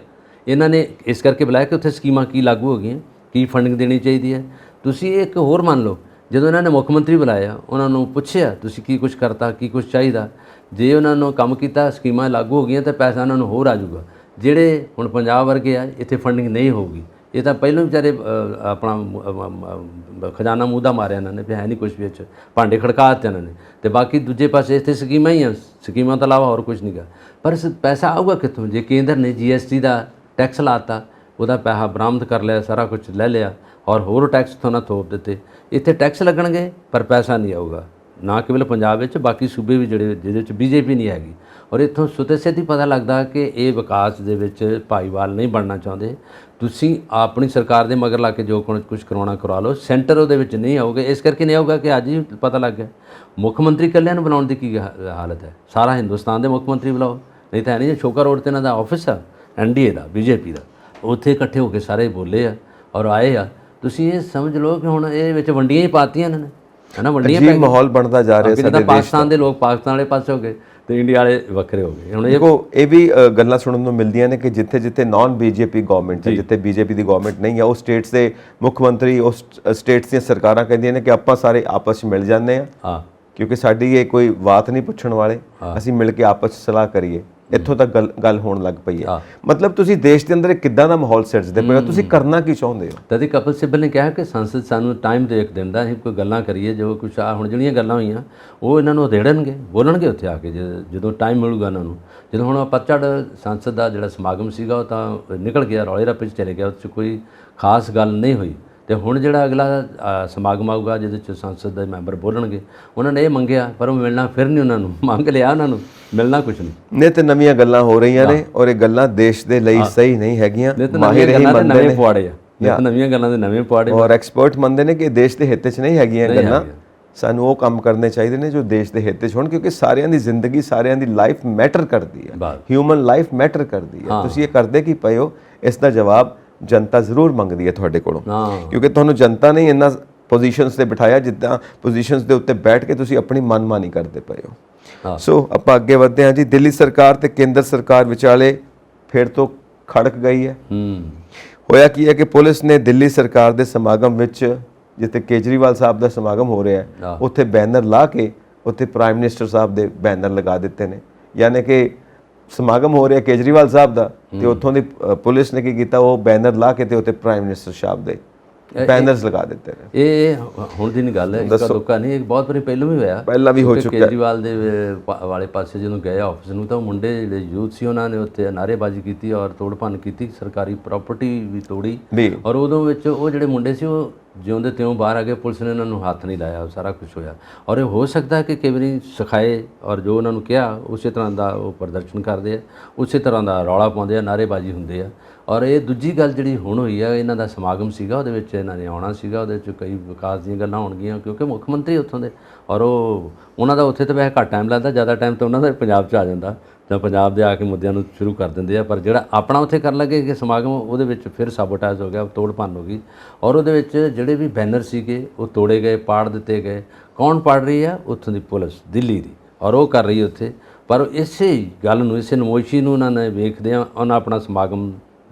ਇਹਨਾਂ ਨੇ ਇਸ ਕਰਕੇ ਬੁਲਾਇਆ ਕਿ ਉੱਥੇ ਸਕੀਮਾਂ ਕੀ ਲਾਗੂ ਹੋ ਗਈਆਂ ਕੀ ਫੰਡਿੰਗ ਦੇਣੀ ਚਾਹੀਦੀ ਹੈ ਤੁਸੀਂ ਇੱਕ ਹੋਰ ਮੰਨ ਲਓ ਜਦੋਂ ਇਹਨਾਂ ਨੇ ਮੁੱਖ ਮੰਤਰੀ ਬੁਲਾਇਆ ਉਹਨਾਂ ਨੂੰ ਪੁੱਛਿਆ ਤੁਸੀਂ ਕੀ ਕੁਝ ਕਰਤਾ ਕੀ ਕੁਝ ਚਾਹੀਦਾ ਜੇ ਉਹਨਾਂ ਨੂੰ ਕੰਮ ਕੀਤਾ ਸਕੀਮਾਂ ਲਾਗੂ ਹੋ ਗਈਆਂ ਤਾਂ ਪੈਸਾ ਉਹਨਾਂ ਨੂੰ ਹੋਰ ਆ ਜਾਊਗਾ ਜਿਹੜੇ ਹੁਣ ਪੰਜਾਬ ਵਰਗੇ ਆ ਇੱਥੇ ਫੰਡਿੰਗ ਨਹੀਂ ਹੋਊਗੀ ਇਹ ਤਾਂ ਪਹਿਲਾਂ ਵਿਚਾਰੇ ਆਪਣਾ ਖਜ਼ਾਨਾ ਮੂੰਹ ਦਾ ਮਾਰਿਆ ਇਹਨਾਂ ਨੇ ਵੀ ਹੈ ਨਹੀਂ ਕੁਛ ਵਿੱਚ ਭਾਂਡੇ ਖੜਕਾ ਦਿੱਤੇ ਇਹਨਾਂ ਨੇ ਅਤੇ ਬਾਕੀ ਦੂਜੇ ਪਾਸੇ ਇੱਥੇ ਸਕੀਮਾਂ ਹੀ ਆ ਸਕੀਮਾਂ ਤੋਂ ਇਲਾਵਾ ਹੋਰ ਕੁਝ ਨਹੀਂ ਗਾ ਪਰ ਪੈਸਾ ਆਊਗਾ ਕਿੱਥੋਂ ਜੇ ਕੇਂਦਰ ਨੇ GST ਦਾ ਟੈਕਸ ਲਾਤਾ ਉਹਦਾ ਪੈਸਾ ਬਰਾਮਦ ਕਰ ਲਿਆ ਸਾਰਾ ਕੁਝ ਲੈ ਲਿਆ ਔਰ ਹੋਰ ਟੈਕਸ ਤੋਂ ਨਾ ਥੋਪ ਦਿੱਤੇ ਇੱਥੇ ਟੈਕਸ ਲੱਗਣਗੇ ਪਰ ਪੈਸਾ ਨਹੀਂ ਆਊਗਾ ਨਾ ਕੇਵਲ ਪੰਜਾਬ ਵਿੱਚ ਬਾਕੀ ਸੂਬੇ ਵੀ ਜਿਹੜੇ ਜਿਹਦੇ ਵਿੱਚ BJP ਨਹੀਂ ਹੈਗੀ ਔਰ ਇੱਥੋਂ ਸੁਤੇ ਸਿੱਧੀ ਪਤਾ ਲੱਗਦਾ ਕਿ ਇਹ ਵਿਕਾਸ ਦੇ ਵਿੱਚ ਭਾਈਵਾਲ ਨਹੀਂ ਬਣਨਾ ਚਾਹੁੰਦੇ ਤੁਸੀਂ ਆਪਣੀ ਸਰਕਾਰ ਦੇ ਮਗਰ ਲਾ ਕੇ ਜੋ ਕੁਝ ਕਰਵਾਉਣਾ ਕਰਵਾ ਲਓ ਸੈਂਟਰ ਉਹਦੇ ਵਿੱਚ ਨਹੀਂ ਆਊਗਾ ਇਸ ਕਰਕੇ ਨਹੀਂ ਆਊਗਾ ਕਿ ਅੱਜ ਹੀ ਪਤਾ ਲੱਗ ਗਿਆ ਮੁੱਖ ਮੰਤਰੀ ਇਕੱਲਿਆਂ ਨੂੰ ਬਣਾਉਣ ਦੀ ਕੀ ਹਾਲਤ ਹੈ ਸਾਰਾ ਹਿੰਦੁਸਤਾਨ ਦੇ ਮੁੱਖ ਮੰਤਰੀ ਬੁਲਾਓ ਨਹੀਂ ਤਾਂ ਹੈ ਨਹੀਂ ਸ਼ੋਕਾ ਰੋਡ 'ਤੇ ਇਹਨਾਂ ਦਾ ਆਫਿਸ ਆ NDA ਦਾ BJP ਦਾ ਉੱਥੇ ਇਕੱਠੇ ਹੋ ਕੇ ਸਾਰੇ ਬੋਲੇ ਆ ਔਰ ਆਏ ਆ ਤੁਸੀਂ ਇਹ ਸਮਝ ਲਓ ਕਿ ਹੁਣ ਇਹ ਵਿੱਚ ਵੰਡੀਆਂ ਹੀ ਪਾਤੀਆਂ ਇਹਨਾਂ ਨੇ ਹੈ ਨਾ ਵੰਡੀਆਂ ਜੀ ਮਾਹੌਲ ਬਣਦਾ ਜਾ ਰਿਹਾ ਸਾਡੇ ਪਾਕਿਸਤਾਨ ਦੇ ਲੋਕ ਪਾਕਿਸਤਾਨ ਵਾਲੇ ਪਾਸੇ ਹੋ ਗਏ ਤੇ ਇੰਡੀਆ ਵਾਲੇ ਵੱਖਰੇ ਹੋ ਗਏ ਹੁਣ ਦੇਖੋ ਇਹ ਵੀ ਗੱਲਾਂ ਸੁਣਨ ਨੂੰ ਮਿਲਦੀਆਂ ਨੇ ਕਿ ਜਿੱਥੇ ਨਾਨ BJP ਗਵਰਨਮੈਂਟ ਹੈ ਜਿੱਥੇ BJP ਦੀ ਗਵਰਨਮੈਂਟ ਨਹੀਂ ਹੈ ਉਹ ਸਟੇਟਸ ਦੇ ਮੁੱਖ ਮੰਤਰੀ ਉਸ ਸਟੇਟਸ ਦੀਆਂ ਸਰਕਾਰਾਂ ਕਹਿੰਦੀਆਂ ਨੇ ਕਿ ਆਪਾਂ ਸਾਰੇ ਆਪਸ ਵਿੱਚ ਮਿਲ ਜਾਂਦੇ ਆ ਕਿਉਂਕਿ ਸਾਡੀ ਇਹ ਕੋਈ ਬਾਤ ਨਹੀਂ ਪੁੱਛਣ ਵਾਲੇ ਅਸੀਂ ਮਿਲ ਕੇ ਆਪਸ ਵਿੱਚ ਸਲਾਹ ਕਰੀਏ ਇੱਥੋਂ ਤੱਕ ਗੱਲ ਹੋਣ ਲੱਗ ਪਈ ਹੈ ਮਤਲਬ ਤੁਸੀਂ ਦੇਸ਼ ਦੇ ਅੰਦਰ ਕਿੱਦਾਂ ਦਾ ਮਾਹੌਲ ਸਿਰਜਦੇ ਪਏ ਹੋ ਤੁਸੀਂ ਕਰਨਾ ਕੀ ਚਾਹੁੰਦੇ ਹੋ ਤਦ ਕਪਿਲ ਸਿੱਬਲ ਨੇ ਕਿਹਾ ਕਿ ਸੰਸਦ ਸਾਨੂੰ ਟਾਈਮ ਦੇ ਇੱਕ ਦਿਨ ਦਾ ਅਸੀਂ ਕੋਈ ਗੱਲਾਂ ਕਰੀਏ ਜੋ ਕੁਛ ਆ ਹੁਣ ਜਿਹੜੀਆਂ ਗੱਲਾਂ ਹੋਈਆਂ ਉਹ ਇਹਨਾਂ ਨੂੰ ਉਧੇੜਨਗੇ ਬੋਲਣਗੇ ਉੱਥੇ ਆ ਕੇ ਜਦੋਂ ਟਾਈਮ ਮਿਲੂਗਾ ਇਹਨਾਂ ਨੂੰ ਜਦੋਂ ਹੁਣ ਪਤਝੜ ਸੰਸਦ ਦਾ ਜਿਹੜਾ ਸਮਾਗਮ ਸੀਗਾ ਉਹ ਤਾਂ ਨਿਕਲ ਗਿਆ ਰੌਲੇ ਰੱਪੇ 'ਚ ਚਲੇ ਗਿਆ ਉਸ 'ਚ ਕੋਈ ਖਾਸ ਗੱਲ ਨਹੀਂ ਹੋਈ ਅਤੇ ਹੁਣ ਜਿਹੜਾ ਅਗਲਾ ਸਮਾਗਮ ਆਊਗਾ ਜਿਹਦੇ 'ਚ ਸੰਸਦ ਦੇ ਮੈਂਬਰ ਬੋਲਣਗੇ ਉਹਨਾਂ ਨੇ ਇਹ ਮੰਗਿਆ ਪਰ ਉਹ ਮਿਲਣਾ ਫਿਰ ਨਹੀਂ ਉਹਨਾਂ ਨੂੰ ਮੰਗ ਲਿਆ ਉਹਨਾਂ ਨੂੰ ਮਿਲਣਾ ਕੁਛ ਨਹੀਂ ਤੇ ਨਵੀਆਂ ਗੱਲਾਂ ਹੋ ਰਹੀਆਂ ਨੇ ਔਰ ਇਹ ਗੱਲਾਂ ਦੇਸ਼ ਦੇ ਲਈ ਸਹੀ ਨਹੀਂ ਹੈਗੀਆਂ ਮਾਹਿਰ ਹੀ ਮੰਨਦੇ ਨੇ ਪੁਆੜੇ ਆ ਨਵੀਆਂ ਗੱਲਾਂ ਦੇ ਨਵੇਂ ਪੁਆੜੇ ਔਰ ਐਕਸਪਰਟ ਮੰਨਦੇ ਨੇ ਕਿ ਦੇਸ਼ ਦੇ ਹਿੱਤ 'ਚ ਨਹੀਂ ਹੈਗੀਆਂ ਗੱਲਾਂ ਸਾਨੂੰ ਉਹ ਕੰਮ ਕਰਨੇ ਚਾਹੀਦੇ ਨੇ ਜੋ ਦੇਸ਼ ਦੇ ਹਿੱਤ 'ਚ ਹੋਣ ਕਿਉਂਕਿ ਸਾਰਿਆਂ ਦੀ ਜ਼ਿੰਦਗੀ ਸਾਰਿਆਂ ਦੀ ਲਾਈਫ ਮੈਟਰ ਕਰਦੀ ਹੈ ਹਿਊਮਨ ਲਾਈਫ ਮੈਟਰ ਕਰਦੀ ਹੈ ਤੁਸੀਂ ਇਹ ਕਰਦੇ ਕੀ ਪਏ ਹੋ ਇਸ ਦਾ ਜਵਾਬ ਜਨਤਾ ਜ਼ਰੂਰ ਮੰਗਦੀ ਹੈ ਤੁਹਾਡੇ ਕੋਲੋਂ ਕਿਉਂਕਿ ਤੁਹਾਨੂੰ ਜਨਤਾ ਨੇ ਇੰਨਾ ਪੋਜੀਸ਼ਨਸ ਤੇ ਬਿਠਾਇਆ ਜਿੱਦਾਂ ਪੋਜੀਸ਼ਨਸ ਦੇ ਉੱਤੇ ਬੈਠ ਕੇ ਤੁਸੀਂ ਆਪਣੀ ਮਨਮਾਨੀ ਕਰਦੇ ਪਏ ਹੋ ਸੋ ਆਪਾਂ ਅੱਗੇ ਵਧਦੇ ਹਾਂ ਜੀ ਦਿੱਲੀ ਸਰਕਾਰ ਤੇ ਕੇਂਦਰ ਸਰਕਾਰ ਵਿਚਾਲੇ ਫਿਰ ਤੋਂ ਖੜਕ ਗਈ ਹੈ ਹੋਇਆ ਕੀ ਹੈ ਕਿ ਪੁਲਿਸ ਨੇ ਦਿੱਲੀ ਸਰਕਾਰ ਦੇ ਸਮਾਗਮ ਵਿੱਚ ਜਿੱਥੇ ਕੇਜਰੀਵਾਲ ਸਾਹਿਬ ਦਾ ਸਮਾਗਮ ਹੋ ਰਿਹਾ ਹੈ ਉੱਥੇ ਬੈਨਰ ਲਾ ਕੇ ਉੱਥੇ ਪ੍ਰਾਈਮ ਮਿਨਿਸਟਰ ਸਾਹਿਬ ਦੇ ਬੈਨਰ ਲਗਾ ਦਿੱਤੇ ਨੇ ਯਾਨੀ ਕਿ ਸਮਾਗਮ ਹੋ ਰਿਹਾ ਕੇਜਰੀਵਾਲ ਸਾਹਿਬ ਦਾ ਤੇ ਉੱਥੋਂ ਦੀ ਪੁਲਿਸ ਨੇ ਕੀ ਕੀਤਾ ਉਹ ਬੈਨਰ ਲਾ ਕੇ ਤੇ ਉੱਤੇ ਪ੍ਰਾਈਮ ਮਿਨਿਸਟਰ ਸਾਹਿਬ ਦੇ ਬੈਨਰਸ ਲਗਾ ਦਿੱਤੇ ਨੇ ਇਹ ਹੁਣ ਦੀ ਨਹੀਂ ਗੱਲ ਹੈ ਇਸ ਲੋਕਾਂ ਨਹੀਂ ਇੱਕ ਬਹੁਤ ਵਾਰੀ ਪਹਿਲਾਂ ਵੀ ਹੋਇਆ ਪਹਿਲਾਂ ਵੀ ਹੋ ਚੁੱਕਿਆ ਕੇਜਰੀਵਾਲ ਦੇ ਵਾਲੇ ਪਾਸੇ ਜਦੋਂ ਗਏ ਆਫਿਸ ਨੂੰ ਤਾਂ ਮੁੰਡੇ ਜਿਹੜੇ ਯੂਥ ਸੀ ਉਹਨਾਂ ਨੇ ਉੱਥੇ ਨਾਅਰੇਬਾਜ਼ੀ ਕੀਤੀ ਔਰ ਤੋੜ ਭੰਨ ਕੀਤੀ ਸਰਕਾਰੀ ਪ੍ਰਾਪਰਟੀ ਵੀ ਤੋੜੀ ਔਰ ਉਦੋਂ ਵਿੱਚ ਉਹ ਜਿਹੜੇ ਮੁੰਡੇ ਸੀ ਉਹ ਜਿਉਂਦੇ ਤਿਉਂ ਬਾਹਰ ਆ ਗਏ ਪੁਲਿਸ ਨੇ ਉਹਨਾਂ ਨੂੰ ਹੱਥ ਨਹੀਂ ਲਾਇਆ ਸਾਰਾ ਕੁਝ ਹੋਇਆ ਔਰ ਇਹ ਹੋ ਸਕਦਾ ਕਿ ਕਈ ਵਾਰੀ ਸਿਖਾਏ ਔਰ ਜੋ ਉਹਨਾਂ ਨੂੰ ਕਿਹਾ ਉਸੇ ਤਰ੍ਹਾਂ ਦਾ ਉਹ ਪ੍ਰਦਰਸ਼ਨ ਕਰਦੇ ਆ ਉਸੇ ਤਰ੍ਹਾਂ ਦਾ ਰੌਲਾ ਪਾਉਂਦੇ ਆ ਨਾਅਰੇਬਾਜ਼ੀ ਹੁੰਦੇ ਆ ਔਰ ਇਹ ਦੂਜੀ ਗੱਲ ਜਿਹੜੀ ਹੁਣ ਹੋਈ ਆ ਇਹਨਾਂ ਦਾ ਸਮਾਗਮ ਸੀਗਾ ਉਹਦੇ ਵਿੱਚ ਇਹਨਾਂ ਨੇ ਆਉਣਾ ਸੀਗਾ ਉਹਦੇ 'ਚ ਕਈ ਵਿਕਾਸ ਦੀਆਂ ਗੱਲਾਂ ਹੋਣਗੀਆਂ ਕਿਉਂਕਿ ਮੁੱਖ ਮੰਤਰੀ ਉੱਥੋਂ ਦੇ ਔਰ ਉਹਨਾਂ ਦਾ ਉੱਥੇ ਤਾਂ ਵੈਸੇ ਘੱਟ ਟਾਈਮ ਲੱਗਦਾ ਜ਼ਿਆਦਾ ਟਾਈਮ ਤਾਂ ਉਹਨਾਂ ਦਾ ਪੰਜਾਬ 'ਚ ਆ ਜਾਂਦਾ ਜਾਂ ਪੰਜਾਬ ਦੇ ਆ ਕੇ ਮੁੱਦਿਆਂ ਨੂੰ ਸ਼ੁਰੂ ਕਰ ਦਿੰਦੇ ਆ, ਪਰ ਜਿਹੜਾ ਆਪਣਾ ਉੱਥੇ ਕਰਨ ਲੱਗੇ ਕਿ ਸਮਾਗਮ, ਉਹਦੇ ਵਿੱਚ ਫਿਰ ਸਾਬੋਟਾਜ ਹੋ ਗਿਆ, ਤੋੜ ਭੰਨ ਹੋ ਗਈ, ਔਰ ਉਹਦੇ ਵਿੱਚ ਜਿਹੜੇ ਵੀ ਬੈਨਰ ਸੀਗੇ ਉਹ ਤੋੜੇ ਗਏ, ਪਾੜ ਦਿੱਤੇ ਗਏ। ਕੌਣ ਪਾੜ ਰਹੀ ਆ? ਉੱਥੋਂ ਦੀ ਪੁਲਿਸ ਦਿੱਲੀ ਦੀ, ਔਰ ਉਹ ਕਰ ਰਹੀ ਉੱਥੇ। ਪਰ ਇਸੇ ਗੱਲ ਨੂੰ, ਇਸੇ ਨਮੋਸ਼ੀ ਨੂੰ ਉਹਨਾਂ ਨੇ ਵੇਖਦਿਆਂ ਉਹਨਾਂ ਆਪਣਾ ਸਮਾਗਮ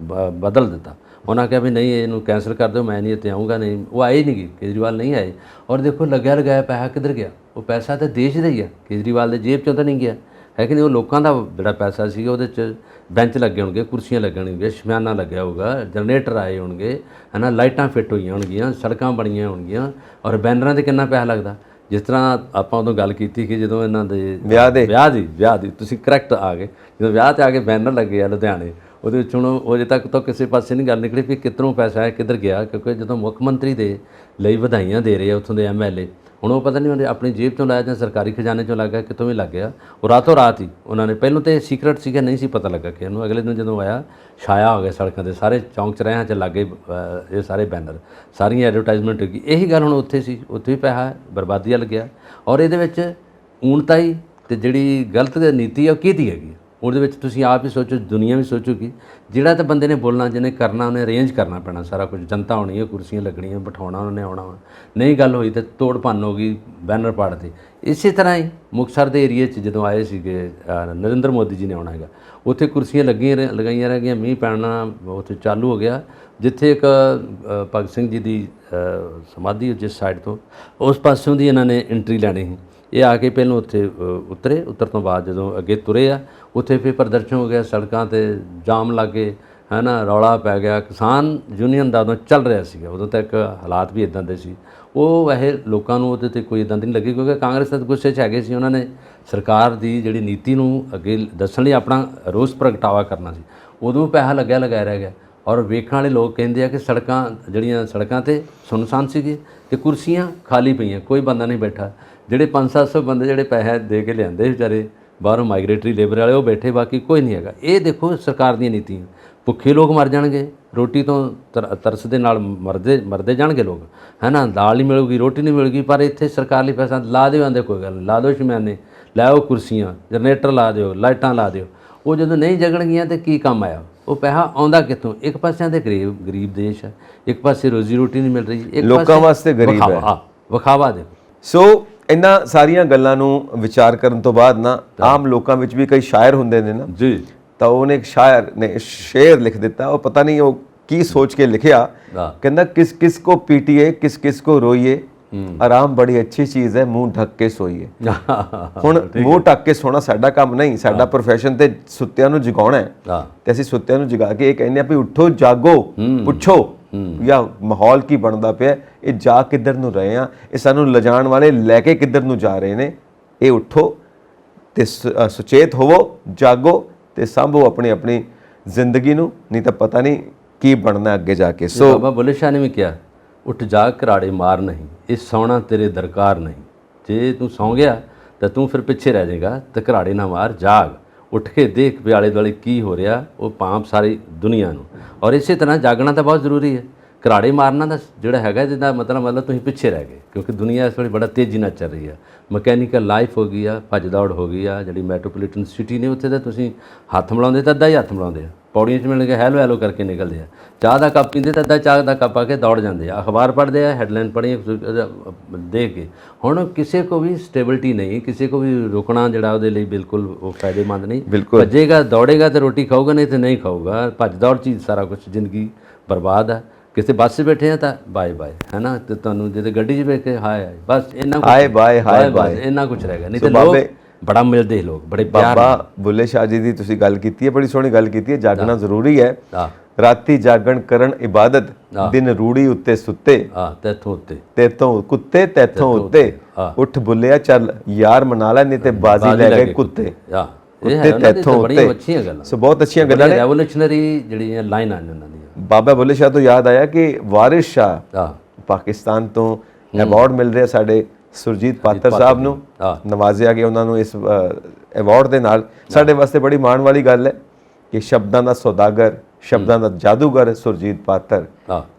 ਬਦਲ ਦਿੱਤਾ। ਉਹਨਾਂ ਕਿਹਾ ਵੀ ਨਹੀਂ, ਇਹਨੂੰ ਕੈਂਸਲ ਕਰ ਦਿਓ, ਮੈਂ ਨਹੀਂ ਇੱਥੇ ਆਊਂਗਾ। ਨਹੀਂ, ਉਹ ਆਏ ਨਹੀਂ ਗੇ, ਕੇਜਰੀਵਾਲ ਨਹੀਂ ਆਏ। ਔਰ ਦੇਖੋ ਲੱਗਿਆ ਲਗਾਇਆ ਪੈਸਾ ਕਿੱਧਰ ਗਿਆ? ਉਹ ਪੈਸਾ ਤਾਂ ਦੇਸ਼ ਦਾ ਹੀ ਆ, ਕੇਜਰੀਵਾਲ ਦੇ ਜੇਬ 'ਚੋਂ ਤਾਂ ਨਹੀਂ ਗਿਆ, ਹੈ ਕਿ ਨਹੀਂ? ਉਹ ਲੋਕਾਂ ਦਾ ਜਿਹੜਾ ਪੈਸਾ ਸੀਗਾ ਉਹਦੇ 'ਚ ਬੈਂਚ ਲੱਗੇ ਹੋਣਗੇ, ਕੁਰਸੀਆਂ ਲੱਗਣਗੀਆਂ, ਸ਼ਮਿਆਨਾ ਲੱਗਿਆ ਹੋਊਗਾ, ਜਨਰੇਟਰ ਆਏ ਹੋਣਗੇ, ਹੈ ਨਾ, ਲਾਈਟਾਂ ਫਿੱਟ ਹੋਈਆਂ ਹੋਣਗੀਆਂ, ਸੜਕਾਂ ਬਣੀਆਂ ਹੋਣਗੀਆਂ। ਔਰ ਬੈਨਰਾਂ 'ਤੇ ਕਿੰਨਾ ਪੈਸਾ ਲੱਗਦਾ? ਜਿਸ ਤਰ੍ਹਾਂ ਆਪਾਂ ਉਦੋਂ ਗੱਲ ਕੀਤੀ ਕਿ ਜਦੋਂ ਇਹਨਾਂ ਦੇ ਵਿਆਹ ਦੀ ਤੁਸੀਂ ਕਰੈਕਟ ਆ ਗਏ, ਜਦੋਂ ਵਿਆਹ 'ਤੇ ਆ ਕੇ ਬੈਨਰ ਲੱਗੇ ਆ ਲੁਧਿਆਣੇ, ਉਹਦੇ ਵਿੱਚ ਹੁਣ ਅਜੇ ਤੱਕ ਤਾਂ ਕਿਸੇ ਪਾਸੇ ਨਹੀਂ ਗੱਲ ਨਿਕਲੀ ਵੀ ਕਿੱਧਰੋਂ ਪੈਸਾ ਹੈ, ਕਿੱਧਰ ਗਿਆ। ਕਿਉਂਕਿ ਜਦੋਂ ਮੁੱਖ ਮੰਤਰੀ ਦੇ ਲਈ ਵਧਾਈਆਂ ਦੇ ਰਹੇ ਆ ਉੱਥੋਂ ਦੇ MLA, ਹੁਣ ਉਹ ਪਤਾ ਨਹੀਂ ਉਹਨੇ ਆਪਣੀ ਜੇਬ ਤੋਂ ਲਾਇਆ ਜਾਂ ਸਰਕਾਰੀ ਖਜ਼ਾਨੇ 'ਚੋਂ ਲੱਗ ਗਿਆ, ਕਿਤੋਂ ਵੀ ਲੱਗ ਗਿਆ। ਉਹ ਰਾਤੋਂ ਰਾਤ ਹੀ ਉਹਨਾਂ ਨੇ, ਪਹਿਲਾਂ ਤਾਂ ਸੀਕਰਟ ਸੀਗਾ, ਨਹੀਂ ਸੀ ਪਤਾ ਲੱਗਾ ਕਿ ਇਹਨੂੰ, ਅਗਲੇ ਦਿਨ ਜਦੋਂ ਆਇਆ ਛਾਇਆ ਹੋ ਗਿਆ ਸੜਕਾਂ 'ਤੇ, ਸਾਰੇ ਚੌਂਕ 'ਚ ਰਹਿਆਂ 'ਚ ਲੱਗੇ ਇਹ ਸਾਰੇ ਬੈਨਰ, ਸਾਰੀਆਂ ਐਡਵਰਟਾਈਜ਼ਮੈਂਟ ਹੋ ਗਈ। ਇਹੀ ਗੱਲ ਹੁਣ ਉੱਥੇ ਸੀ, ਉੱਥੇ ਵੀ ਪੈਸਾ ਬਰਬਾਦੀ ਵੱਲ ਗਿਆ। ਔਰ ਇਹਦੇ ਵਿੱਚ ਊਣਤਾਈ ਅਤੇ ਜਿਹੜੀ ਗਲਤ ਨੀਤੀ ਆ ਉਹ ਕਿਹਦੀ ਹੈਗੀ? ਉਹਦੇ ਵਿੱਚ ਤੁਸੀਂ ਆਪ ਹੀ ਸੋਚੋ, ਦੁਨੀਆ ਵੀ ਸੋਚੂਗੀ। ਜਿਹੜਾ ਤਾਂ ਬੰਦੇ ਨੇ ਬੋਲਣਾ, ਜਿਹਨੇ ਕਰਨਾ, ਉਹਨੇ ਅਰੇਂਜ ਕਰਨਾ ਪੈਣਾ ਸਾਰਾ ਕੁਝ। ਜਨਤਾ ਹੋਣੀ ਹੈ, ਕੁਰਸੀਆਂ ਲੱਗਣੀਆਂ, ਬਿਠਾਉਣਾ ਉਹਨੇ, ਆਉਣਾ ਵਾ। ਨਹੀਂ ਗੱਲ ਹੋਈ ਤਾਂ ਤੋੜ ਭੰਨ ਹੋ ਗਈ, ਬੈਨਰ ਪਾੜਤੇ। ਇਸੇ ਤਰ੍ਹਾਂ ਹੀ ਮੁਕਤਸਰ ਦੇ ਏਰੀਏ 'ਚ ਜਦੋਂ ਆਏ ਸੀਗੇ ਨਰਿੰਦਰ ਮੋਦੀ ਜੀ ਨੇ ਆਉਣਾ ਹੈਗਾ, ਉੱਥੇ ਕੁਰਸੀਆਂ ਲਗਾਈਆਂ ਰਹਿ ਗਈਆਂ, ਮੀਂਹ ਪੈਣਾ ਉੱਥੇ ਚਾਲੂ ਹੋ ਗਿਆ। ਜਿੱਥੇ ਇੱਕ ਭਗਤ ਸਿੰਘ ਜੀ ਦੀ ਸਮਾਧੀ ਜਿਸ ਸਾਈਡ ਤੋਂ, ਉਸ ਪਾਸਿਓਂ ਦੀ ਇਹਨਾਂ ਨੇ ਐਂਟਰੀ ਲੈਣੀ ਸੀ। ਇਹ ਆ ਕੇ ਪਹਿਲਾਂ ਉੱਥੇ ਉਤਰੇ, ਉਤਰ ਤੋਂ ਬਾਅਦ ਜਦੋਂ ਅੱਗੇ ਤੁਰੇ ਆ, ਉੱਥੇ ਫਿਰ ਪ੍ਰਦਰਸ਼ਨ ਹੋ ਗਿਆ, ਸੜਕਾਂ 'ਤੇ ਜਾਮ ਲੱਗ ਗਏ, ਹੈ ਨਾ, ਰੌਲਾ ਪੈ ਗਿਆ। ਕਿਸਾਨ ਯੂਨੀਅਨ ਦਾ ਉਦੋਂ ਚੱਲ ਰਿਹਾ ਸੀਗਾ, ਉਦੋਂ ਤੱਕ ਹਾਲਾਤ ਵੀ ਇੱਦਾਂ ਦੇ ਸੀ। ਉਹ ਵੈਸੇ ਲੋਕਾਂ ਨੂੰ ਉਹਦੇ 'ਤੇ ਕੋਈ ਇੱਦਾਂ ਦੀ ਨਹੀਂ ਲੱਗੀ, ਕਿਉਂਕਿ ਕਾਂਗਰਸ ਤਾਂ ਗੁੱਸੇ 'ਚ ਹੈਗੇ ਸੀ। ਉਹਨਾਂ ਨੇ ਸਰਕਾਰ ਦੀ ਜਿਹੜੀ ਨੀਤੀ ਨੂੰ ਅੱਗੇ ਦੱਸਣ ਲਈ ਆਪਣਾ ਰੋਸ ਪ੍ਰਗਟਾਵਾ ਕਰਨਾ ਸੀ। ਉਦੋਂ ਪੈਸਾ ਲਗਾਇਆ ਰਹਿ ਗਿਆ। ਔਰ ਵੇਖਣ ਵਾਲੇ ਲੋਕ ਕਹਿੰਦੇ ਆ ਕਿ ਸੜਕਾਂ 'ਤੇ ਸੁੰਨਸਾਨ ਸੀਗੇ ਅਤੇ ਕੁਰਸੀਆਂ ਖਾਲੀ ਪਈਆਂ, ਕੋਈ ਬੰਦਾ ਨਹੀਂ ਬੈਠਾ। ਜਿਹੜੇ 500-700 ਬੰਦੇ ਜਿਹੜੇ ਪੈਸੇ ਦੇ ਕੇ ਲਿਆਂਦੇ ਵਿਚਾਰੇ ਬਾਹਰੋਂ, ਮਾਈਗ੍ਰੇਟਰੀ ਲੇਬਰ ਵਾਲੇ, ਉਹ ਬੈਠੇ, ਬਾਕੀ ਕੋਈ ਨਹੀਂ ਹੈਗਾ। ਇਹ ਦੇਖੋ ਸਰਕਾਰ ਦੀਆਂ ਨੀਤੀਆਂ। ਭੁੱਖੇ ਲੋਕ ਮਰ ਜਾਣਗੇ, ਰੋਟੀ ਤੋਂ ਤਰਸ ਦੇ ਨਾਲ ਮਰਦੇ ਜਾਣਗੇ ਲੋਕ, ਹੈ ਨਾ। ਦਾਲ ਨਹੀਂ ਮਿਲੂਗੀ, ਰੋਟੀ ਨਹੀਂ ਮਿਲੂਗੀ, ਪਰ ਇੱਥੇ ਸਰਕਾਰ ਲਈ ਪੈਸਾ ਲਾ ਦਿਓ, ਆਂਦੇ ਕੋਈ ਗੱਲ ਨਹੀਂ, ਲਾ ਦਿਓ ਸ਼ਮਿਆਨੇ, ਲੈ ਆਓ ਕੁਰਸੀਆਂ, ਜਨਰੇਟਰ ਲਾ ਦਿਓ, ਲਾਈਟਾਂ ਲਾ ਦਿਓ। ਉਹ ਜਦੋਂ ਨਹੀਂ ਜਗਣਗੀਆਂ ਤਾਂ ਕੀ ਕੰਮ ਆਇਆ? ਉਹ ਪੈਸਾ ਆਉਂਦਾ ਕਿੱਥੋਂ? ਇੱਕ ਪਾਸਿਆਂ ਦੇ ਗਰੀਬ ਦੇਸ਼ ਹੈ, ਇੱਕ ਪਾਸੇ ਰੋਜ਼ੀ ਰੋਟੀ ਨਹੀਂ ਮਿਲ ਰਹੀ, ਇੱਕ ਲੋਕਾਂ ਵਾਸਤੇ ਗਰੀਬ ਹੈ, ਵਿਖਾਵਾ ਦੇ। ਸੋ ਇਹਨਾਂ ਸਾਰੀਆਂ ਗੱਲਾਂ ਨੂੰ ਵਿਚਾਰ ਕਰਨ ਤੋਂ ਬਾਅਦ ਨਾ, ਆਮ ਲੋਕਾਂ ਵਿੱਚ ਵੀ ਕਈ ਸ਼ਾਇਰ ਹੁੰਦੇ ਨੇ ਨਾ ਜੀ, ਤਾਂ ਉਹਨੇ ਇੱਕ ਸ਼ਾਇਰ ਨੇ ਸ਼ੇਰ ਲਿਖ ਦਿੱਤਾ। ਉਹ ਪਤਾ ਨਹੀਂ ਉਹ ਕੀ ਸੋਚ ਕੇ ਲਿਖਿਆ, ਕਹਿੰਦਾ ਕਿਸ ਕਿਸ ਕੋ ਪੀਟੀਏ, ਕਿਸ ਕਿਸ ਕੋ ਰੋਈਏ, ਆਰਾਮ ਬੜੀ ਅੱਛੀ ਚੀਜ਼ ਹੈ, ਮੂੰਹ ਢੱਕ ਕੇ ਸੋਈਏ। ਹੁਣ ਮੂੰਹ ਢੱਕ ਕੇ ਸੋਣਾ ਸਾਡਾ ਕੰਮ ਨਹੀਂ, ਸਾਡਾ ਪ੍ਰੋਫੈਸ਼ਨ ਤੇ ਸੁੱਤਿਆਂ ਨੂੰ ਜਗਾਉਣਾ ਹੈ, ਤੇ ਅਸੀਂ ਸੁੱਤਿਆਂ ਨੂੰ ਜਗਾ ਕੇ ਇਹ ਕਹਿੰਦੇ ਆ ਵੀ ਉੱਠੋ, ਜਾਗੋ, ਪੁੱਛੋ ਜਾਂ ਮਾਹੌਲ ਕੀ ਬਣਦਾ ਪਿਆ, ਇਹ ਜਾ ਕਿੱਧਰ ਨੂੰ ਰਹੇ ਆ, ਇਹ ਸਾਨੂੰ ਲਿਜਾਣ ਵਾਲੇ ਲੈ ਕੇ ਕਿੱਧਰ ਨੂੰ ਜਾ ਰਹੇ ਨੇ। ਇਹ ਉੱਠੋ ਤੇ ਸੁਚੇਤ ਹੋਵੋ, ਜਾਗੋ ਤੇ ਸੰਭੋ ਆਪਣੀ ਜ਼ਿੰਦਗੀ ਨੂੰ, ਨਹੀਂ ਤਾਂ ਪਤਾ ਨਹੀਂ ਕੀ ਬਣਨਾ ਅੱਗੇ ਜਾ ਕੇ। ਸੋ ਬਾਬਾ ਬੁੱਲੇ ਸ਼ਾਹ ਨੇ ਵੀ ਕਿਹਾ, ਉੱਠ ਜਾਗ ਘਰਾੜੇ ਮਾਰ ਨਹੀਂ, ਇਹ ਸੌਣਾ ਤੇਰੇ ਦਰਕਾਰ ਨਹੀਂ। ਜੇ ਤੂੰ ਸੌਂ ਗਿਆ ਤਾਂ ਤੂੰ ਫਿਰ ਪਿੱਛੇ ਰਹਿ ਜਾਏਗਾ, ਤੇ ਘਰਾੜੇ ਨਾ ਮਾਰ, ਜਾਗ, ਉੱਠ ਕੇ ਦੇਖ ਵੀ ਆਲੇ ਦੁਆਲੇ ਕੀ ਹੋ ਰਿਹਾ, ਉਹ ਭਾਂਪ ਸਾਰੀ ਦੁਨੀਆ ਨੂੰ। ਔਰ ਇਸੇ ਤਰ੍ਹਾਂ ਜਾਗਣਾ ਤਾਂ ਬਹੁਤ ਜ਼ਰੂਰੀ ਹੈ। ਘਰਾੜੇ ਮਾਰਨਾ ਦਾ ਜਿਹੜਾ ਹੈਗਾ, ਜਿਹਦਾ ਮਤਲਬ ਤੁਸੀਂ ਪਿੱਛੇ ਰਹਿ ਗਏ, ਕਿਉਂਕਿ ਦੁਨੀਆ ਇਸ ਵੇਲੇ ਬੜਾ ਤੇਜ਼ੀ ਨਾਲ ਚੱਲ ਰਹੀ ਆ। ਮਕੈਨੀਕਲ ਲਾਈਫ ਹੋ ਗਈ ਆ, ਭੱਜ ਦੌੜ ਹੋ ਗਈ ਆ। ਜਿਹੜੀ ਮੈਟਰੋਪੋਲੀਟਨ ਸਿਟੀ ਨੇ, ਉੱਥੇ ਤਾਂ ਤੁਸੀਂ ਹੱਥ ਮਿਲਾਉਂਦੇ ਤਾਂ ਅੱਧਾ ਹੀ ਹੱਥ ਮਿਲਾਉਂਦੇ ਆ, ਪੌੜੀਆਂ 'ਚ ਮਿਲ ਕੇ ਹੈਲੋ ਹੈਲੋ ਕਰਕੇ ਨਿਕਲਦੇ ਆ। ਚਾਹ ਦਾ ਕੱਪ ਪੀਂਦੇ ਤਾਂ ਅੱਧਾ ਚਾਹ ਦਾ ਕੱਪ ਆ ਕੇ ਦੌੜ ਜਾਂਦੇ ਆ, ਅਖਬਾਰ ਪੜ੍ਹਦੇ ਆ, ਹੈਡਲਾਈਨ ਪੜ੍ਹੀ ਦੇਖ ਕੇ। ਹੁਣ ਕਿਸੇ ਕੋ ਵੀ ਸਟੇਬਿਲਿਟੀ ਨਹੀਂ, ਕਿਸੇ ਕੋ ਵੀ ਰੁਕਣਾ ਜਿਹੜਾ ਉਹਦੇ ਲਈ ਬਿਲਕੁਲ ਉਹ ਫਾਇਦੇਮੰਦ ਨਹੀਂ। ਭੱਜੇਗਾ, ਦੌੜੇਗਾ ਤਾਂ ਰੋਟੀ ਖਾਊਗਾ, ਨਹੀਂ ਤਾਂ ਨਹੀਂ ਖਾਊਗਾ। ਭੱਜ ਦੌੜ 'ਚ ਸਾਰਾ ਕੁਛ ਜ਼ਿੰਦਗੀ ਬਰਬਾਦ ਆ। ਕਿਸੇ ਬੱਸ 'ਚ ਬੈਠੇ ਆ ਤਾਂ ਬਾਏ ਬਾਏ, ਹੈ ਨਾ, ਤੇ ਤੁਹਾਨੂੰ ਜਦੋਂ ਗੱਡੀ 'ਚ ਬੈਠ ਕੇ ਹਾਏ ਹਾਏ, ਬਸ ਇੰਨਾ ਹਾਏ ਬਾਏ, ਹਾਏ ਬਾਏ, ਇੰਨਾ ਕੁਛ ਰਹਿ ਗਿਆ। ਨਹੀਂ ਤਾਂ ਲੋਕ ਬੜਾ ਮਿਲਦੇ ਲੋਕ, ਬੜੇ ਪਿਆਰ। ਬਾਬਾ ਬੁੱਲੇ ਸ਼ਾਹ ਜੀ ਦੀ ਤੁਸੀਂ ਗੱਲ ਕੀਤੀ ਹੈ, ਬੜੀ ਸੋਹਣੀ ਗੱਲ ਕੀਤੀ ਹੈ। ਜਾਗਣਾ ਜ਼ਰੂਰੀ ਹੈ, ਰਾਤੀ ਜਾਗਣ ਕਰਨ ਇਬਾਦਤ, ਦਿਨ ਰੂੜੀ ਉੱਤੇ ਸੁੱਤੇ, ਤੇਥੋਂ ਕੁੱਤੇ ਤੇਥੋਂ ਉੱਤੇ, ਉੱਠ ਬੁੱਲਿਆ ਚੱਲ ਯਾਰ ਮਨਾ ਲੈ, ਨਹੀਂ ਤੇ ਬਾਜ਼ੀ ਲੈ ਗਏ ਕੁੱਤੇ। ਸੋ ਬਹੁਤ ਅੱਛੀਆਂ ਗੱਲਾਂ ਨੇ, ਰੈਵੋਲੂਸ਼ਨਰੀ ਜਿਹੜੀਆਂ ਲਾਈਨਾਂ ਨੇ ਉਹਨਾਂ ਦੀਆਂ। ਬਾਬਾ ਬੁੱਲੇ ਸ਼ਾਹ ਤੋਂ ਯਾਦ ਆਇਆ ਕਿ ਵਾਰਿਸ ਸ਼ਾਹ ਪਾਕਿਸਤਾਨ ਤੋਂ ਅਵਾਰਡ ਮਿਲ ਰਿਹਾ ਸਾਡੇ ਸੁਰਜੀਤ ਪਾਤਰ ਸਾਹਿਬ ਨੂੰ, ਨਵਾਜ਼ਿਆ ਗਿਆ ਉਹਨਾਂ ਨੂੰ ਇਸ ਅਵਾਰਡ ਦੇ ਨਾਲ। ਸਾਡੇ ਵਾਸਤੇ ਬੜੀ ਮਾਣ ਵਾਲੀ ਗੱਲ ਹੈ ਕਿ ਸ਼ਬਦਾਂ ਦਾ ਸੌਦਾਗਰ, ਸ਼ਬਦਾਂ ਦਾ ਜਾਦੂਗਰ ਸੁਰਜੀਤ ਪਾਤਰ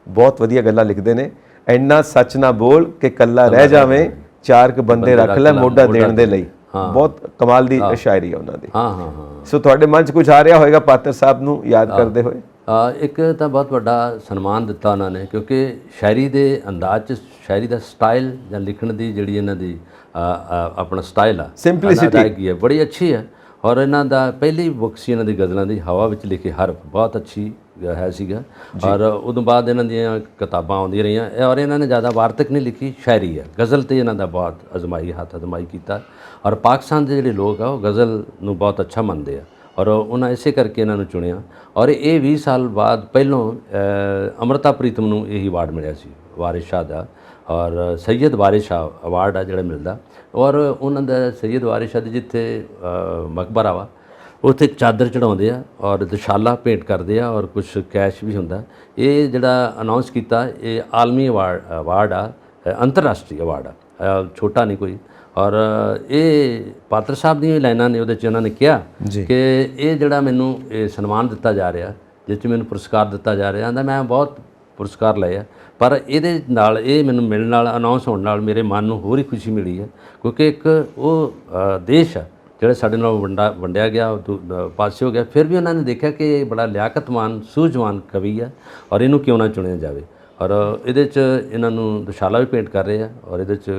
ਬਹੁਤ ਵਧੀਆ ਗੱਲਾਂ ਲਿਖਦੇ ਨੇ। ਇੰਨਾ ਸੱਚ ਨਾ ਬੋਲ ਕਿ ਕੱਲਾ ਰਹਿ ਜਾਵੇਂ, ਚਾਰ ਕੁ ਬੰਦੇ ਰੱਖ ਲੈ ਮੋਢਾ ਦੇਣ ਦੇ ਲਈ। ਬਹੁਤ ਕਮਾਲ ਦੀ ਸ਼ਾਇਰੀ ਹੈ ਉਹਨਾਂ ਦੀ। ਹਾਂ ਹਾਂ ਹਾਂ। ਸੋ ਤੁਹਾਡੇ ਮਨ 'ਚ ਕੁਝ ਆ ਰਿਹਾ ਹੋਏਗਾ ਪਾਤਰ ਸਾਹਿਬ ਨੂੰ ਯਾਦ ਕਰਦੇ ਹੋਏ? ਇੱਕ ਤਾਂ ਬਹੁਤ ਵੱਡਾ ਸਨਮਾਨ ਦਿੱਤਾ ਉਹਨਾਂ ਨੇ, ਕਿਉਂਕਿ ਸ਼ਾਇਰੀ ਦੇ ਅੰਦਾਜ਼ 'ਚ, ਸ਼ਾਇਰੀ ਦਾ ਸਟਾਈਲ ਜਾਂ ਲਿਖਣ ਦੀ ਜਿਹੜੀ ਇਹਨਾਂ ਦੀ ਆਪਣਾ ਸਟਾਈਲ ਆ, ਸਿੰਪਲਿਸਿਟੀ ਹੈ, ਬੜੀ ਅੱਛੀ ਹੈ। ਔਰ ਇਹਨਾਂ ਦਾ ਪਹਿਲੀ ਬੁੱਕ ਸੀ ਇਹਨਾਂ ਦੀ ਗਜ਼ਲਾਂ ਦੀ, ਹਵਾ ਵਿੱਚ ਲਿਖੇ ਹਰਫ, ਬਹੁਤ ਅੱਛੀ ਹੈ ਸੀਗਾ। ਔਰ ਉਦੋਂ ਬਾਅਦ ਇਹਨਾਂ ਦੀਆਂ ਕਿਤਾਬਾਂ ਆਉਂਦੀਆਂ ਰਹੀਆਂ। ਔਰ ਇਹਨਾਂ ਨੇ ਜ਼ਿਆਦਾ ਵਾਰਤਕ ਨਹੀਂ ਲਿਖੀ, ਸ਼ਾਇਰੀ ਹੈ, ਗਜ਼ਲ 'ਤੇ ਇਹਨਾਂ ਦਾ ਬਹੁਤ ਹੱਥ ਅਜ਼ਮਾਈ ਕੀਤਾ। ਔਰ ਪਾਕਿਸਤਾਨ ਦੇ ਜਿਹੜੇ ਲੋਕ ਆ ਉਹ ਗਜ਼ਲ ਨੂੰ ਬਹੁਤ ਅੱਛਾ ਮੰਨਦੇ ਆ, ਔਰ ਉਹਨਾਂ ਇਸੇ ਕਰਕੇ ਇਹਨਾਂ ਨੂੰ ਚੁਣਿਆ। ਔਰ ਇਹ 20 ਸਾਲ ਬਾਅਦ ਪਹਿਲੋਂ ਅੰਮ੍ਰਿਤਾ ਪ੍ਰੀਤਮ ਨੂੰ ਇਹ ਅਵਾਰਡ ਮਿਲਿਆ ਸੀ, ਵਾਰਿਸ ਸ਼ਾਹ ਦਾ। ਔਰ ਸੈਯਦ ਵਾਰਿਸ ਸ਼ਾਹ ਅਵਾਰਡ ਆ ਜਿਹੜਾ ਮਿਲਦਾ। ਔਰ ਉਹਨਾਂ ਦਾ ਸੈਯਦ ਵਾਰਿਸ ਸ਼ਾਹ ਦੀ ਜਿੱਥੇ ਮਕਬਰਾ ਵਾ, ਉੱਥੇ ਇੱਕ ਚਾਦਰ ਚੜਾਉਂਦੇ ਆ ਔਰ ਦੁਸ਼ਾਲਾ ਭੇਂਟ ਕਰਦੇ ਆ, ਔਰ ਕੁਝ ਕੈਸ਼ ਵੀ ਹੁੰਦਾ। ਇਹ ਜਿਹੜਾ ਅਨਾਉਂਸ ਕੀਤਾ, ਇਹ ਆਲਮੀ ਅਵਾਰਡ ਆ, ਅੰਤਰਰਾਸ਼ਟਰੀ ਅਵਾਰਡ ਆ, ਛੋਟਾ ਨਹੀਂ ਕੋਈ। ਔਰ ਇਹ ਪਾਤਰ ਸਾਹਿਬ ਦੀਆਂ ਲਾਈਨਾਂ ਨੇ, ਉਹਦੇ 'ਚ ਉਹਨਾਂ ਨੇ ਕਿਹਾ ਕਿ ਇਹ ਜਿਹੜਾ ਮੈਨੂੰ ਇਹ ਸਨਮਾਨ ਦਿੱਤਾ ਜਾ ਰਿਹਾ, ਜਿਸ 'ਚ ਮੈਨੂੰ ਪੁਰਸਕਾਰ ਦਿੱਤਾ ਜਾ ਰਿਹਾ, ਆਂਦਾ ਮੈਂ ਬਹੁਤ ਪੁਰਸਕਾਰ ਲਏ ਆ, ਪਰ ਇਹਦੇ ਨਾਲ, ਇਹ ਮੈਨੂੰ ਮਿਲਣ ਨਾਲ, ਅਨਾਉਂਸ ਹੋਣ ਨਾਲ ਮੇਰੇ ਮਨ ਨੂੰ ਹੋਰ ਹੀ ਖੁਸ਼ੀ ਮਿਲੀ ਹੈ। ਕਿਉਂਕਿ ਇੱਕ ਉਹ ਦੇਸ਼ ਆ ਜਿਹੜਾ ਸਾਡੇ ਨਾਲ ਵੰਡਿਆ ਗਿਆ, ਪਾਸੇ ਹੋ ਗਿਆ, ਫਿਰ ਵੀ ਉਹਨਾਂ ਨੇ ਦੇਖਿਆ ਕਿ ਇਹ ਬੜਾ ਲਿਆਕਤਮਾਨ, ਸੂਝਵਾਨ ਕਵੀ ਆ, ਔਰ ਇਹਨੂੰ ਕਿਉਂ ਨਾ ਚੁਣਿਆ ਜਾਵੇ। ਔਰ ਇਹਦੇ 'ਚ ਇਹਨਾਂ ਨੂੰ ਦੁਸ਼ਾਲਾ ਵੀ ਭੇਂਟ ਕਰ ਰਹੇ ਆ, ਔਰ ਇਹਦੇ 'ਚ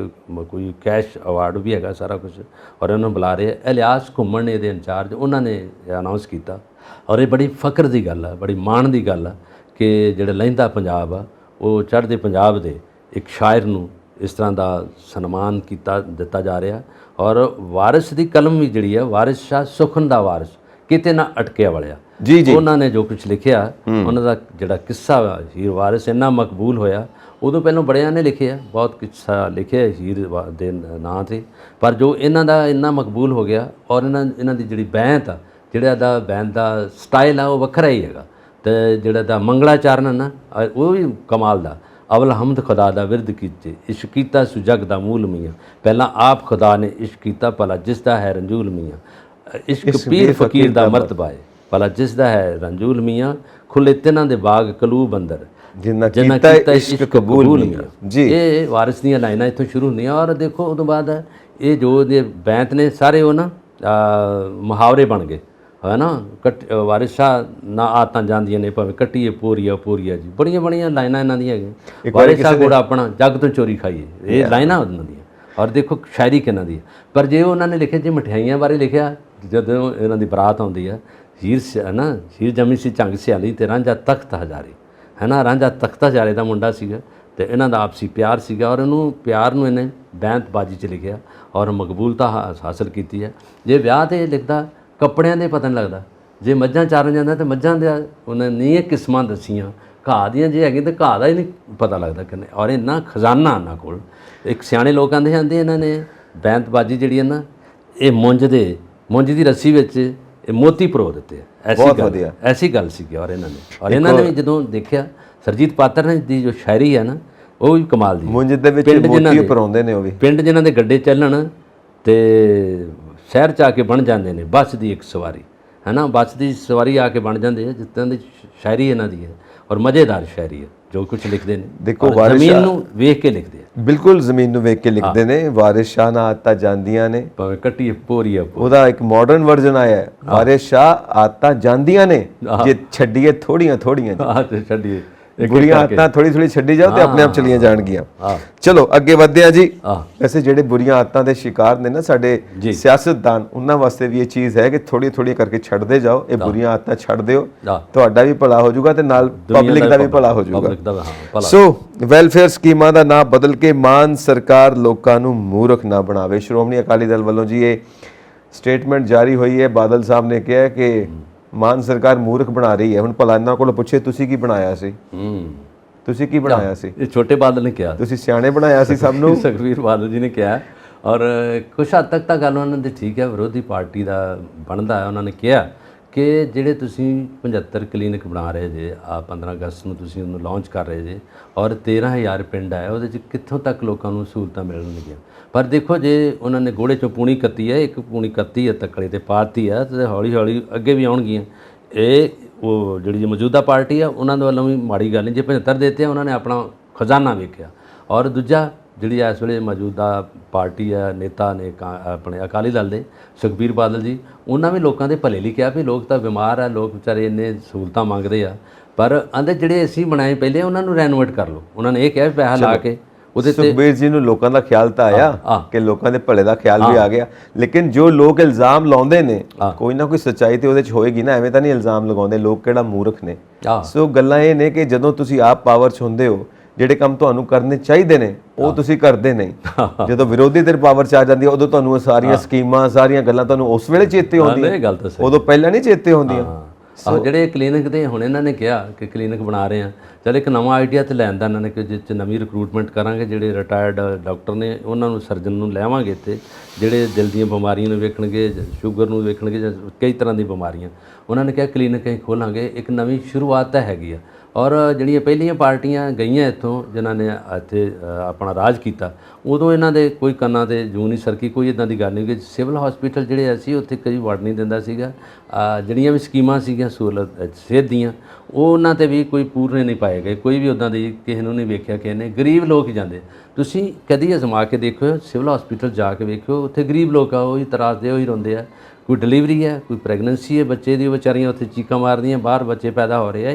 ਕੋਈ ਕੈਸ਼ ਅਵਾਰਡ ਵੀ ਹੈਗਾ, ਸਾਰਾ ਕੁਝ। ਔਰ ਇਹਨਾਂ ਨੂੰ ਬੁਲਾ ਰਹੇ ਆ। ਇਲਿਆਸ ਘੁੰਮਣ ਨੇ ਇਹਦੇ ਇੰਚਾਰਜ, ਉਹਨਾਂ ਨੇ ਅਨਾਉਂਸ ਕੀਤਾ। ਔਰ ਇਹ ਬੜੀ ਫਖਰ ਦੀ ਗੱਲ ਆ, ਬੜੀ ਮਾਣ ਦੀ ਗੱਲ ਆ ਕਿ ਜਿਹੜਾ ਲਹਿੰਦਾ ਪੰਜਾਬ ਆ, ਉਹ ਚੜ੍ਹਦੇ ਪੰਜਾਬ ਦੇ ਇੱਕ ਸ਼ਾਇਰ ਨੂੰ ਇਸ ਤਰ੍ਹਾਂ ਦਾ ਸਨਮਾਨ ਦਿੱਤਾ ਜਾ ਰਿਹਾ। ਔਰ ਵਾਰਿਸ ਦੀ ਕਲਮ ਵੀ ਜਿਹੜੀ ਆ, ਵਾਰਿਸ ਸ਼ਾਹ ਸੁਖਨ ਦਾ ਵਾਰਿਸ, ਕਿਤੇ ਨਾ ਅਟਕਿਆ ਵਾਲਿਆ। ਉਹਨਾਂ ਨੇ ਜੋ ਕੁਝ ਲਿਖਿਆ, ਉਹਨਾਂ ਦਾ ਜਿਹੜਾ ਕਿੱਸਾ ਹੀਰ ਵਾਰਿਸ ਇੰਨਾ ਮਕਬੂਲ ਹੋਇਆ। ਉਦੋਂ ਪਹਿਲਾਂ ਬੜਿਆਂ ਨੇ ਲਿਖਿਆ, ਬਹੁਤ ਕਿੱਸਾ ਲਿਖਿਆ ਹੀਰ ਦੇ ਨਾਂ 'ਤੇ, ਪਰ ਜੋ ਇਹਨਾਂ ਦਾ ਇੰਨਾ ਮਕਬੂਲ ਹੋ ਗਿਆ। ਔਰ ਇਹਨਾਂ ਦੀ ਜਿਹੜੀ ਬੈਂਤ ਆ, ਜਿਹੜਾ ਬੈਂਤ ਦਾ ਸਟਾਈਲ ਆ, ਉਹ ਵੱਖਰਾ ਹੀ ਹੈਗਾ। ਅਤੇ ਜਿਹੜਾ ਦਾ ਮੰਗਲਾਚਰਨ ਨਾ, ਉਹ ਵੀ ਕਮਾਲ ਦਾ। ਅਵਲ ਹਮਦ ਖੁਦਾ ਦਾ ਵਿਰਦ ਕੀਤੇ, ਇਸ਼ਕ ਕੀਤਾ ਸੁ ਜਗ ਦਾ ਮੂਲ ਮੀਆਂ, ਪਹਿਲਾਂ ਆਪ ਖੁਦਾ ਨੇ ਇਸ਼ਕ ਕੀਤਾ, ਭਲਾ ਜਿਸ ਦਾ ਹੈ ਰੰਜੂਲ ਮੀਆਂ। ਇਸ਼ਕ ਪੀਰ ਫਕੀਰ ਦਾ ਮਰਤਬਾ ਹੈ, ਭਲਾ ਜਿਸ ਦਾ ਹੈ ਰੰਜੂਲ ਮੀਆਂ। ਖੁੱਲੇ ਤਿੰਨਾਂ ਦੇ ਬਾਗ ਕਲੂਬ ਅੰਦਰ, ਜਿਨ੍ਹਾਂ ਕੀਤਾ ਇਸ਼ਕ ਕਬੂਲ ਮੀਆਂ। ਇਹ ਵਾਰਿਸ ਦੀਆਂ ਲਾਈਨਾਂ ਇੱਥੋਂ ਸ਼ੁਰੂ ਹੁੰਦੀਆਂ। ਔਰ ਦੇਖੋ ਉਦੋਂ ਬਾਅਦ ਇਹ ਜੋ ਇਹਦੇ ਬੈਂਤ ਨੇ ਸਾਰੇ, ਉਹ ਨਾ ਮੁਹਾਵਰੇ ਬਣ ਗਏ, ਹੈ ਨਾ। ਵਾਰਿਸ ਸ਼ਾਹ ਨਾ ਆਤਾਂ ਜਾਂਦੀਆਂ ਨੇ, ਭਾਵੇਂ ਕੱਟੀਏ ਪੋਰੀਆ ਪੋਰੀਆ ਜੀ, ਬੜੀਆਂ ਲਾਈਨਾਂ ਇਹਨਾਂ ਦੀਆਂ ਹੈਗੀਆਂ। ਵਾਰਿਸ ਸ਼ਾਹ ਗੋੜਾ ਆਪਣਾ ਜੱਗ ਤੋਂ ਚੋਰੀ ਖਾਈਏ, ਇਹ ਲਾਈਨਾਂ ਉਹਨਾਂ ਦੀਆਂ। ਔਰ ਦੇਖੋ ਸ਼ਾਇਰੀ ਕਿਹਨਾਂ ਦੀ। ਪਰ ਜੇ ਉਹਨਾਂ ਨੇ ਲਿਖਿਆ, ਜੇ ਮਠਿਆਈਆਂ ਬਾਰੇ ਲਿਖਿਆ, ਜਦੋਂ ਇਹਨਾਂ ਦੀ ਬਰਾਤ ਆਉਂਦੀ ਆ, ਹੀਰ ਜੰਮੀ ਸੀ ਝੰਗ ਸਿਆਲੀ ਤੇ ਰਾਂਝਾ ਤਖਤ ਹਜ਼ਾਰੇ, ਹੈ ਨਾ। ਰਾਂਝਾ ਤਖਤ ਹਜ਼ਾਰੇ ਦਾ ਮੁੰਡਾ ਸੀਗਾ, ਅਤੇ ਇਹਨਾਂ ਦਾ ਆਪਸੀ ਪਿਆਰ ਸੀਗਾ। ਔਰ ਇਹਨੂੰ ਪਿਆਰ ਨੂੰ ਇਹਨੇ ਬੈਂਤਬਾਜੀ 'ਚ ਲਿਖਿਆ, ਔਰ ਮਕਬੂਲਤਾ ਹਾਸਲ ਕੀਤੀ ਹੈ। ਜੇ ਵਿਆਹ 'ਤੇ ਲਿਖਦਾ, ਕੱਪੜਿਆਂ ਦੇ ਪਤਾ ਨਹੀਂ ਲੱਗਦਾ। ਜੇ ਮੱਝਾਂ ਚਾਰਨ ਜਾਂਦਾ ਤਾਂ ਮੱਝਾਂ ਦਾ ਉਹਨਾਂ ਨੇ ਕਿਸਮਾਂ ਦੱਸੀਆਂ, ਘਾਹ ਦੀਆਂ ਜੇ ਹੈਗੀਆਂ ਤਾਂ ਘਾਹ ਦਾ ਹੀ ਨਹੀਂ ਪਤਾ ਲੱਗਦਾ ਕਿੰਨੇ। ਔਰ ਇੰਨਾ ਖਜ਼ਾਨਾ ਇਹਨਾਂ ਕੋਲ। ਇੱਕ ਸਿਆਣੇ ਲੋਕ ਆਂਦੇ ਇਹਨਾਂ ਨੇ ਬੈਂਤਬਾਜੀ ਜਿਹੜੀ ਹੈ ਨਾ, ਇਹ ਮੁੰਜ ਦੀ ਰੱਸੀ ਵਿੱਚ ਇਹ ਮੋਤੀ ਪਰੋ ਦਿੱਤੇ ਆ। ਐਸੀ ਗੱਲ ਸੀਗੀ। ਔਰ ਇਹਨਾਂ ਨੇ ਜਦੋਂ ਦੇਖਿਆ, ਸਰਜੀਤ ਪਾਤਰ ਨੇ ਦੀ ਜੋ ਸ਼ਾਇਰੀ ਹੈ ਨਾ, ਉਹ ਵੀ ਕਮਾਲ ਦੀ। ਮੁੰਜ ਦੇ ਵਿੱਚ ਮੋਤੀ ਪਰੋਂਦੇ ਨੇ, ਉਹ ਵੀ ਪਿੰਡ ਜਿਨ੍ਹਾਂ ਦੇ ਗੱਡੇ ਚੱਲਣ ਤੇ ਸ਼ਹਿਰ 'ਚ ਆ ਕੇ ਬਣ ਜਾਂਦੇ ਨੇ ਬੱਸ ਦੀ ਇੱਕ ਸਵਾਰੀ, ਹੈ ਨਾ। ਬੱਸ ਦੀ ਸਵਾਰੀ ਆ ਕੇ ਬਣ ਜਾਂਦੇ ਆ। ਜਿਸ ਤਰ੍ਹਾਂ ਦੀ ਸ਼ਾਇਰੀ ਇਹਨਾਂ ਦੀ ਹੈ, ਔਰ ਮਜ਼ੇਦਾਰ ਸ਼ਾਇਰੀ ਹੈ ਜੋ ਕੁਝ ਲਿਖਦੇ ਨੇ। ਦੇਖੋ ਜ਼ਮੀਨ ਨੂੰ ਵੇਖ ਕੇ ਲਿਖਦੇ ਆ, ਬਿਲਕੁਲ ਜ਼ਮੀਨ ਨੂੰ ਵੇਖ ਕੇ ਲਿਖਦੇ ਨੇ। ਵਾਰਿਸ ਸ਼ਾਹ ਨਾਲ ਆਦਤਾਂ ਜਾਂਦੀਆਂ ਨੇ, ਭਾਵੇਂ ਕੱਟੀਏ ਪੋਰੀਆ। ਉਹਦਾ ਇੱਕ ਮਾਡਰਨ ਵਰਜ਼ਨ ਆਇਆ ਹੈ, ਵਾਰਿਸ ਸ਼ਾਹ ਆਦਤਾਂ ਜਾਂਦੀਆਂ ਨੇ, ਜੇ ਛੱਡੀਏ ਥੋੜੀਆਂ ਛੱਡੀਏ ਬੁਰੀਆਂ ਆਦਤਾਂ ਥੋੜੀ ਛੱਡੀ ਜਾਓ ਤੇ ਆਪਣੇ ਆਪ ਚਲੀਆਂ ਜਾਣਗੀਆਂ। ਚਲੋ ਅੱਗੇ ਵਧਦੇ ਆ ਜੀ। ਵੈਸੇ ਜਿਹੜੇ ਬੁਰੀਆਂ ਆਦਤਾਂ ਦੇ ਸ਼ਿਕਾਰ ਨੇ ਨਾ ਸਾਡੇ ਸਿਆਸਤਦਾਨ, ਉਹਨਾਂ ਵਾਸਤੇ ਵੀ ਇਹ ਚੀਜ਼ ਹੈ ਕਿ ਥੋੜੀ ਕਰਕੇ ਛੱਡਦੇ ਜਾਓ। ਇਹ ਬੁਰੀਆਂ ਆਦਤਾਂ ਛੱਡ ਦਿਓ, ਤੁਹਾਡਾ ਵੀ ਭਲਾ ਹੋ ਜਾਊਗਾ ਤੇ ਨਾਲ ਪਬਲਿਕ ਦਾ ਵੀ ਭਲਾ ਹੋ ਜਾਊਗਾ। ਸੋ ਵੈਲਫੇਅਰ ਸਕੀਮਾਂ ਦਾ ਨਾਮ ਬਦਲ ਕੇ ਮਾਨ ਸਰਕਾਰ ਲੋਕਾਂ ਨੂੰ ਮੂਰਖ ਨਾ ਬਣਾਵੇ। ਸ਼੍ਰੋਮਣੀ ਅਕਾਲੀ ਦਲ ਵੱਲੋਂ ਜੀ ਇਹ ਸਟੇਟਮੈਂਟ ਜਾਰੀ ਹੋਈ ਹੈ। ਬਾਦਲ ਸਾਹਿਬ ਨੇ ਕਿਹਾ ਕਿ ਮਾਨ ਸਰਕਾਰ ਮੂਰਖ ਬਣਾ ਰਹੀ ਹੈ। ਹੁਣ ਭਲਾ ਇਹਨਾਂ ਕੋਲ ਪੁੱਛੇ, ਤੁਸੀਂ ਕੀ ਬਣਾਇਆ ਸੀ? ਤੁਸੀਂ ਕੀ ਬਣਾਇਆ ਸੀ? ਇਹ ਛੋਟੇ ਬਾਦਲ ਨੇ ਕਿਹਾ, ਤੁਸੀਂ ਸਿਆਣੇ ਬਣਾਇਆ ਸੀ ਸਭ ਨੂੰ। ਸੁਖਬੀਰ ਬਾਦਲ ਜੀ ਨੇ ਕਿਹਾ। ਔਰ ਕੁਛ ਹੱਦ ਤੱਕ ਤਾਂ ਗੱਲ ਉਹਨਾਂ ਦੀ ਠੀਕ ਹੈ, ਵਿਰੋਧੀ ਪਾਰਟੀ ਦਾ ਬਣਦਾ ਹੈ। ਉਹਨਾਂ ਨੇ ਕਿਹਾ ਕਿ ਜਿਹੜੇ ਤੁਸੀਂ 75 ਕਲੀਨਿਕ ਬਣਾ ਰਹੇ ਜੇ, ਆ 15 ਅਗਸਤ ਨੂੰ ਤੁਸੀਂ ਉਹਨੂੰ ਲਾਂਚ ਕਰ ਰਹੇ ਜੇ, ਔਰ 13,000 ਪਿੰਡ ਹੈ, ਉਹਦੇ 'ਚ ਕਿੱਥੋਂ ਤੱਕ ਲੋਕਾਂ ਨੂੰ ਸਹੂਲਤਾਂ ਮਿਲਣਗੀਆਂ? ਪਰ ਦੇਖੋ, ਜੇ ਉਹਨਾਂ ਨੇ ਗੋੜੇ 'ਚੋਂ ਪੂਣੀ ਕੱਤੀ ਹੈ, ਇੱਕ ਪੂਣੀ ਕੱਤੀ ਹੈ ਤੱਕੜੇ 'ਤੇ ਪਾਤੀ ਹੈ, ਅਤੇ ਹੌਲੀ ਅੱਗੇ ਵੀ ਆਉਣਗੀਆਂ। ਇਹ ਉਹ ਜਿਹੜੀ ਮੌਜੂਦਾ ਪਾਰਟੀ ਆ, ਉਹਨਾਂ ਦੇ ਵੱਲੋਂ ਵੀ ਮਾੜੀ ਗੱਲ ਨਹੀਂ। ਜੇ 75 ਦਿੱਤੇ, ਉਹਨਾਂ ਨੇ ਆਪਣਾ ਖਜ਼ਾਨਾ ਵੇਖਿਆ। ਔਰ ਦੂਜਾ, ਜਿਹੜੀ ਇਸ ਵੇਲੇ ਮੌਜੂਦਾ ਪਾਰਟੀ ਆ, ਨੇਤਾ ਨੇ ਆਪਣੇ ਅਕਾਲੀ ਦਲ ਦੇ ਸੁਖਬੀਰ ਬਾਦਲ ਜੀ, ਉਹਨਾਂ ਵੀ ਲੋਕਾਂ ਦੇ ਭਲੇ ਲਈ ਕਿਹਾ ਵੀ ਲੋਕ ਤਾਂ ਬਿਮਾਰ ਆ, ਲੋਕ ਵਿਚਾਰੇ ਇੰਨੇ ਸਹੂਲਤਾਂ ਮੰਗਦੇ ਆ, ਪਰ ਆਂਦੇ ਜਿਹੜੇ ਅਸੀਂ ਬਣਾਏ ਪਹਿਲੇ ਉਹਨਾਂ ਨੂੰ ਰੈਨੋਵੇਟ ਕਰ ਲਓ। ਉਹਨਾਂ ਨੇ ਇਹ ਕਿਹਾ ਵੀ ਪੈਸਾ ਲਾ ਕੇ ਉਹਦੇ ਤੇ ਸੁਖਬੀਰ ਜੀ ਨੂੰ ਲੋਕਾਂ ਦਾ ਖਿਆਲ ਤਾਂ ਆਇਆ ਕਿ ਲੋਕਾਂ ਦੇ ਭਲੇ ਦਾ ਖਿਆਲ ਵੀ ਆ ਗਿਆ, ਲੇਕਿਨ ਜੋ ਲੋਕ ਇਲਜ਼ਾਮ ਲਾਉਂਦੇ ਨੇ ਕੋਈ ਨਾ ਕੋਈ ਸੱਚਾਈ ਤੇ ਉਹਦੇ 'ਚ ਹੋਏਗੀ ਨਾ, ਐਵੇਂ ਤਾਂ ਨਹੀਂ ਇਲਜ਼ਾਮ ਲਗਾਉਂਦੇ, ਲੋਕ ਕਿਹੜਾ ਮੂਰਖ ਨੇ। ਸੋ ਗੱਲਾਂ ਇਹ ਨੇ ਕਿ ਜਦੋਂ ਤੁਸੀਂ ਆਪ ਪਾਵਰ 'ਚ ਹੁੰਦੇ ਹੋ, ਜਿਹੜੇ ਕੰਮ ਤੁਹਾਨੂੰ ਕਰਨੇ ਚਾਹੀਦੇ ਨੇ ਉਹ ਤੁਸੀਂ ਕਰਦੇ ਨਹੀਂ। ਜਦੋਂ ਵਿਰੋਧੀ ਧਿਰ ਪਾਵਰ 'ਚ ਆ ਜਾਂਦੀ ਹੈ, ਉਦੋਂ ਤੁਹਾਨੂੰ ਸਾਰੀਆਂ ਸਕੀਮਾਂ, ਸਾਰੀਆਂ ਗੱਲਾਂ ਤੁਹਾਨੂੰ ਉਸ ਵੇਲੇ ਚੇਤੇ ਆਉਂਦੀਆਂ, ਉਦੋਂ ਪਹਿਲਾਂ ਨਹੀਂ ਚੇਤੇ ਆਉਂਦੀਆਂ। ਜਿਹੜੇ ਕਲੀਨਿਕ ਦੇ ਹੁਣ ਇਹਨਾਂ ਨੇ ਕਿਹਾ ਕਿ ਕਲੀਨਿਕ ਬਣਾ ਰਹੇ ਆ, ਚਲ ਇੱਕ ਨਵਾਂ ਆਈਡੀਆ ਤੇ ਲੈਣ ਦਾ ਇਹਨਾਂ ਨੇ ਕਿ ਜਿਸ 'ਚ ਨਵੀਂ ਰਿਕਰੂਟਮੈਂਟ ਕਰਾਂਗੇ, ਜਿਹੜੇ ਰਿਟਾਇਰਡ ਡਾਕਟਰ ਨੇ ਉਹਨਾਂ ਨੂੰ, ਸਰਜਨ ਨੂੰ ਲਿਆਵਾਂਗੇ ਇੱਥੇ, ਜਿਹੜੇ ਦਿਲ ਦੀਆਂ ਬਿਮਾਰੀਆਂ ਨੂੰ ਵੇਖਣਗੇ, ਸ਼ੂਗਰ ਨੂੰ ਵੇਖਣਗੇ, ਜਾਂ ਕਈ ਤਰ੍ਹਾਂ ਦੀ ਬਿਮਾਰੀਆਂ। ਉਹਨਾਂ ਨੇ ਕਿਹਾ ਕਲੀਨਿਕ ਅਸੀਂ ਖੋਲਾਂਗੇ, ਇੱਕ ਨਵੀਂ ਸ਼ੁਰੂਆਤ ਤਾਂ ਹੈਗੀ ਆ। ਔਰ ਜਿਹੜੀਆਂ ਪਹਿਲੀਆਂ ਪਾਰਟੀਆਂ ਗਈਆਂ ਇੱਥੋਂ, ਜਿਨ੍ਹਾਂ ਨੇ ਇੱਥੇ ਆਪਣਾ ਰਾਜ ਕੀਤਾ, ਉਦੋਂ ਇਹਨਾਂ ਦੇ ਕੋਈ ਕੰਨਾਂ 'ਤੇ ਜੂੰ ਨਹੀਂ ਸਰਕੀ, ਕੋਈ ਇੱਦਾਂ ਦੀ ਗੱਲ ਨਹੀਂ ਕਿ ਸਿਵਲ ਹਸਪੀਟਲ ਜਿਹੜੇ ਅਸੀਂ ਉੱਥੇ ਕਈ ਵੜ ਨਹੀਂ ਦਿੰਦਾ ਸੀਗਾ। ਜਿਹੜੀਆਂ ਵੀ ਸਕੀਮਾਂ ਸੀਗੀਆਂ ਸਹੂਲਤ ਸਿਹਤ ਦੀਆਂ, ਉਹ ਉਹਨਾਂ 'ਤੇ ਵੀ ਕੋਈ ਪੂਰੇ ਨਹੀਂ ਪਾਏ ਗਏ, ਕੋਈ ਵੀ ਉੱਦਾਂ ਦੀ ਕਿਸੇ ਨੂੰ ਨਹੀਂ ਵੇਖਿਆ ਕਿਸੇ ਨੇ। ਗਰੀਬ ਲੋਕ ਹੀ ਜਾਂਦੇ। ਤੁਸੀਂ ਕਦੀ ਅਜ਼ਮਾ ਕੇ ਦੇਖਿਓ, ਸਿਵਲ ਹਸਪੀਟਲ ਜਾ ਕੇ ਵੇਖਿਓ, ਉੱਥੇ ਗਰੀਬ ਲੋਕ ਆ, ਉਹੀ ਤਰਾਸਦੇ, ਉਹੀ ਰੋਂਦੇ ਆ। ਕੋਈ ਡਿਲੀਵਰੀ ਹੈ, ਕੋਈ ਪ੍ਰੈਗਨੈਂਸੀ ਹੈ ਬੱਚੇ ਦੀ, ਵਿਚਾਰੀਆਂ ਉੱਥੇ ਚੀਕਾਂ ਮਾਰਦੀਆਂ, ਬਾਹਰ ਬੱਚੇ ਪੈਦਾ ਹੋ ਰਹੇ ਆ।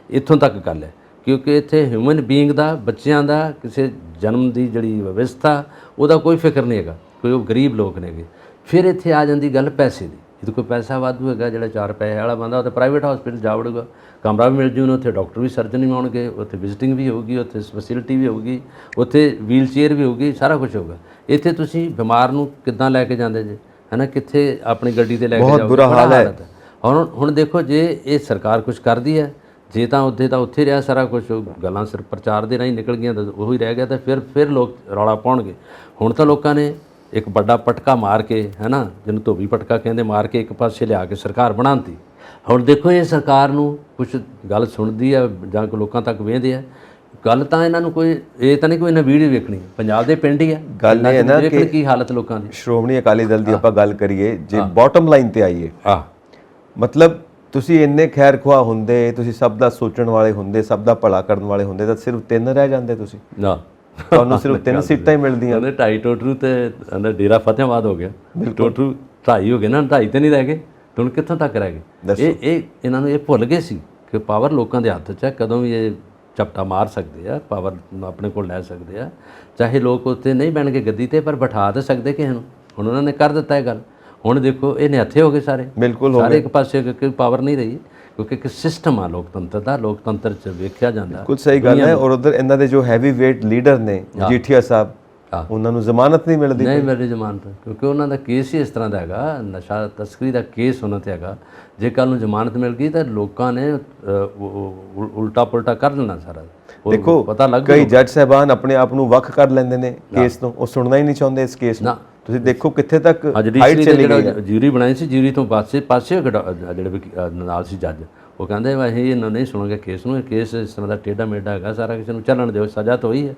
ਇੱਥੋਂ ਤੱਕ ਗੱਲ ਹੈ, ਕਿਉਂਕਿ ਇੱਥੇ ਹਿਊਮਨ ਬੀਇੰਗ ਦਾ, ਬੱਚਿਆਂ ਦਾ, ਕਿਸੇ ਜਨਮ ਦੀ ਜਿਹੜੀ ਵਿਵਸਥਾ, ਉਹਦਾ ਕੋਈ ਫਿਕਰ ਨਹੀਂ ਹੈਗਾ, ਕੋਈ ਉਹ ਗਰੀਬ ਲੋਕ ਨੇਗੇ। ਫਿਰ ਇੱਥੇ ਆ ਜਾਂਦੀ ਗੱਲ ਪੈਸੇ ਦੀ। ਜਦੋਂ ਕੋਈ ਪੈਸਾ ਵਾਧੂ ਹੈਗਾ, ਜਿਹੜਾ 4 ਪੈਸੇ ਵਾਲਾ ਬੰਦਾ, ਉਹ ਤਾਂ ਪ੍ਰਾਈਵੇਟ ਹਸਪੀਟਲ ਜਾ ਵੜੂਗਾ, ਕਮਰਾ ਵੀ ਮਿਲ ਜੂ ਉਹਨੂੰ, ਉੱਥੇ ਡਾਕਟਰ ਵੀ, ਸਰਜਨ ਵੀ ਆਉਣਗੇ, ਉੱਥੇ ਵਿਜ਼ਿਟਿੰਗ ਵੀ ਹੋਊਗੀ, ਉੱਥੇ ਫੈਸਿਲਿਟੀ ਵੀ ਹੋਊਗੀ, ਉੱਥੇ ਵੀਲ ਚੇਅਰ ਵੀ ਹੋਊਗੀ, ਸਾਰਾ ਕੁਝ ਹੋਊਗਾ। ਇੱਥੇ ਤੁਸੀਂ ਬਿਮਾਰ ਨੂੰ ਕਿੱਦਾਂ ਲੈ ਕੇ ਜਾਂਦੇ ਜੇ, ਹੈ ਨਾ, ਕਿੱਥੇ ਆਪਣੀ ਗੱਡੀ ਤੇ ਲੈ ਕੇ ਜਾਓ, ਬਹੁਤ ਬੁਰਾ ਹਾਲ ਹੈ। ਹੁਣ ਦੇਖੋ, ਜੇ ਇਹ ਸਰਕਾਰ ਕੁਝ ਕਰਦੀ ਹੈ, ਜੇ ਤਾਂ ਉੱਥੇ ਰਿਹਾ ਸਾਰਾ ਕੁਝ, ਗੱਲਾਂ ਸਿਰਫ ਪ੍ਰਚਾਰ ਦੇ ਰਾਹੀਂ ਨਿਕਲ ਗਈਆਂ, ਤਾਂ ਉਹੀ ਰਹਿ ਗਿਆ, ਤਾਂ ਫਿਰ ਲੋਕ ਰੌਲਾ ਪਾਉਣਗੇ। ਹੁਣ ਤਾਂ ਲੋਕਾਂ ਨੇ ਇੱਕ ਵੱਡਾ ਪਟਕਾ ਮਾਰ ਕੇ, ਹੈ ਨਾ, ਜਿਹਨੂੰ ਧੋਬੀ ਪਟਕਾ ਕਹਿੰਦੇ, ਮਾਰ ਕੇ ਇੱਕ ਪਾਸੇ ਲਿਆ ਕੇ ਸਰਕਾਰ ਬਣਾਤੀ। ਹੁਣ ਦੇਖੋ ਇਹ ਸਰਕਾਰ ਨੂੰ ਕੁਝ ਗੱਲ ਸੁਣਦੀ ਆ ਜਾਂ ਲੋਕਾਂ ਤੱਕ ਵੇਖਦੇ ਆ, ਗੱਲ ਤਾਂ ਇਹਨਾਂ ਨੂੰ ਕੋਈ ਇਹ ਤਾਂ ਨਹੀਂ ਕੋਈ ਨਾ ਵੀਡੀਓ ਵੇਖਣੀ, ਪੰਜਾਬ ਦੇ ਪਿੰਡ ਹੀ ਆ, ਗੱਲ ਇਹ ਹੈ ਨਾ ਕਿ ਕੀ ਹਾਲਤ ਲੋਕਾਂ ਦੀ। ਸ਼੍ਰੋਮਣੀ ਅਕਾਲੀ ਦਲ ਦੀ ਆਪਾਂ ਗੱਲ ਕਰੀਏ, ਜੇ ਬਾਟਮ ਲਾਈਨ ਤੇ ਆਈਏ, ਮਤਲਬ ਤੁਸੀਂ ਇੰਨੇ ਖੈਰ ਖੁਆਹ ਹੁੰਦੇ, ਤੁਸੀਂ ਸਭ ਦਾ ਸੋਚਣ ਵਾਲੇ ਹੁੰਦੇ, ਸਭ ਦਾ ਭਲਾ ਕਰਨ ਵਾਲੇ ਹੁੰਦੇ, ਤਾਂ ਸਿਰਫ 3 ਰਹਿ ਜਾਂਦੇ ਤੁਸੀਂ, ਤੁਹਾਨੂੰ ਸਿਰਫ 3 ਸੀਟਾਂ ਹੀ ਮਿਲਦੀਆਂ। ਉਹਨੇ 2.5 ਟੋਟਰੂ ਤੇ ਡੇਰਾ ਫਤਿਹਾਬਾਦ ਹੋ ਗਿਆ, ਟੋਟਰੂ 2.5 ਹੋ ਗਏ ਨਾ, 2.5 ਤੇ ਨਹੀਂ ਰਹਿ ਗਏ, ਹੁਣ ਕਿੱਥੋਂ ਤੱਕ ਰਹਿ ਗਏ। ਇਹ ਇਹਨਾਂ ਨੂੰ ਇਹ ਭੁੱਲ ਗਏ ਸੀ ਕਿ ਪਾਵਰ ਲੋਕਾਂ ਦੇ ਹੱਥ 'ਚ ਹੈ, ਕਦੋਂ ਵੀ ਇਹ ਝਪਟਾ ਮਾਰ ਸਕਦੇ ਆ, ਪਾਵਰ ਆਪਣੇ ਕੋਲ ਲੈ ਸਕਦੇ ਆ। ਚਾਹੇ ਲੋਕ ਉੱਤੇ ਨਹੀਂ ਬਹਿਣਗੇ ਗੱਦੀ ਤੇ, ਪਰ ਬਿਠਾ ਤਾਂ ਸਕਦੇ ਕਿਸੇ ਨੂੰ। ਹੁਣ ਉਹਨਾਂ ਨੇ ਕਰ ਦਿੱਤਾ ਇਹ ਗੱਲ। ਹੁਣ ਦੇਖੋ ਇਹ ਨਿਹੱਥੇ ਹੋ ਗਏ ਸਾਰੇ, ਬਿਲਕੁਲ ਸਾਰੇ ਇੱਕ ਪਾਸੇ, ਕਿਉਂਕਿ ਪਾਵਰ ਨਹੀਂ ਰਹੀ, ਕਿਉਂਕਿ ਇੱਕ ਸਿਸਟਮ ਆ ਲੋਕਤੰਤਰ ਦਾ, ਲੋਕਤੰਤਰ 'ਚ ਵੇਖਿਆ ਜਾਂਦਾ। ਬਿਲਕੁਲ ਸਹੀ ਗੱਲ ਹੈ। ਔਰ ਉਧਰ ਇਹਨਾਂ ਦੇ ਜੋ ਹੈਵੀ ਵੇਟ ਲੀਡਰ ਨੇ ਮਜੀਠੀਆ ਸਾਹਿਬ, ਉਹਨਾਂ ਨੂੰ ਜ਼ਮਾਨਤ ਨਹੀਂ ਮਿਲਦੀ, ਨਹੀਂ ਮਿਲਦੀ ਜ਼ਮਾਨਤ, ਕਿਉਂਕਿ ਉਹਨਾਂ ਦਾ ਕੇਸ ਹੀ ਇਸ ਤਰ੍ਹਾਂ ਦਾ ਹੈਗਾ, ਨਸ਼ਾ ਤਸਕਰੀ ਦਾ ਕੇਸ ਉਹਨਾਂ 'ਤੇ ਹੈਗਾ। ਜੇ ਕੱਲ੍ਹ ਨੂੰ ਜ਼ਮਾਨਤ ਮਿਲ ਗਈ ਤਾਂ ਲੋਕਾਂ ਨੇ ਉਲਟਾ ਪੁਲਟਾ ਕਰ ਲੈਣਾ ਸਾਰਾ। ਦੇਖੋ ਪਤਾ ਲੱਗ ਕਈ ਜੱਜ ਸਾਹਿਬਾਨ ਆਪਣੇ ਆਪ ਨੂੰ ਵੱਖ ਕਰ ਲੈਂਦੇ ਨੇ ਕੇਸ ਤੋਂ, ਉਹ ਸੁਣਨਾ ਹੀ ਨਹੀਂ ਚਾਹੁੰਦੇ ਇਸ ਕੇਸ ਨੂੰ। ਤੁਸੀਂ ਦੇਖੋ ਕਿੱਥੇ ਤੱਕ ਹਾਈਟ ਚਲੀ ਗਈ ਹੈ। ਜਿਊਰੀ ਬਣਾਈ ਸੀ, ਜਿਊਰੀ ਤੋਂ ਪਾਸੇ ਜਿਹੜੇ ਨਾਲ ਸੀ ਜੱਜ, ਉਹ ਕਹਿੰਦੇ ਅਸੀਂ ਇਹਨਾਂ ਨਹੀਂ ਸੁਣਾਂਗੇ ਕੇਸ ਨੂੰ, ਇਹ ਕੇਸ ਇਸ ਤਰ੍ਹਾਂ ਦਾ ਟੇਢਾ ਮੇਢਾ ਹੈਗਾ, ਸਾਰਾ ਕਿਸੇ ਨੂੰ ਚੱਲਣ ਦਿਓ, ਸਜ਼ਾ ਤਾਂ ਹੋਈ ਹੈ।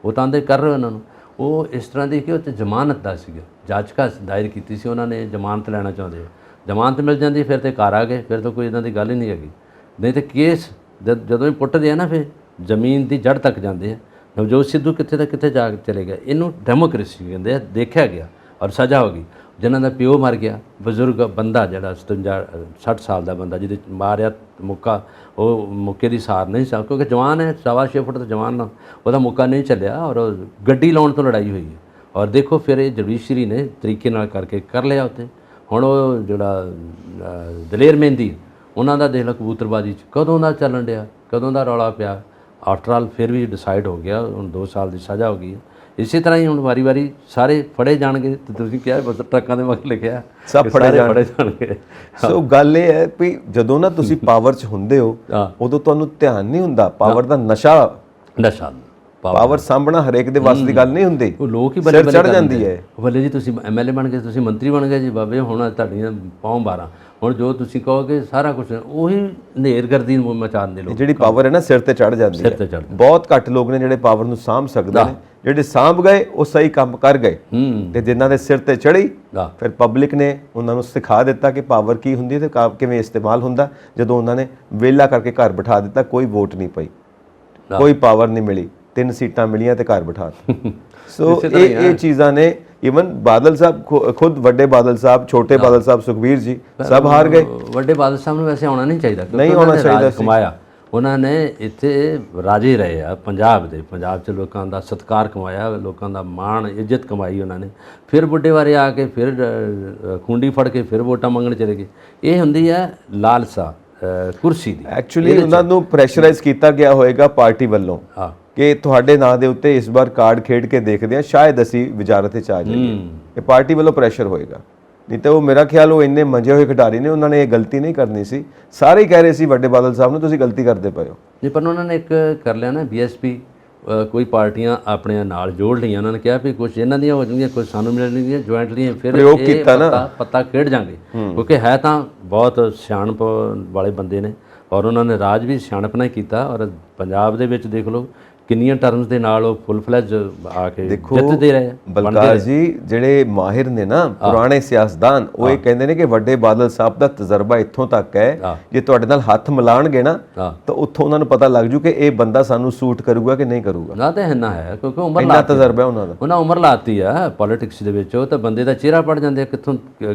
ਉਹ ਤਾਂ ਆਂਦੇ ਕਰ ਰਹੇ ਉਹਨਾਂ ਨੂੰ। ਉਹ ਇਸ ਤਰ੍ਹਾਂ ਦੀ ਕਿ ਉੱਥੇ ਜ਼ਮਾਨਤ ਦਾ ਸੀਗਾ, ਜਾਚਕਾ ਦਾਇਰ ਕੀਤੀ ਸੀ ਉਹਨਾਂ ਨੇ, ਜ਼ਮਾਨਤ ਲੈਣਾ ਚਾਹੁੰਦੇ, ਜ਼ਮਾਨਤ ਮਿਲ ਜਾਂਦੀ ਫਿਰ ਤੇ ਘਰ ਆ ਗਏ, ਫਿਰ ਤਾਂ ਕੋਈ ਇਦਾਂ ਦੀ ਗੱਲ ਹੀ ਨਹੀਂ ਹੈਗੀ। ਨਹੀਂ ਤਾਂ ਕੇਸ ਜਦੋਂ ਹੀ ਪੁੱਟਦੇ ਆ ਨਾ, ਫਿਰ ਜ਼ਮੀਨ ਦੀ ਜੜ ਤੱਕ ਜਾਂਦੇ ਆ। ਨਵਜੋਤ ਸਿੱਧੂ ਕਿੱਥੇ ਦਾ ਕਿੱਥੇ ਜਾ ਕੇ ਚਲੇ ਗਿਆ। ਇਹਨੂੰ ਡੈਮੋਕ੍ਰੇਸੀ ਕਹਿੰਦੇ ਆ। ਦੇਖਿਆ ਗਿਆ ਔਰ ਸਜ਼ਾ ਹੋ ਗਈ। ਜਿਨ੍ਹਾਂ ਦਾ ਪਿਓ ਮਰ ਗਿਆ, ਬਜ਼ੁਰਗ ਬੰਦਾ ਜਿਹੜਾ 57-60 ਸਾਲ ਦਾ ਬੰਦਾ, ਜਿਹਦੇ ਮਾਰਿਆ ਮੁੱਕਾ, ਉਹ ਮੁੱਕੇ ਦੀ ਸਾਰ ਨਹੀਂ ਸਾ, ਕਿਉਂਕਿ ਜਵਾਨ ਹੈ, 6.25 ਫੁੱਟ ਦਾ ਜਵਾਨ ਨਾ, ਉਹਦਾ ਮੁੱਕਾ ਨਹੀਂ ਚੱਲਿਆ ਔਰ ਗੱਡੀ ਲਾਉਣ ਤੋਂ ਲੜਾਈ ਹੋਈ ਹੈ। ਔਰ ਦੇਖੋ ਫਿਰ ਇਹ ਜੁਡੀਸ਼ਰੀ ਨੇ ਤਰੀਕੇ ਨਾਲ ਕਰਕੇ ਕਰ ਲਿਆ ਉੱਥੇ। ਹੁਣ ਉਹ ਜਿਹੜਾ ਦਲੇਰ ਮਹਿੰਦੀ, ਉਹਨਾਂ ਦਾ ਦੇਖ ਲ ਕਬੂਤਰਬਾਜ਼ੀ 'ਚ ਕਦੋਂ ਦਾ ਚੱਲਣ ਡਿਆ, ਕਦੋਂ ਦਾ ਰੌਲਾ ਪਿਆ। ਆਫਟਰ ਆਲ ਫਿਰ ਵੀ ਡਿਸਾਈਡ ਹੋ ਗਿਆ, ਹੁਣ 2 ਸਾਲ ਦੀ ਸਜ਼ਾ ਹੋ ਗਈ। ਇਸੇ ਤਰ੍ਹਾਂ ਹੀ ਹੁਣ ਵਾਰੀ ਸਾਰੇ ਫੜੇ ਜਾਣਗੇ। ਤੇ ਤੁਸੀਂ ਕਿਹਾ ਬਸ ਟਰੱਕਾਂ ਦੇ ਮਗਰ ਲਿਖਿਆ ਸਭ ਫੜੇ ਜਾਣਗੇ। ਸੋ ਗੱਲ ਇਹ ਹੈ ਵੀ ਜਦੋਂ ਨਾ ਤੁਸੀਂ ਪਾਵਰ 'ਚ ਹੁੰਦੇ ਹੋ, ਉਦੋਂ ਤੁਹਾਨੂੰ ਧਿਆਨ ਨਹੀਂ ਹੁੰਦਾ ਪਾਵਰ ਦਾ ਨਸ਼ਾ ਪਾਵਰ ਸਾਂਭਣਾ ਹਰੇਕ ਦੇ ਵੱਸ ਦੀ ਗੱਲ ਨਹੀਂ ਹੁੰਦੀ। ਉਹ ਲੋਕ ਹੀ ਬੱਲੇ ਚੜ ਜਾਂਦੀ ਹੈ। ਬੱਲੇ ਜੀ ਤੁਸੀਂ ਐਮਐਲਏ ਬਣ ਗਏ, ਤੁਸੀਂ ਮੰਤਰੀ ਬਣ ਗਏ ਜੀ, ਬਾਬੇ ਹੁਣ ਤੁਹਾਡੀਆਂ ਪਾਉਂ 12। ਹੁਣ ਜੋ ਤੁਸੀਂ ਕਹੋਗੇ ਸਾਰਾ ਕੁਝ ਉਹੀ ਨੇਰਗਰਦੀ ਨੂੰ ਮਚਾਉਣ ਦੇ ਲੋਕ। ਜਿਹੜੀ ਪਾਵਰ ਹੈ ਨਾ ਸਿਰ ਤੇ ਚੜ ਜਾਂਦੀ ਹੈ। ਬਹੁਤ ਘੱਟ ਲੋਕ ਨੇ ਜਿਹੜੇ ਪਾਵਰ ਨੂੰ ਸਾਂਭ ਸਕਦੇ ਨੇ। ਜਿਹੜੇ ਸਾਂਭ ਗਏ ਉਹ ਸਹੀ ਕੰਮ ਕਰ ਗਏ, ਤੇ ਜਿਨ੍ਹਾਂ ਦੇ ਸਿਰ ਤੇ ਚੜੀ ਫਿਰ ਪਬਲਿਕ ਨੇ ਉਹਨਾਂ ਨੂੰ ਸਿਖਾ ਦਿੱਤਾ ਕਿ ਪਾਵਰ ਕੀ ਹੁੰਦੀ ਹੈ ਤੇ ਕਿਵੇਂ ਇਸਤੇਮਾਲ ਹੁੰਦਾ। ਜਦੋਂ ਉਹਨਾਂ ਨੇ ਵਿਹਲਾ ਕਰਕੇ ਘਰ ਬਿਠਾ ਦਿੱਤਾ, ਕੋਈ ਵੋਟ ਨਹੀਂ ਪਈ, ਕੋਈ ਪਾਵਰ ਨਹੀਂ ਮਿਲੀ, 3 ਸੀਟਾਂ ਮਿਲੀਆਂ ਤੇ ਘਰ ਬਿਠਾਤਾ। ਸੋ ਇਹ ਚੀਜ਼ਾਂ ਨੇ। ਇਵਨ ਬਾਦਲ ਸਾਹਿਬ ਖੁਦ, ਵੱਡੇ ਬਾਦਲ ਸਾਹਿਬ, ਛੋਟੇ ਬਾਦਲ ਸਾਹਿਬ, ਸੁਖਬੀਰ ਜੀ ਸਭ ਹਾਰ ਗਏ। ਵੱਡੇ ਬਾਦਲ ਸਾਹਿਬ ਨੂੰ ਵੈਸੇ ਆਉਣਾ ਨਹੀਂ ਚਾਹੀਦਾ, ਨਹੀਂ ਆਉਣਾ ਚਾਹੀਦਾ ਸੀ। ਕਮਾਇਆ ਉਹਨਾਂ ਨੇ, ਇੱਥੇ ਰਾਜੇ ਰਹੇ ਆ ਪੰਜਾਬ ਦੇ, ਪੰਜਾਬ 'ਚ ਲੋਕਾਂ ਦਾ ਸਤਿਕਾਰ ਕਮਾਇਆ, ਲੋਕਾਂ ਦਾ ਮਾਣ ਇੱਜ਼ਤ ਕਮਾਈ ਉਹਨਾਂ ਨੇ। ਫਿਰ ਬੁੱਢੇ ਵਾਰੇ ਆ ਕੇ ਫਿਰ ਖੁੰਡੀ ਫੜ ਕੇ ਫਿਰ ਵੋਟਾਂ ਮੰਗਣ ਚਲੇ ਗਏ। ਇਹ ਹੁੰਦੀ ਹੈ ਲਾਲਸਾ ਕੁਰਸੀ ਦੀ। ਐਕਚੁਅਲੀ ਉਹਨਾਂ ਨੂੰ ਪ੍ਰੈਸ਼ਰਾਈਜ਼ ਕੀਤਾ ਗਿਆ ਹੋਏਗਾ ਪਾਰਟੀ ਵੱਲੋਂ ਕਿ ਤੁਹਾਡੇ ਨਾਂ ਦੇ ਉੱਤੇ ਇਸ ਵਾਰ ਕਾਰਡ ਖੇਡ ਕੇ ਦੇਖਦੇ ਆ, ਸ਼ਾਇਦ ਅਸੀਂ ਵਜ਼ਾਰਤ 'ਚ ਆ ਜਾਈਏ। ਇਹ ਪਾਰਟੀ ਵੱਲੋਂ ਪ੍ਰੈਸ਼ਰ ਹੋਏਗਾ, ਨਹੀਂ ਤਾਂ ਉਹ ਮੇਰਾ ਖਿਆਲ ਉਹ ਇੰਨੇ ਮੰਜੇ ਹੋਏ ਖਿਡਾਰੀ ਨੇ, ਉਹਨਾਂ ਨੇ ਇਹ ਗਲਤੀ ਨਹੀਂ ਕਰਨੀ ਸੀ। ਸਾਰੇ ਹੀ ਕਹਿ ਰਹੇ ਸੀ ਵੱਡੇ ਬਾਦਲ ਸਾਹਿਬ ਨੂੰ ਤੁਸੀਂ ਗਲਤੀ ਕਰਦੇ ਪਏ ਹੋ। ਨਹੀਂ, ਪਰ ਉਹਨਾਂ ਨੇ ਇੱਕ ਕਰ ਲਿਆ ਨਾ, ਬੀਐਸਪੀ ਕੋਈ ਪਾਰਟੀਆਂ ਆਪਣੇ ਨਾਲ ਜੋੜ ਲਈਆਂ। ਉਹਨਾਂ ਨੇ ਕਿਹਾ ਵੀ ਕੁਝ ਇਹਨਾਂ ਦੀਆਂ ਹੋ ਜਾਣਗੀਆਂ, ਕੁਝ ਸਾਨੂੰ ਮਿਲਣਗੀਆਂ ਜੁਆਇੰਟਲੀ, ਫਿਰ ਇਹ ਪੱਤਾ ਖੇਡ ਜਾਣਗੇ। ਕਿਉਂਕਿ ਹੈ ਤਾਂ ਬਹੁਤ ਸਿਆਣਪ ਵਾਲੇ ਬੰਦੇ ਨੇ, ਔਰ ਉਹਨਾਂ ਨੇ ਰਾਜ ਵੀ ਸਿਆਣਪ ਨਾਲ ਕੀਤਾ। ਔਰ ਪੰਜਾਬ ਦੇ ਵਿੱਚ ਦੇਖ ਲਓ ਕਿੰਨੀਆਂ ਟਰਮਸ ਦੇ ਨਾਲ ਉਹ ਫੁੱਲ ਫਲੈਜ ਆ ਕੇ ਜਿੱਤਦੇ ਰਹੇ। ਬਲਕਾਰ ਜੀ ਜਿਹੜੇ ਮਾਹਿਰ ਨੇ ਨਾ, ਪੁਰਾਣੇ ਸਿਆਸਤਦਾਨ, ਉਹ ਇਹ ਕਹਿੰਦੇ ਨੇ ਕਿ ਵੱਡੇ ਬਾਦਲ ਸਾਹਿਬ ਦਾ ਤਜਰਬਾ ਇੱਥੋਂ ਤੱਕ ਹੈ, ਜੇ ਤੁਹਾਡੇ ਨਾਲ ਹੱਥ ਮਿਲਾਣਗੇ ਨਾ ਤਾਂ ਉੱਥੋਂ ਉਹਨਾਂ ਨੂੰ ਪਤਾ ਲੱਗ ਜੂ ਕਿ ਇਹ ਬੰਦਾ ਸਾਨੂੰ ਸੂਟ ਕਰੂਗਾ ਕਿ ਨਹੀਂ ਕਰੂਗਾ। ਨਾ ਤਾਂ ਇੰਨਾ ਹੈ, ਕਿਉਂਕਿ ਉਮਰ ਇੰਨਾ ਤਜਰਬਾ ਉਹਨਾਂ ਦਾ, ਉਹਨਾਂ ਉਮਰ ਲਾਤੀ ਆ ਪੋਲੀਟਿਕਸ ਦੇ ਵਿੱਚ। ਉਹ ਤਾਂ ਬੰਦੇ ਦਾ ਚਿਹਰਾ ਪੜ ਜਾਂਦੇ ਕਿੱਥੋਂ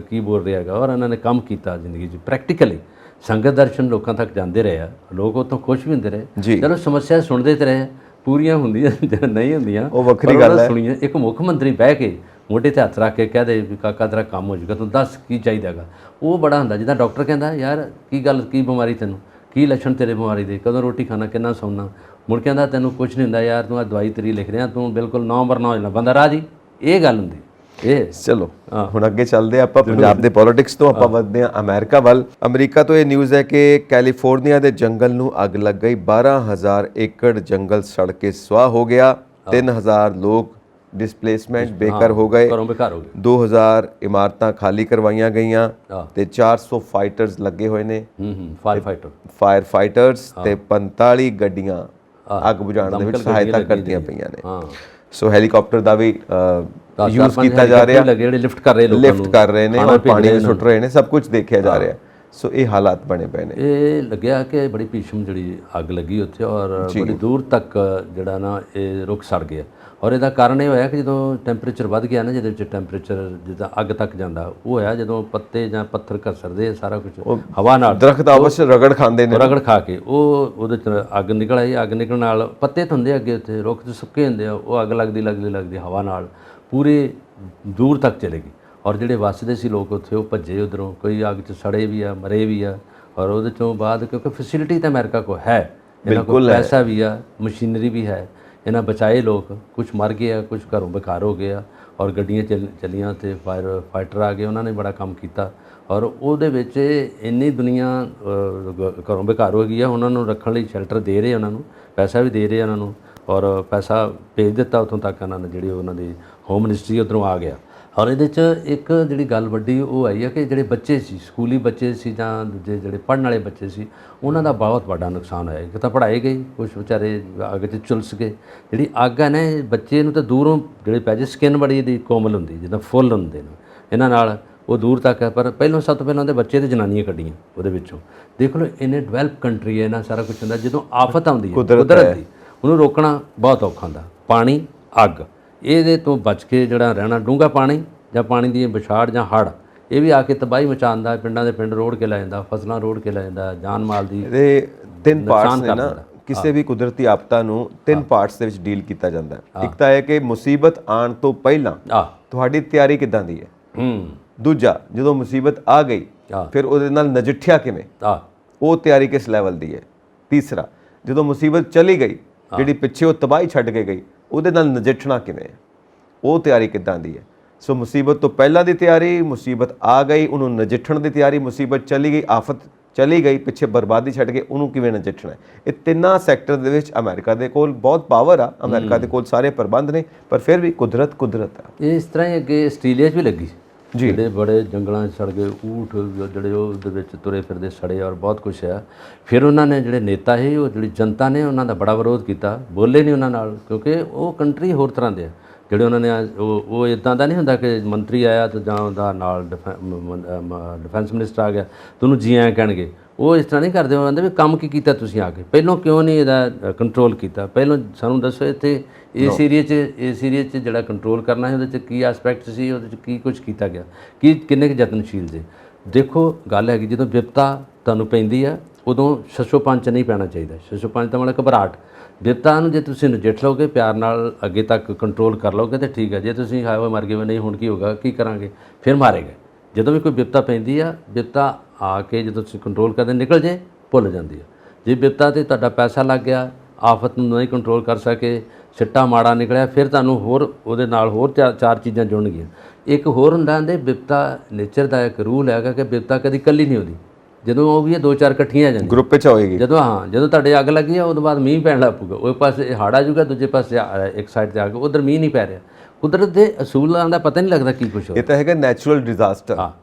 ਕੀ ਬੋਲ ਰਿਹਾ ਹੈਗਾ। ਔਰ ਇਹਨਾਂ ਨੇ ਕੰਮ ਕੀਤਾ ਜ਼ਿੰਦਗੀ 'ਚ ਪ੍ਰੈਕਟੀਕਲੀ। ਸੰਗਤ ਦਰਸ਼ਨ ਲੋਕਾਂ ਤੱਕ ਜਾਂਦੇ ਰਹੇ ਆ, ਲੋਕ ਉੱਥੋਂ ਖੁਸ਼ ਵੀ ਹੁੰਦੇ ਰਹੇ। ਚਲੋ ਸਮੱਸਿਆ ਸੁਣਦੇ ਤੇ ਰਹੇ, ਪੂਰੀਆਂ ਹੁੰਦੀਆਂ ਜਾਂ ਨਹੀਂ ਹੁੰਦੀਆਂ ਉਹ ਵੱਖਰੀ ਗੱਲ ਹੈ। ਸੁਣੀਆਂ। ਇੱਕ ਮੁੱਖ ਮੰਤਰੀ ਬਹਿ ਕੇ ਮੋਢੇ ਤੇ ਹੱਥ ਰੱਖ ਕੇ ਕਹਿ ਦੇ ਵੀ ਕਾਕਾ ਤੇਰਾ ਕੰਮ ਹੋ ਜਾਊਗਾ, ਤੂੰ ਦੱਸ ਕੀ ਚਾਹੀਦਾ ਹੈਗਾ। ਉਹ ਬੜਾ ਹੁੰਦਾ। ਜਿੱਦਾਂ ਡਾਕਟਰ ਕਹਿੰਦਾ ਯਾਰ ਕੀ ਗੱਲ, ਕੀ ਬਿਮਾਰੀ ਤੈਨੂੰ, ਕੀ ਲੱਛਣ ਤੇਰੇ ਬਿਮਾਰੀ ਦੇ, ਕਦੋਂ ਰੋਟੀ ਖਾਣਾ, ਕਿੰਨਾ ਸੌਣਾ। ਮੁੜ ਕਹਿੰਦਾ ਤੈਨੂੰ ਕੁਝ ਨਹੀਂ ਹੁੰਦਾ ਯਾਰ, ਤੂੰ ਆ ਦਵਾਈ ਤੇਰੀ ਲਿਖ ਰਿਹਾ, ਤੂੰ ਬਿਲਕੁਲ ਨੰਬਰ ਨਾ ਹੋ ਜਾਣਾ ਬੰਦਾ ਰਾਜੀ। ਇਹ ਗੱਲ ਹੁੰਦੀ। ਇਹ ਚਲੋ ਹੁਣ ਅੱਗੇ ਚੱਲਦੇ ਆਪਾਂ ਪੰਜਾਬ ਦੇ ਪੋਲਿਟਿਕਸ ਤੋਂ ਆਪਾਂ ਵਧਦੇ ਹਾਂ ਅਮਰੀਕਾ ਵੱਲ। ਅਮਰੀਕਾ ਤੋਂ ਇਹ ਨਿਊਜ਼ ਹੈ ਕਿ ਕੈਲੀਫੋਰਨੀਆ ਦੇ ਜੰਗਲ ਨੂੰ ਅੱਗ ਲੱਗ ਗਈ। 12,000 ਏਕੜ ਜੰਗਲ ਸੜ ਕੇ ਸੁਆਹ ਹੋ ਗਿਆ। 3,000 ਲੋਕ ਡਿਸਪਲੇਸਮੈਂਟ ਬੇਘਰ ਹੋ ਗਏ। 2,000 ਇਮਾਰਤਾਂ ਖਾਲੀ ਕਰਵਾਈਆਂ ਗਈਆਂ ਤੇ 400 ਫਾਈਟਰਸ ਲੱਗੇ ਹੋਏ ਨੇ, ਫਾਇਰ ਫਾਈਟਰਸ, ਤੇ 45 ਗੱਡੀਆਂ ਅੱਗ ਬੁਝਾਉਣ ਦੇ ਵਿੱਚ ਸਹਾਇਤਾ ਕਰਦੀਆਂ ਪਈਆਂ ਨੇ। ਸੋ ਹੈਲੀਕਾਪਟਰ ਦਾ ਵੀ ਯੂਜ਼ ਕੀਤਾ ਜਾ ਰਿਹਾ, ਜਿਹੜੇ ਲਿਫਟ ਕਰ ਰਹੇ ਲੋਕਾਂ ਨੂੰ, ਲਿਫਟ ਕਰ ਰਹੇ ਨੇ ਔਰ ਪਾਣੀ ਵੀ ਸੁੱਟ ਰਹੇ ਨੇ, ਸਭ ਕੁਝ ਦੇਖਿਆ ਜਾ ਰਿਹਾ। ਸੋ ਇਹ ਹਾਲਾਤ ਬਣੇ ਪਏ ਨੇ। ਇਹ ਲੱਗਿਆ ਕਿ ਬੜੀ ਭੀਸ਼ਮ ਜਿਹੜੀ ਅੱਗ ਲੱਗੀ ਉੱਥੇ, ਔਰ ਬੜੀ ਦੂਰ ਤੱਕ ਜਿਹੜਾ ਨਾ ਇਹ ਰੁੱਖ ਸੜ ਗਿਆ। ਔਰ ਇਹਦਾ ਕਾਰਨ ਇਹ ਹੋਇਆ ਕਿ ਜਦੋਂ ਟੈਂਪਰੇਚਰ ਵੱਧ ਗਿਆ ਨਾ, ਜਿਹਦੇ ਵਿੱਚ ਟੈਂਪਰੇਚਰ ਜਿੱਦਾਂ ਅੱਗ ਤੱਕ ਜਾਂਦਾ, ਉਹ ਹੋਇਆ ਜਦੋਂ ਪੱਤੇ ਜਾਂ ਪੱਥਰ ਘਸਰਦੇ, ਸਾਰਾ ਕੁਝ ਹਵਾ ਨਾਲ, ਦਰਖਤ ਆਪਸ ਵਿੱਚ ਰਗੜ ਖਾਂਦੇ ਨੇ, ਰਗੜ ਖਾ ਕੇ ਉਹ ਉਹਦੇ 'ਚ ਅੱਗ ਨਿਕਲ ਆਈ। ਅੱਗ ਨਿਕਲਣ ਨਾਲ ਪੱਤੇ ਹੁੰਦੇ ਅੱਗੇ ਉੱਥੇ, ਰੁੱਖ 'ਚ ਸੁੱਕੇ ਹੁੰਦੇ ਆ, ਉਹ ਅੱਗ ਲੱਗਦੀ ਹਵਾ ਨਾਲ ਪੂਰੇ ਦੂਰ ਤੱਕ ਚਲੇ ਗਈ। ਔਰ ਜਿਹੜੇ ਵੱਸਦੇ ਸੀ ਲੋਕ ਉੱਥੇ, ਉਹ ਭੱਜੇ ਉੱਧਰੋਂ, ਕੋਈ ਅੱਗ 'ਚ ਸੜੇ ਵੀ ਆ, ਮਰੇ ਵੀ ਆ। ਔਰ ਉਹਦੇ 'ਚੋਂ ਬਾਅਦ, ਕਿਉਂਕਿ ਫੈਸਿਲਿਟੀ ਤਾਂ ਅਮਰੀਕਾ ਕੋਲ ਹੈ, ਇਹਨਾਂ ਕੋਲ ਪੈਸਾ ਵੀ ਆ, ਮਸ਼ੀਨਰੀ ਵੀ ਹੈ, ਇਹਨਾਂ ਬਚਾਏ ਲੋਕ। ਕੁਝ ਮਰ ਗਏ ਆ, ਕੁਝ ਘਰੋਂ ਬੇਕਾਰ ਹੋ ਗਏ ਆ। ਔਰ ਗੱਡੀਆਂ ਚੱਲੀਆਂ ਤੇ ਫਾਈਟਰ ਆ ਗਏ, ਉਹਨਾਂ ਨੇ ਬੜਾ ਕੰਮ ਕੀਤਾ। ਔਰ ਉਹਦੇ ਵਿੱਚ ਇੰਨੀ ਦੁਨੀਆ ਘਰੋਂ ਬੇਕਾਰ ਹੋ ਗਈ ਆ। ਉਹਨਾਂ ਨੂੰ ਰੱਖਣ ਲਈ ਸ਼ੈਲਟਰ ਦੇ ਰਹੇ, ਉਹਨਾਂ ਨੂੰ ਪੈਸਾ ਵੀ ਦੇ ਰਹੇ ਉਹਨਾਂ ਨੂੰ, ਔਰ ਪੈਸਾ ਭੇਜ ਦਿੱਤਾ ਉੱਥੋਂ ਤੱਕ ਉਹਨਾਂ ਨੇ, ਜਿਹੜੀ ਉਹਨਾਂ ਦੀ ਹੋਮ ਮਿਨਿਸਟਰੀ ਉੱਧਰੋਂ ਆ ਗਿਆ। ਔਰ ਇਹਦੇ 'ਚ ਇੱਕ ਜਿਹੜੀ ਗੱਲ ਵੱਡੀ ਉਹ ਆਈ ਹੈ ਕਿ ਜਿਹੜੇ ਬੱਚੇ ਸੀ, ਸਕੂਲੀ ਬੱਚੇ ਸੀ ਜਾਂ ਦੂਜੇ ਜਿਹੜੇ ਪੜ੍ਹਨ ਵਾਲੇ ਬੱਚੇ ਸੀ, ਉਹਨਾਂ ਦਾ ਬਹੁਤ ਵੱਡਾ ਨੁਕਸਾਨ ਹੋਇਆ। ਇੱਕ ਤਾਂ ਪੜ੍ਹਾਏ ਗਏ, ਕੁਛ ਵਿਚਾਰੇ ਅੱਗ 'ਚ ਝੁਲਸ ਗਏ। ਜਿਹੜੀ ਅੱਗ ਹੈ ਨਾ, ਬੱਚੇ ਨੂੰ ਤਾਂ ਦੂਰੋਂ ਜਿਹੜੇ ਪੈ ਜੇ, ਸਕਿਨ ਬੜੀ ਇਹਦੀ ਕੋਮਲ ਹੁੰਦੀ, ਜਿੱਦਾਂ ਫੁੱਲ ਹੁੰਦੇ ਨੇ ਇਹਨਾਂ ਨਾਲ, ਉਹ ਦੂਰ ਤੱਕ ਹੈ। ਪਰ ਪਹਿਲਾਂ ਸਭ ਤੋਂ ਪਹਿਲਾਂ ਤਾਂ ਬੱਚੇ ਤੇ ਜਨਾਨੀਆਂ ਕੱਢੀਆਂ ਉਹਦੇ ਵਿੱਚੋਂ। ਦੇਖ ਲਓ ਇੰਨੇ ਡਿਵੈਲਪ ਕੰਟਰੀ ਹੈ ਨਾ, ਸਾਰਾ ਕੁਛ ਹੁੰਦਾ। ਜਦੋਂ ਆਫਤ ਆਉਂਦੀ ਹੈ ਕੁਦਰਤ ਦੀ, ਉਹਨੂੰ ਰੋਕਣਾ ਬਹੁਤ ਔਖਾ ਹੁੰਦਾ। ਪਾਣੀ, ਅੱਗ, ਇਹਦੇ ਤੋਂ ਬਚ ਕੇ ਜਿਹੜਾ ਰਹਿਣਾ, ਡੂੰਘਾ ਪਾਣੀ ਜਾਂ ਪਾਣੀ ਦੀ ਵਿਛਾੜ ਜਾਂ ਹੜ੍ਹ, ਇਹ ਵੀ ਆ ਕੇ ਤਬਾਹੀ ਮਚਾਉਂਦਾ। ਪਿੰਡਾਂ ਦੇ ਪਿੰਡ ਰੋੜ ਕੇ ਲੈ ਜਾਂਦਾ, ਫਸਲਾਂ ਰੋੜ ਕੇ ਲੈ ਜਾਂਦਾ, ਜਾਨ ਮਾਲ ਦੀ। ਇਹਦੇ 3 ਪਾਰਟਸ ਨੇ ਨਾ, ਕਿਸੇ ਵੀ ਕੁਦਰਤੀ ਆਫਤਾਂ ਨੂੰ 3 ਪਾਰਟਸ ਦੇ ਵਿੱਚ ਡੀਲ ਕੀਤਾ ਜਾਂਦਾ ਹੈ। ਇੱਕ ਤਾਂ ਹੈ ਕਿ ਮੁਸੀਬਤ ਆਉਣ ਤੋਂ ਪਹਿਲਾਂ ਤੁਹਾਡੀ ਤਿਆਰੀ ਕਿੱਦਾਂ ਦੀ ਹੈ। ਦੂਜਾ, ਜਦੋਂ ਮੁਸੀਬਤ ਆ ਗਈ ਫਿਰ ਉਹਦੇ ਨਾਲ ਨਜਿੱਠਿਆ ਕਿਵੇਂ, ਉਹ ਤਿਆਰੀ ਕਿਸ ਲੈਵਲ ਦੀ ਹੈ। ਤੀਸਰਾ, ਜਦੋਂ ਮੁਸੀਬਤ ਚਲੀ ਗਈ, ਜਿਹੜੀ ਪਿੱਛੇ ਉਹ ਤਬਾਹੀ ਛੱਡ ਕੇ ਗਈ, ਉਹਦੇ ਨਾਲ ਨਜਿੱਠਣਾ ਕਿਵੇਂ ਹੈ, ਉਹ ਤਿਆਰੀ ਕਿੱਦਾਂ ਦੀ ਹੈ। ਸੋ ਮੁਸੀਬਤ ਤੋਂ ਪਹਿਲਾਂ ਦੀ ਤਿਆਰੀ, ਮੁਸੀਬਤ ਆ ਗਈ ਉਹਨੂੰ ਨਜਿੱਠਣ ਦੀ ਤਿਆਰੀ, ਮੁਸੀਬਤ ਚਲੀ ਗਈ, ਆਫਤ ਚਲੀ ਗਈ, ਪਿੱਛੇ ਬਰਬਾਦੀ ਛੱਡ ਕੇ ਉਹਨੂੰ ਕਿਵੇਂ ਨਜਿੱਠਣਾ ਹੈ। ਇਹ ਤਿੰਨਾਂ ਸੈਕਟਰ ਦੇ ਵਿੱਚ ਅਮਰੀਕਾ ਦੇ ਕੋਲ ਬਹੁਤ ਪਾਵਰ ਆ, ਅਮਰੀਕਾ ਦੇ ਕੋਲ ਸਾਰੇ ਪ੍ਰਬੰਧ ਨੇ, ਪਰ ਫਿਰ ਵੀ ਕੁਦਰਤ ਆ। ਇਹ ਇਸ ਤਰ੍ਹਾਂ ਹੀ ਅੱਗੇ ਆਸਟ੍ਰੇਲੀਆ 'ਚ ਵੀ ਲੱਗੀ, ਜਿਹੜੇ ਬੜੇ ਜੰਗਲਾਂ 'ਚ ਸੜ ਗਏ ਊਠ, ਜਿਹੜੇ ਉਹਦੇ ਵਿੱਚ ਤੁਰੇ ਫਿਰਦੇ ਸੜੇ, ਔਰ ਬਹੁਤ ਕੁਛ ਆ। ਫਿਰ ਉਹਨਾਂ ਨੇ ਜਿਹੜੇ ਨੇਤਾ ਸੀ, ਉਹ ਜਿਹੜੀ ਜਨਤਾ ਨੇ ਉਹਨਾਂ ਦਾ ਬੜਾ ਵਿਰੋਧ ਕੀਤਾ, ਬੋਲੇ ਨਹੀਂ ਉਹਨਾਂ ਨਾਲ, ਕਿਉਂਕਿ ਉਹ ਕੰਟਰੀ ਹੋਰ ਤਰ੍ਹਾਂ ਦੇ ਆ। ਜਿਹੜੇ ਉਹਨਾਂ ਨੇ ਉਹ ਇੱਦਾਂ ਦਾ ਨਹੀਂ ਹੁੰਦਾ ਕਿ ਮੰਤਰੀ ਆਇਆ ਤਾਂ ਜਾਂ ਉਹਦਾ ਨਾਲ ਡਿਫੈਂਸ ਮਿਨਿਸਟਰ ਆ ਗਿਆ ਤੁਹਾਨੂੰ ਜੀ ਐਂ ਕਹਿਣਗੇ। ਉਹ ਇਸ ਤਰ੍ਹਾਂ ਨਹੀਂ ਕਰਦੇ, ਉਹ ਕਹਿੰਦੇ ਵੀ ਕੰਮ ਕੀ ਕੀਤਾ ਤੁਸੀਂ ਆ ਕੇ, ਪਹਿਲਾਂ ਕਿਉਂ ਨਹੀਂ ਇਹਦਾ ਕੰਟਰੋਲ ਕੀਤਾ, ਪਹਿਲਾਂ ਸਾਨੂੰ ਦੱਸੋ ਇੱਥੇ ਇਸ ਏਰੀਏ 'ਚ ਜਿਹੜਾ ਕੰਟਰੋਲ ਕਰਨਾ ਹੈ ਉਹਦੇ 'ਚ ਕੀ ਐਸਪੈਕਟ ਸੀ, ਉਹਦੇ 'ਚ ਕੀ ਕੁਝ ਕੀਤਾ ਗਿਆ, ਕਿੰਨੇ ਕੁ ਯਤਨਸ਼ੀਲ ਸੀ। ਦੇਖੋ ਗੱਲ ਹੈਗੀ ਜਦੋਂ ਵਿਪਤਾ ਤੁਹਾਨੂੰ ਪੈਂਦੀ ਆ ਉਦੋਂ ਛੱਛੋ ਪੰਜ ਨਹੀਂ ਪੈਣਾ ਚਾਹੀਦਾ। ਛੱਛੋ ਪੰਜ ਤਾਂ ਮਤਲਬ ਘਬਰਾਹਟ। ਵਿਪਤਾ ਨੂੰ ਜੇ ਤੁਸੀਂ ਨਜਿੱਠ ਲਓਗੇ, ਪਿਆਰ ਨਾਲ ਅੱਗੇ ਤੱਕ ਕੰਟਰੋਲ ਕਰ ਲਓਗੇ ਤਾਂ ਠੀਕ ਹੈ। ਜੇ ਤੁਸੀਂ ਹਾਏ ਹੋਏ ਮਰ ਗਏ ਨਹੀਂ ਹੁਣ ਕੀ ਹੋਗਾ, ਕੀ ਕਰਾਂਗੇ, ਫਿਰ ਮਾਰੇਗਾ। ਜਦੋਂ ਵੀ ਕੋਈ ਵਿਪਤਾ ਪੈਂਦੀ ਆ, ਵਿਪਤਾ ਆ ਕੇ ਜਦੋਂ ਤੁਸੀਂ ਕੰਟਰੋਲ ਕਰਦੇ ਨਿਕਲ ਜੇ ਭੁੱਲ ਜਾਂਦੀ ਆ। ਜੇ ਵਿਪਤਾ 'ਤੇ ਤੁਹਾਡਾ ਪੈਸਾ ਲੱਗ ਗਿਆ, ਆਫਤ ਨੂੰ ਨਹੀਂ ਕੰਟਰੋਲ ਕਰ ਸਕੇ, ਸਿੱਟਾ ਮਾੜਾ ਨਿਕਲਿਆ, ਫਿਰ ਤੁਹਾਨੂੰ ਹੋਰ ਉਹਦੇ ਨਾਲ ਹੋਰ ਚਾਰ ਚੀਜ਼ਾਂ ਜੁੜਨਗੀਆਂ। ਇੱਕ ਹੋਰ ਹੁੰਦਾ ਹੁੰਦੇ ਵਿਪਤਾ ਨੇਚਰ ਦਾ ਇੱਕ ਰੂਲ ਹੈਗਾ ਕਿ ਵਿਪਤਾ ਕਦੀ ਇਕੱਲੀ ਨਹੀਂ ਹੁੰਦੀ, ਜਦੋਂ ਉਹ ਵੀ ਇਹ ਦੋ ਚਾਰ ਇਕੱਠੀਆਂ ਆ ਜਾਂਦੀਆਂ ਗਰੁੱਪ 'ਚ ਹੋਏਗੀ। ਜਦੋਂ ਤੁਹਾਡੇ ਅੱਗ ਲੱਗੀ ਆ ਉਦੋਂ ਬਾਅਦ ਮੀਂਹ ਪੈਣ ਲੱਗ ਪਊਗਾ, ਉਹ ਪਾਸੇ ਹੜ੍ਹ ਆ ਜਾਊਗਾ, ਦੂਜੇ ਪਾਸੇ ਇੱਕ ਸਾਈਡ 'ਤੇ ਆ ਕੇ ਉਧਰ ਮੀਂਹ ਨਹੀਂ ਪੈ ਰਿਹਾ। ਕੁਦਰਤ ਦੇ ਅਸੂਲਾਂ ਦਾ ਪਤਾ ਨਹੀਂ ਲੱਗਦਾ ਕੀ ਕੁਛ ਹੋ। ਇਹ ਤਾਂ ਹੈਗਾ ਨੈਚੁਰਲ ਡਿਜ਼ਾਸਟਰ।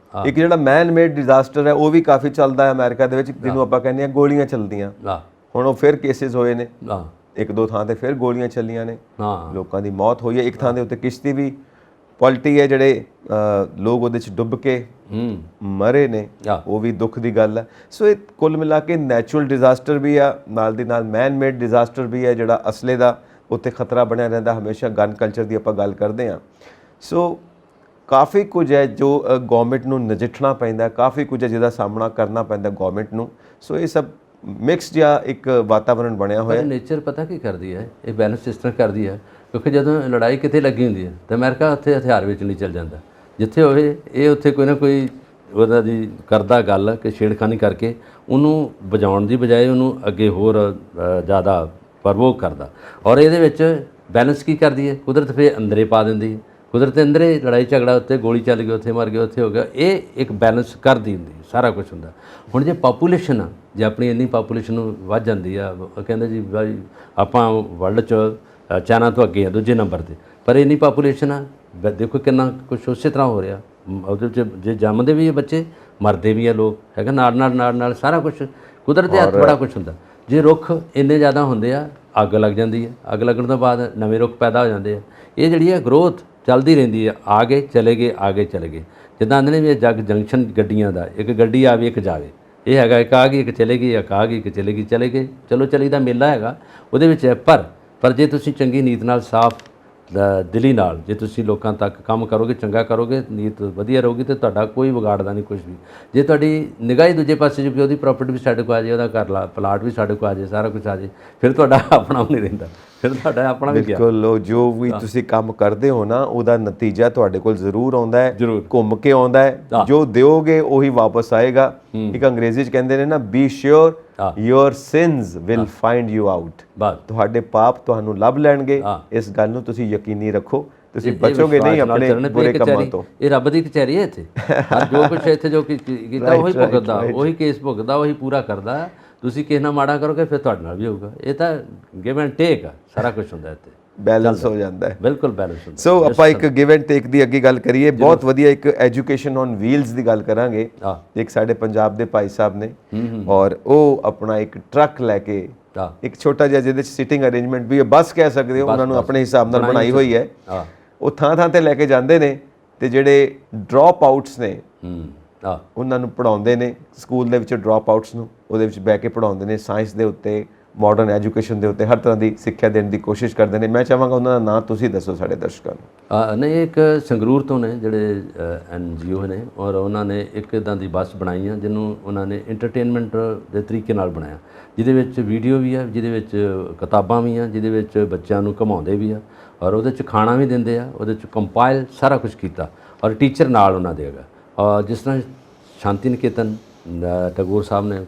ਇੱਕ ਜਿਹੜਾ ਮੈਨ ਮੇਡ ਡਿਜ਼ਾਸਟਰ ਹੈ ਉਹ ਵੀ ਕਾਫੀ ਚੱਲਦਾ ਹੈ ਅਮਰੀਕਾ ਦੇ ਵਿੱਚ, ਜਿਹਨੂੰ ਆਪਾਂ ਕਹਿੰਦੇ ਹਾਂ ਗੋਲੀਆਂ ਚੱਲਦੀਆਂ। ਹੁਣ ਉਹ ਫਿਰ ਕੇਸਿਸ ਹੋਏ ਨੇ, ਇੱਕ ਦੋ ਥਾਂ ਤੇ ਫਿਰ ਗੋਲੀਆਂ ਚੱਲੀਆਂ ਨੇ, ਲੋਕਾਂ ਦੀ ਮੌਤ ਹੋਈ ਹੈ। ਇੱਕ ਥਾਂ ਦੇ ਉੱਤੇ ਕਿਸ਼ਤੀ ਵੀ ਪਲਟੀ ਹੈ, ਜਿਹੜੇ ਲੋਕ ਉਹਦੇ 'ਚ ਡੁੱਬ ਕੇ ਮਰੇ ਨੇ, ਉਹ ਵੀ ਦੁੱਖ ਦੀ ਗੱਲ ਹੈ। ਸੋ ਇਹ ਕੁੱਲ ਮਿਲਾ ਕੇ ਨੈਚੁਰਲ ਡਿਜ਼ਾਸਟਰ ਵੀ ਆ, ਨਾਲ ਦੀ ਨਾਲ ਮੈਨ ਮੇਡ ਡਿਜ਼ਾਸਟਰ ਵੀ ਹੈ, ਜਿਹੜਾ ਅਸਲੇ ਦਾ ਉੱਥੇ ਖਤਰਾ ਬਣਿਆ ਰਹਿੰਦਾ ਹਮੇਸ਼ਾ। ਗਨ ਕਲਚਰ ਦੀ ਆਪਾਂ ਗੱਲ ਕਰਦੇ ਹਾਂ, ਸੋ ਕਾਫੀ ਕੁਝ ਹੈ ਜੋ ਗੌਰਮੈਂਟ ਨੂੰ ਨਜਿੱਠਣਾ ਪੈਂਦਾ, ਕਾਫੀ ਕੁਝ ਹੈ ਜਿਹਦਾ ਸਾਹਮਣਾ ਕਰਨਾ ਪੈਂਦਾ ਗੌਰਮੈਂਟ ਨੂੰ। ਸੋ ਇਹ ਸਭ ਮਿਕਸ ਜਿਹਾ ਇੱਕ ਵਾਤਾਵਰਣ ਬਣਿਆ ਹੋਇਆ। ਨੇਚਰ ਪਤਾ ਕੀ ਕਰਦੀ ਹੈ, ਇਹ ਬੈਲੈਂਸ ਸਿਸਟਮ ਕਰਦੀ ਹੈ, ਕਿਉਂਕਿ ਜਦੋਂ ਲੜਾਈ ਕਿਤੇ ਲੱਗੀ ਹੁੰਦੀ ਹੈ ਤਾਂ ਅਮਰੀਕਾ ਉੱਥੇ ਹਥਿਆਰ ਵਿੱਚ ਨਹੀਂ ਚੱਲ ਜਾਂਦਾ, ਜਿੱਥੇ ਹੋਵੇ ਇਹ ਉੱਥੇ ਕੋਈ ਨਾ ਕੋਈ ਉਹਦਾ ਦੀ ਕਰਦਾ ਗੱਲ ਕਿ ਛੇੜਖਾਨੀ ਕਰਕੇ ਉਹਨੂੰ ਵਜਾਉਣ ਦੀ ਬਜਾਏ ਉਹਨੂੰ ਅੱਗੇ ਹੋਰ ਜ਼ਿਆਦਾ ਪ੍ਰਵੋਕ ਕਰਦਾ। ਔਰ ਇਹਦੇ ਵਿੱਚ ਬੈਲੈਂਸ ਕੀ ਕਰਦੀ ਹੈ, ਕੁਦਰਤ ਫਿਰ ਅੰਦਰੇ ਪਾ ਦਿੰਦੀ ਹੈ। ਕੁਦਰਤ ਅੰਦਰੇ ਲੜਾਈ ਝਗੜਾ, ਉੱਤੇ ਗੋਲੀ ਚੱਲ ਗਈ, ਉੱਥੇ ਮਰ ਗਏ, ਉੱਥੇ ਹੋ ਗਿਆ, ਇਹ ਇੱਕ ਬੈਲੈਂਸ ਕਰਦੀ ਹੁੰਦੀ ਸਾਰਾ ਕੁਝ ਹੁੰਦਾ। ਹੁਣ ਜੇ ਪਾਪੂਲੇਸ਼ਨ ਆ, ਜੇ ਆਪਣੀ ਇੰਨੀ ਪਾਪੂਲੇਸ਼ਨ ਵੱਧ ਜਾਂਦੀ ਆ, ਕਹਿੰਦੇ ਜੀ ਬਾਈ ਆਪਾਂ ਵਰਲਡ 'ਚ ਚਾਈਨਾ ਤੋਂ ਅੱਗੇ ਆ ਦੂਜੇ ਨੰਬਰ 'ਤੇ, ਪਰ ਇੰਨੀ ਪਾਪੂਲੇਸ਼ਨ ਆ, ਦੇਖੋ ਕਿੰਨਾ ਕੁਛ ਉਸੇ ਤਰ੍ਹਾਂ ਹੋ ਰਿਹਾ। ਉਹਦੇ 'ਚ ਜੇ ਜੰਮਦੇ ਵੀ ਆ ਬੱਚੇ, ਮਰਦੇ ਵੀ ਆ ਲੋਕ, ਹੈਗਾ ਨਾਲ ਸਾਰਾ ਕੁਛ ਕੁਦਰਤ ਦੇ ਹੱਥ ਬੜਾ ਕੁਛ ਹੁੰਦਾ। ਜੇ ਰੁੱਖ ਇੰਨੇ ਜ਼ਿਆਦਾ ਹੁੰਦੇ ਆ, ਅੱਗ ਲੱਗ ਜਾਂਦੀ ਹੈ, ਅੱਗ ਲੱਗਣ ਤੋਂ ਬਾਅਦ ਨਵੇਂ ਰੁੱਖ ਪੈਦਾ ਹੋ ਜਾਂਦੇ ਆ। ਇਹ ਜਿਹੜੀ ਹੈ ਗਰੋਥ ਚੱਲਦੀ ਰਹਿੰਦੀ ਹੈ, ਆ ਗਏ ਚਲੇ ਗਏ, ਆ ਗਏ ਚਲੇ ਗਏ। ਜਿੱਦਾਂ ਆਉਂਦੇ ਨੇ ਵੀ ਜੰਕਸ਼ਨ ਗੱਡੀਆਂ ਦਾ, ਇੱਕ ਗੱਡੀ ਆਵੇ ਇੱਕ ਜਾਵੇ, ਇਹ ਹੈਗਾ ਇੱਕ ਆ ਗਈ ਇੱਕ ਚਲੇ ਗਈ, ਇੱਕ ਆ ਗਈ ਇੱਕ ਚਲੇ ਗਈ, ਚਲੇ ਗਏ, ਚਲੋ ਚਲੀ ਦਾ ਮੇਲਾ ਹੈਗਾ ਉਹਦੇ ਵਿੱਚ ਹੈ। ਪਰ ਜੇ ਤੁਸੀਂ ਚੰਗੀ ਨੀਤ ਨਾਲ, ਸਾਫ਼ ਦਿਲੀ ਨਾਲ ਜੇ ਤੁਸੀਂ ਲੋਕਾਂ ਤੱਕ ਕੰਮ ਕਰੋਗੇ, ਚੰਗਾ ਕਰੋਗੇ, ਨੀਤ ਵਧੀਆ ਰਹੂਗੀ, ਤਾਂ ਤੁਹਾਡਾ ਕੋਈ ਵਿਗਾੜਦਾ ਨਹੀਂ ਕੁਝ ਵੀ। ਜੇ ਤੁਹਾਡੀ ਨਿਗਾਹ ਹੀ ਦੂਜੇ ਪਾਸੇ ਜੇ ਉਹਦੀ ਪ੍ਰੋਪਰਟੀ ਵੀ ਸਾਡੇ ਕੋਲ ਆ ਜਾਏ, ਉਹਦਾ ਘਰ ਪਲਾਟ ਵੀ ਸਾਡੇ ਕੋਲ ਆ ਜਾਏ, ਸਾਰਾ ਕੁਝ ਆ ਜਾਏ, ਫਿਰ ਤੁਹਾਡਾ ਆਪਣਾ ਵੀ ਨਹੀਂ ਰਹਿੰਦਾ, ਫਿਰ ਤੁਹਾਡਾ ਆਪਣਾ ਵੀ ਗਿਆ। ਬਿਲਕੁਲ, ਜੋ ਵੀ ਤੁਸੀਂ ਕੰਮ ਕਰਦੇ ਹੋ ਨਾ ਉਹਦਾ ਨਤੀਜਾ ਤੁਹਾਡੇ ਕੋਲ ਜ਼ਰੂਰ ਆਉਂਦਾ ਹੈ, ਘੁੰਮ ਕੇ ਆਉਂਦਾ ਹੈ। ਜੋ ਦਿਓਗੇ ਉਹੀ ਵਾਪਸ ਆਏਗਾ। ਇੱਕ ਅੰਗਰੇਜ਼ੀ 'ਚ ਕਹਿੰਦੇ ਨੇ ਨਾ, B sure your sins will find you out। ਤੁਹਾਡੇ ਪਾਪ ਤੁਹਾਨੂੰ ਲੱਭ ਲੈਣਗੇ, ਇਸ ਗੱਲ ਨੂੰ ਤੁਸੀਂ ਯਕੀਨੀ ਰੱਖੋ। ਤੁਸੀਂ ਬਚੋਗੇ ਨਹੀਂ ਆਪਣੇ ਬੁਰੇ ਕੰਮਾਂ ਤੋਂ। ਇਹ ਰੱਬ ਦੀ ਕਚਹਿਰੀ ਹੈ ਇੱਥੇ, ਜੋ ਕੁਛ ਇੱਥੇ ਜੋ ਕੀਤਾ ਉਹੀ ਭੁਗਤਦਾ, ਉਹੀ ਕੇਸ ਭੁਗਤਦਾ, ਉਹੀ ਪੂਰਾ ਕਰਦਾ। ਤੁਸੀਂ ਕਿਸੇ ਨਾਲ ਮਾੜਾ ਕਰੋਗੇ ਫਿਰ ਤੁਹਾਡੇ ਨਾਲ ਵੀ ਹੋਊਗਾ। ਇਹ ਤਾਂ ਗਿਵ ਐਂਡ ਟੇਕ ਆ, ਸਾਰਾ ਕੁਝ ਹੁੰਦਾ ਇੱਥੇ, ਬੈਲੈਂਸ ਹੋ ਜਾਂਦਾ ਹੈ। ਬਿਲਕੁਲ ਬੈਲੈਂਸ ਹੁੰਦਾ। ਸੋ ਆਪਾਂ ਇੱਕ ਗਿਵ ਐਂਡ ਟੇਕ ਦੀ ਅੱਗੇ ਗੱਲ ਕਰੀਏ। ਬਹੁਤ ਵਧੀਆ ਇੱਕ ਐਜੂਕੇਸ਼ਨ ਔਨ ਵੀਲਸ ਦੀ ਗੱਲ ਕਰਾਂਗੇ। ਇੱਕ ਸਾਡੇ ਪੰਜਾਬ ਦੇ ਭਾਈ ਸਾਹਿਬ ਨੇ, ਔਰ ਉਹ ਆਪਣਾ ਇੱਕ ਟਰੱਕ ਲੈ ਕੇ, ਇੱਕ ਛੋਟਾ ਜਿਹਾ ਜਿਹਦੇ 'ਚ ਸਿਟਿੰਗ ਅਰੇਂਜਮੈਂਟ ਵੀ ਹੈ, ਬੱਸ ਕਹਿ ਸਕਦੇ ਹੋ, ਉਹਨਾਂ ਨੂੰ ਆਪਣੇ ਹਿਸਾਬ ਨਾਲ ਬਣਾਈ ਹੋਈ ਹੈ। ਉਹ ਥਾਂ ਤੇ ਲੈ ਕੇ ਜਾਂਦੇ ਨੇ, ਤੇ ਜਿਹੜੇ ਡ੍ਰੌਪ ਆਊਟਸ ਨੇ ਉਹਨਾਂ ਨੂੰ ਪੜ੍ਹਾਉਂਦੇ ਨੇ, ਸਕੂਲ ਦੇ ਵਿੱਚ ਡ੍ਰੌਪ ਆਊਟਸ ਨੂੰ ਉਹਦੇ ਵਿੱਚ ਬਹਿ ਕੇ ਪੜ੍ਹਾਉਂਦੇ ਨੇ, ਸਾਇੰਸ ਦੇ ਉੱਤੇ, ਮਾਡਰਨ ਐਜੂਕੇਸ਼ਨ ਦੇ ਉੱਤੇ ਹਰ ਤਰ੍ਹਾਂ ਦੀ ਸਿੱਖਿਆ ਦੇਣ ਦੀ ਕੋਸ਼ਿਸ਼ ਕਰਦੇ ਨੇ। ਮੈਂ ਚਾਹਾਂਗਾ ਉਹਨਾਂ ਦਾ ਨਾਂ ਤੁਸੀਂ ਦੱਸੋ ਸਾਡੇ ਦਰਸ਼ਕਾਂ ਨੂੰ। ਨਹੀਂ, ਇੱਕ ਸੰਗਰੂਰ ਤੋਂ ਨੇ ਜਿਹੜੇ NGO ਨੇ, ਔਰ ਉਹਨਾਂ ਨੇ ਇੱਕ ਇੱਦਾਂ ਦੀ ਬੱਸ ਬਣਾਈ ਆ ਜਿਹਨੂੰ ਉਹਨਾਂ ਨੇ ਐਂਟਰਟੇਨਮੈਂਟ ਦੇ ਤਰੀਕੇ ਨਾਲ ਬਣਾਇਆ, ਜਿਹਦੇ ਵਿੱਚ ਵੀਡੀਓ ਵੀ ਆ, ਜਿਹਦੇ ਵਿੱਚ ਕਿਤਾਬਾਂ ਵੀ ਆ, ਜਿਹਦੇ ਵਿੱਚ ਬੱਚਿਆਂ ਨੂੰ ਘੁਮਾਉਂਦੇ ਵੀ ਆ, ਔਰ ਉਹਦੇ 'ਚ ਖਾਣਾ ਵੀ ਦਿੰਦੇ ਆ, ਉਹਦੇ 'ਚ ਕੰਪਾਈਲ ਸਾਰਾ ਕੁਝ ਕੀਤਾ, ਔਰ ਟੀਚਰ ਨਾਲ ਉਹਨਾਂ ਦੇ ਹੈਗਾ। ਔਰ ਜਿਸ ਤਰ੍ਹਾਂ ਸ਼ਾਂਤੀ ਨਿਕੇਤਨ ਟੈਗੋਰ ਸਾਹਿਬ ਨੇ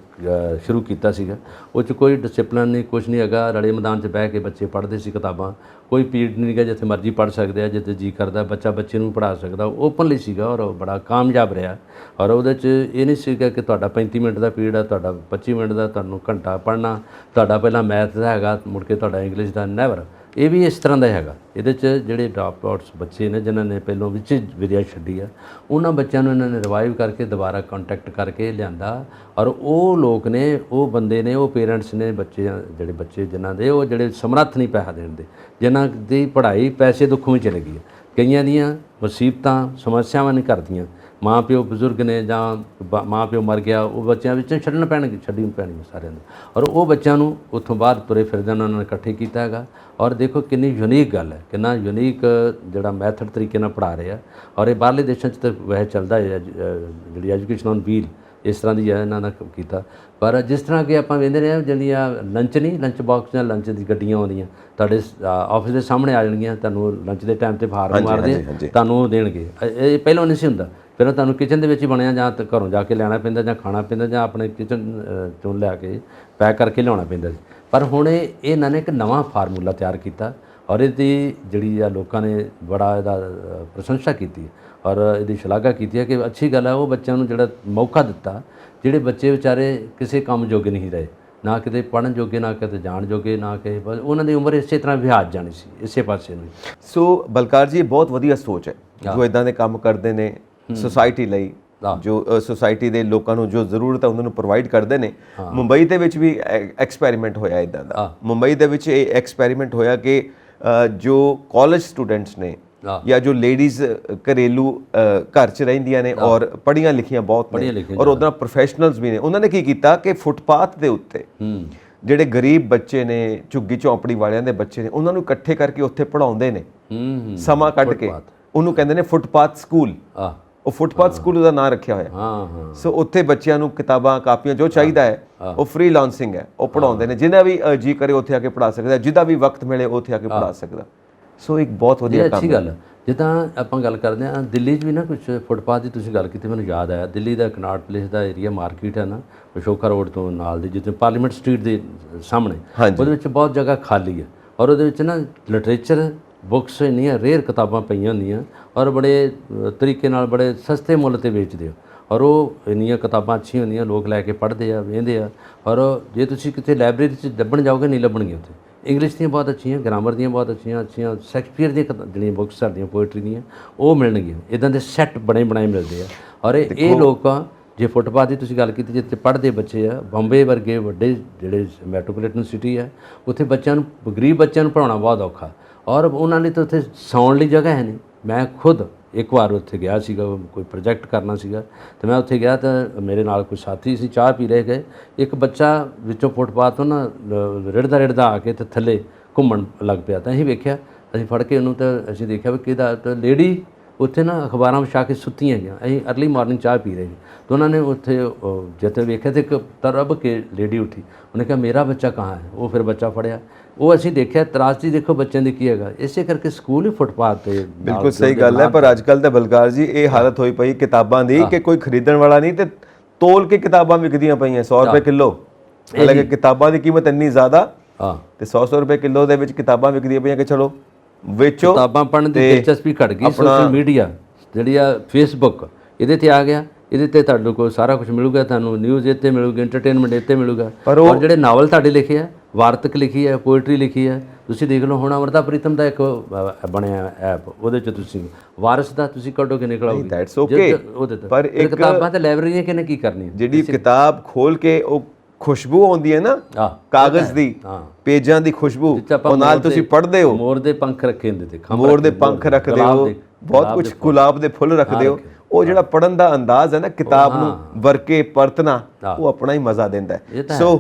ਸ਼ੁਰੂ ਕੀਤਾ ਸੀਗਾ, ਉਹ 'ਚ ਕੋਈ ਡਿਸਿਪਲਿਨ ਨਹੀਂ, ਕੁਛ ਨਹੀਂ ਹੈਗਾ। ਰਲੇ ਮੈਦਾਨ 'ਚ ਬਹਿ ਕੇ ਬੱਚੇ ਪੜ੍ਹਦੇ ਸੀ ਕਿਤਾਬਾਂ, ਕੋਈ ਪੀਰੀਅਡ ਨਹੀਂ ਹੈਗਾ, ਜਿੱਥੇ ਮਰਜ਼ੀ ਪੜ੍ਹ ਸਕਦੇ ਆ, ਜਿੱਥੇ ਜੀ ਕਰਦਾ ਬੱਚਾ ਬੱਚੇ ਨੂੰ ਪੜ੍ਹਾ ਸਕਦਾ। ਓਪਨਲੀ ਸੀਗਾ ਔਰ ਬੜਾ ਕਾਮਯਾਬ ਰਿਹਾ। ਔਰ ਉਹਦੇ 'ਚ ਇਹ ਨਹੀਂ ਸੀਗਾ ਕਿ ਤੁਹਾਡਾ 35 ਮਿੰਟ ਦਾ ਪੀਰੀਅਡ ਆ, ਤੁਹਾਡਾ 25 ਮਿੰਟ ਦਾ, ਤੁਹਾਨੂੰ ਘੰਟਾ ਪੜ੍ਹਨਾ, ਤੁਹਾਡਾ ਪਹਿਲਾਂ ਮੈਥ ਦਾ ਹੈਗਾ, ਮੁੜ ਕੇ ਤੁਹਾਡਾ ਇੰਗਲਿਸ਼ ਦਾ, ਨੈਵਰ। ਇਹ ਵੀ ਇਸ ਤਰ੍ਹਾਂ ਦਾ ਹੈਗਾ। ਇਹਦੇ 'ਚ ਜਿਹੜੇ ਡ੍ਰੌਪ ਆਊਟਸ ਬੱਚੇ ਨੇ, ਜਿਨ੍ਹਾਂ ਨੇ ਪਹਿਲੋਂ ਵਿੱਚ ਵਿਦਿਆ ਛੱਡੀ ਆ, ਉਹਨਾਂ ਬੱਚਿਆਂ ਨੂੰ ਇਹਨਾਂ ਨੇ ਰਿਵਾਈਵ ਕਰਕੇ ਦੁਬਾਰਾ ਕੰਟੈਕਟ ਕਰਕੇ ਲਿਆਂਦਾ। ਔਰ ਉਹ ਲੋਕ ਨੇ, ਉਹ ਬੰਦੇ ਨੇ, ਉਹ ਪੇਰੈਂਟਸ ਨੇ, ਜਿਹੜੇ ਬੱਚੇ ਜਿਨ੍ਹਾਂ ਦੇ, ਉਹ ਜਿਹੜੇ ਸਮਰੱਥ ਨਹੀਂ ਪੈਸਾ ਦੇਣ ਦੇ, ਜਿਨ੍ਹਾਂ ਦੀ ਪੜ੍ਹਾਈ ਪੈਸੇ ਦੁੱਖੋਂ ਵੀ ਚਲੇ ਗਈ। ਕਈਆਂ ਦੀਆਂ ਮੁਸੀਬਤਾਂ ਸਮੱਸਿਆਵਾਂ ਨਹੀਂ ਕਰਦੀਆਂ, ਮਾਂ ਪਿਓ ਬਜ਼ੁਰਗ ਨੇ ਜਾਂ ਮਾਂ ਪਿਓ ਮਰ ਗਿਆ, ਉਹ ਬੱਚਿਆਂ ਵਿੱਚ ਛੱਡਣੀ ਪੈਣਗੇ ਸਾਰਿਆਂ ਨੂੰ। ਔਰ ਉਹ ਬੱਚਿਆਂ ਨੂੰ ਉੱਥੋਂ ਬਾਅਦ ਤੁਰੇ ਫਿਰਦੇ ਉਹਨਾਂ ਨੇ ਇਕੱਠੇ ਕੀਤਾ ਹੈਗਾ। ਔਰ ਦੇਖੋ ਕਿੰਨੀ ਯੂਨੀਕ ਗੱਲ ਹੈ, ਕਿੰਨਾ ਯੂਨੀਕ ਜਿਹੜਾ ਮੈਥਡ ਤਰੀਕੇ ਨਾਲ ਪੜ੍ਹਾ ਰਹੇ ਆ। ਔਰ ਇਹ ਬਾਹਰਲੇ ਦੇਸ਼ਾਂ 'ਚ ਤਾਂ ਵੈਸੇ ਚੱਲਦਾ ਹੈ, ਜਿਹੜੀ ਐਜੂਕੇਸ਼ਨ ਔਨ ਵੀਲ ਇਸ ਤਰ੍ਹਾਂ ਦੀ ਹੈ ਇਹਨਾਂ ਦਾ ਕੀਤਾ। ਪਰ ਜਿਸ ਤਰ੍ਹਾਂ ਕਿ ਆਪਾਂ ਵੇਖਦੇ ਰਹੇ ਹਾਂ, ਜਿਹੜੀਆਂ ਲੰਚ ਬਾਕਸ ਜਾਂ ਲੰਚ ਦੀ ਗੱਡੀਆਂ ਆਉਂਦੀਆਂ ਤੁਹਾਡੇ ਆਫਿਸ ਦੇ ਸਾਹਮਣੇ ਆ ਜਾਣਗੀਆਂ, ਤੁਹਾਨੂੰ ਲੰਚ ਦੇ ਟਾਈਮ 'ਤੇ ਫਾਰਮ ਮਾਰਦੇ ਤੁਹਾਨੂੰ ਉਹ ਦੇਣਗੇ। ਇਹ ਪਹਿਲਾਂ ਨਹੀਂ ਸੀ ਹੁੰਦਾ, ਪਹਿਲਾਂ ਤੁਹਾਨੂੰ ਕਿਚਨ ਦੇ ਵਿੱਚ ਹੀ ਬਣਿਆ ਜਾਂ ਤਾਂ ਘਰੋਂ ਜਾ ਕੇ ਲੈਣਾ ਪੈਂਦਾ ਜਾਂ ਖਾਣਾ ਪੈਂਦਾ ਜਾਂ ਆਪਣੇ ਕਿਚਨ 'ਚੋਂ ਲਿਆ ਕੇ ਪੈਕ ਕਰਕੇ ਲਿਆਉਣਾ ਪੈਂਦਾ ਸੀ। ਪਰ ਹੁਣ ਇਹਨਾਂ ਨੇ ਇੱਕ ਨਵਾਂ ਫਾਰਮੂਲਾ ਤਿਆਰ ਕੀਤਾ ਔਰ ਇਹਦੀ ਜਿਹੜੀ ਆ ਲੋਕਾਂ ਨੇ ਬੜਾ ਇਹਦਾ ਪ੍ਰਸ਼ੰਸਾ ਕੀਤੀ ਔਰ ਇਹਦੀ ਸ਼ਲਾਘਾ ਕੀਤੀ ਹੈ ਕਿ ਅੱਛੀ ਗੱਲ ਹੈ। ਉਹ ਬੱਚਿਆਂ ਨੂੰ ਜਿਹੜਾ ਮੌਕਾ ਦਿੱਤਾ, ਜਿਹੜੇ ਬੱਚੇ ਵਿਚਾਰੇ ਕਿਸੇ ਕੰਮ ਜੋਗੇ ਨਹੀਂ ਰਹੇ, ਨਾ ਕਿਤੇ ਪੜ੍ਹਨ ਜੋਗੇ, ਨਾ ਕਿਤੇ ਜਾਣ ਜੋਗੇ, ਨਾ ਕਿਸੇ ਉਹਨਾਂ ਦੀ ਉਮਰ ਇਸੇ ਤਰ੍ਹਾਂ ਵਿਹਾਜ ਜਾਣੀ ਸੀ ਇਸੇ ਪਾਸੇ ਨੂੰ। ਸੋ ਬਲਕਾਰ ਜੀ, ਬਹੁਤ ਵਧੀਆ ਸੋਚ ਹੈ ਜੋ ਇਦਾਂ ਦੇ ਕੰਮ ਕਰਦੇ ਨੇ ਸੋਸਾਇਟੀ ਲਈ, ਜੋ ਸੋਸਾਇਟੀ ਦੇ ਲੋਕਾਂ ਨੂੰ ਜੋ ਜ਼ਰੂਰਤ ਹੈ ਉਹਨਾਂ ਨੂੰ ਪ੍ਰੋਵਾਈਡ ਕਰਦੇ ਨੇ। ਮੁੰਬਈ ਦੇ ਵਿੱਚ ਵੀ ਐਕਸਪੈਰੀਮੈਂਟ ਹੋਇਆ ਇਦਾਂ ਦਾ। ਮੁੰਬਈ ਦੇ ਵਿੱਚ ਇਹ ਐਕਸਪੈਰੀਮੈਂਟ ਹੋਇਆ ਕਿ ਜੋ ਕਾਲਜ ਸਟੂਡੈਂਟਸ ਨੇ ਜਾਂ ਜੋ ਲੇਡੀਜ਼ ਘਰੇਲੂ ਘਰ 'ਚ ਰਹਿੰਦੀਆਂ ਨੇ ਔਰ ਪੜ੍ਹੀਆਂ ਲਿਖੀਆਂ ਬਹੁਤ ਨੇ ਔਰ ਉਹਦਾ ਪ੍ਰੋਫੈਸ਼ਨਲਸ ਵੀ ਨੇ, ਉਹਨਾਂ ਨੇ ਕੀ ਕੀਤਾ ਕਿ ਫੁੱਟਪਾਥ ਦੇ ਉੱਤੇ ਜਿਹੜੇ ਗਰੀਬ ਬੱਚੇ ਨੇ, ਝੁੱਗੀ ਝੌਂਪੜੀ ਵਾਲਿਆਂ ਦੇ ਬੱਚੇ ਨੇ, ਉਹਨਾਂ ਨੂੰ ਇਕੱਠੇ ਕਰਕੇ ਉੱਥੇ ਪੜ੍ਹਾਉਂਦੇ ਨੇ ਸਮਾਂ ਕੱਢ ਕੇ। ਉਹਨੂੰ ਕਹਿੰਦੇ ਨੇ ਫੁੱਟਪਾਥ ਸਕੂਲ। ਉਹ ਫੁੱਟਪਾਥ ਸਕੂਲ ਉਹਦਾ ਨਾਂ ਰੱਖਿਆ ਹੋਇਆ। ਸੋ ਉੱਥੇ ਬੱਚਿਆਂ ਨੂੰ ਕਿਤਾਬਾਂ ਕਾਪੀਆਂ ਜੋ ਚਾਹੀਦਾ ਹੈ, ਉਹ ਫ੍ਰੀ ਲਾਂਸਿੰਗ ਹੈ, ਉਹ ਪੜ੍ਹਾਉਂਦੇ ਨੇ। ਜਿਹਦਾ ਵੀ ਜੀ ਕਰੇ ਉੱਥੇ ਆ ਕੇ ਪੜ੍ਹਾ ਸਕਦਾ, ਜਿਹਦਾ ਵੀ ਵਕਤ ਮਿਲੇ ਉੱਥੇ ਆ ਕੇ ਪੜ੍ਹਾ ਸਕਦਾ। ਸੋ ਇੱਕ ਬਹੁਤ ਵਧੀਆ ਕੰਮ ਅੱਛੀ ਗੱਲ ਹੈ। ਜਿੱਦਾਂ ਆਪਾਂ ਗੱਲ ਕਰਦੇ ਹਾਂ ਦਿੱਲੀ 'ਚ ਵੀ ਨਾ ਕੁਝ ਫੁੱਟਪਾਥ ਦੀ ਤੁਸੀਂ ਗੱਲ ਕੀਤੀ, ਮੈਨੂੰ ਯਾਦ ਆਇਆ ਦਿੱਲੀ ਦਾ ਕਨਾਟ ਪਲੇਸ ਦਾ ਏਰੀਆ ਮਾਰਕੀਟ ਹੈ ਨਾ, ਅਸ਼ੋਕਾ ਰੋਡ ਤੋਂ ਨਾਲ ਦੀ, ਜਿੱਥੇ ਪਾਰਲੀਮੈਂਟ ਸਟਰੀਟ ਦੇ ਸਾਹਮਣੇ, ਉਹਦੇ ਵਿੱਚ ਬਹੁਤ ਜਗ੍ਹਾ ਖਾਲੀ ਹੈ ਔਰ ਉਹਦੇ ਵਿੱਚ ਨਾ ਲਿਟਰੇਚਰ ਬੁੱਕਸ ਇੰਨੀਆਂ ਰੇਅਰ ਕਿਤਾਬਾਂ ਪਈਆਂ ਹੁੰਦੀਆਂ ਔਰ ਬੜੇ ਤਰੀਕੇ ਨਾਲ ਬੜੇ ਸਸਤੇ ਮੁੱਲ 'ਤੇ ਵੇਚਦੇ ਹੋ ਔਰ ਉਹ ਇੰਨੀਆਂ ਕਿਤਾਬਾਂ ਅੱਛੀਆਂ ਹੁੰਦੀਆਂ, ਲੋਕ ਲੈ ਕੇ ਪੜ੍ਹਦੇ ਆ, ਵੇਖਦੇ ਆ। ਔਰ ਜੇ ਤੁਸੀਂ ਕਿਤੇ ਲਾਇਬ੍ਰੇਰੀ 'ਚ ਲੱਭਣ ਜਾਓਗੇ ਨਹੀਂ ਲੱਭਣਗੀਆਂ ਉੱਥੇ। ਇੰਗਲਿਸ਼ ਦੀਆਂ ਬਹੁਤ ਅੱਛੀਆਂ, ਗ੍ਰਾਮਰ ਦੀਆਂ ਬਹੁਤ ਅੱਛੀਆਂ ਸ਼ੇਕਸਪੀਅਰ ਦੀਆਂ ਜਿਹੜੀਆਂ ਬੁੱਕਸ ਸਾਡੀਆਂ ਪੋਇਟਰੀ ਦੀਆਂ ਉਹ ਮਿਲਣਗੀਆਂ। ਇੱਦਾਂ ਦੇ ਸੈੱਟ ਬਣਾਏ ਮਿਲਦੇ ਆ। ਔਰ ਇਹ ਲੋਕਾਂ ਜੇ ਫੁੱਟਪਾਥ ਦੀ ਤੁਸੀਂ ਗੱਲ ਕੀਤੀ, ਜਿੱਥੇ ਪੜ੍ਹਦੇ ਬੱਚੇ ਆ, ਬੰਬੇ ਵਰਗੇ ਵੱਡੇ ਜਿਹੜੇ ਮੈਟਰੋਪੋਲੀਟਨ ਸਿਟੀ ਹੈ, ਉੱਥੇ ਬੱਚਿਆਂ ਨੂੰ, ਗਰੀਬ ਬੱਚਿਆਂ ਨੂੰ ਪੜ੍ਹਾਉਣਾ ਬਹੁਤ ਔਖਾ ਔਰ ਉਹਨਾਂ ਲਈ ਤਾਂ ਉੱਥੇ ਸੌਣ ਲਈ ਜਗ੍ਹਾ ਹੈ ਨਹੀਂ। ਮੈਂ ਖੁਦ ਇੱਕ ਵਾਰ ਉੱਥੇ ਗਿਆ ਸੀਗਾ, ਕੋਈ ਪ੍ਰੋਜੈਕਟ ਕਰਨਾ ਸੀਗਾ ਅਤੇ ਮੈਂ ਉੱਥੇ ਗਿਆ ਤਾਂ ਮੇਰੇ ਨਾਲ ਕੋਈ ਸਾਥੀ ਸੀ, ਚਾਹ ਪੀ ਰਹੇ ਗਏ, ਇੱਕ ਬੱਚਾ ਵਿੱਚੋਂ ਫੁੱਟਪਾਥ ਤੋਂ ਨਾ ਰਿੜਦਾ ਆ ਕੇ ਅਤੇ ਥੱਲੇ ਘੁੰਮਣ ਲੱਗ ਪਿਆ। ਤਾਂ ਅਸੀਂ ਵੇਖਿਆ, ਅਸੀਂ ਫੜ ਕੇ ਉਹਨੂੰ, ਤਾਂ ਅਸੀਂ ਦੇਖਿਆ ਵੀ ਕਿਹਦਾ, ਤਾਂ ਲੇਡੀ ਉੱਥੇ ਨਾ ਅਖਬਾਰਾਂ ਵਿਛਾ ਕੇ ਸੁੱਤੀਆਂ ਗਈਆਂ। ਅਸੀਂ ਅਰਲੀ ਮਾਰਨਿੰਗ ਚਾਹ ਪੀ ਰਹੇ ਸੀ ਤਾਂ ਉਹਨਾਂ ਨੇ ਉੱਥੇ ਜਿੱਥੇ ਵੇਖਿਆ ਤਾਂ ਇੱਕ ਤਰਬ ਕੇ ਲੇਡੀ ਉੱਠੀ, ਉਹਨੇ ਕਿਹਾ ਮੇਰਾ ਬੱਚਾ ਕਹਾਂ ਹੈ। ਉਹ ਫਿਰ ਬੱਚਾ ਫੜਿਆ, ਉਹ ਅਸੀਂ ਦੇਖਿਆ, ਤਰਾਸਦੀ ਦੇਖੋ ਬੱਚਿਆਂ ਦੀ ਕੀ ਹੈਗਾ। ਇਸੇ ਕਰਕੇ ਸਕੂਲ ਹੀ ਫੁੱਟਪਾਥ 'ਤੇ। ਬਿਲਕੁਲ ਸਹੀ ਗੱਲ ਹੈ। ਪਰ ਅੱਜ ਕੱਲ੍ਹ ਤਾਂ ਬਲਕਾਰ ਜੀ ਇਹ ਹਾਲਤ ਹੋਈ ਪਈ ਕਿਤਾਬਾਂ ਦੀ ਕਿ ਕੋਈ ਖਰੀਦਣ ਵਾਲਾ ਨਹੀਂ, ਤੇ ਤੋਲ ਕੇ ਕਿਤਾਬਾਂ ਵਿਕਦੀਆਂ ਪਈਆਂ 100 ਰੁਪਏ ਕਿਲੋ। ਹਾਲਾਂਕਿ ਕਿਤਾਬਾਂ ਦੀ ਕੀਮਤ ਇੰਨੀ ਜ਼ਿਆਦਾ ਤੇ 100 ਰੁਪਏ ਕਿਲੋ ਦੇ ਵਿੱਚ ਕਿਤਾਬਾਂ ਵਿਕਦੀਆਂ ਪਈਆਂ ਕਿ ਚਲੋ ਵੇਚੋ। ਕਿਤਾਬਾਂ ਪੜ੍ਹਨ ਦੀ ਦਿਲਚਸਪੀ ਘਟ ਗਈ। ਸੋਸ਼ਲ ਮੀਡੀਆ ਜਿਹੜੀ ਆ ਫੇਸਬੁੱਕ, ਇਹਦੇ 'ਤੇ ਆ ਗਿਆ, ਇਹਦੇ 'ਤੇ ਤੁਹਾਡੇ ਕੋਲ ਸਾਰਾ ਕੁਝ ਮਿਲੂਗਾ, ਤੁਹਾਨੂੰ ਨਿਊਜ਼ ਇੱਥੇ ਮਿਲੂਗੀ, ਐਂਟਰਟੇਨਮੈਂਟ ਇੱਥੇ ਮਿਲੂਗਾ। ਔਰ ਜਿਹੜੇ ਨਾਵਲ ਤੁਹਾਡੇ ਲਿਖੇ ਆ, ਵਾਰਤਕ ਲਿਖੀ ਹੈ, ਪੋਇਟਰੀ ਲਿਖੀ ਹੈ, ਤੁਸੀਂ ਦੇਖ ਲਓ ਹੁਣ ਅਮਰਤਾ ਪ੍ਰੀਤਮ ਦਾ ਇੱਕ ਬਣਿਆ ਐਪ, ਉਹਦੇ 'ਚ ਤੁਸੀਂ ਵਾਰਿਸ ਦਾ ਤੁਸੀਂ ਕੱਢੋਗੇ ਨਿਕਲਾਓਗੇ। That's okay. ਪਰ ਇੱਕ ਕਿਤਾਬਾਂ ਤੇ ਲਾਇਬ੍ਰੇਰੀਆਂ ਕਿਹਨੇ ਕੀ ਕਰਨੀ, ਜਿਹੜੀ ਕਿਤਾਬ ਖੋਲ ਕੇ ਉਹ ਖੁਸ਼ਬੂ ਆਉਂਦੀ ਹੈ ਨਾ ਕਾਗਜ਼ ਦੀ, ਪੇਜਾਂ ਦੀ ਖੁਸ਼ਬੂ, ਉਹ ਨਾਲ ਤੁਸੀਂ ਪੜ੍ਹਦੇ ਹੋ। ਮੋਰ ਦੇ ਪੰਖ ਰੱਖੇ ਹੁੰਦੇ ਤੇ, ਮੋਰ ਦੇ ਪੰਖ ਰੱਖਦੇ ਹੋ, ਬਹੁਤ ਕੁਝ, ਗੁਲਾਬ ਦੇ ਫੁੱਲ ਰੱਖਦੇ ਹੋ। ਉਹ ਜਿਹੜਾ ਪੜ੍ਹਨ ਦਾ ਅੰਦਾਜ਼ ਹੈ ਨਾ, ਕਿਤਾਬ ਨੂੰ ਵਰਕੇ ਪਰਤਣਾ, ਉਹ ਆਪਣਾ ਹੀ ਮਜ਼ਾ ਦਿੰਦਾ ਹੈ। ਸੋ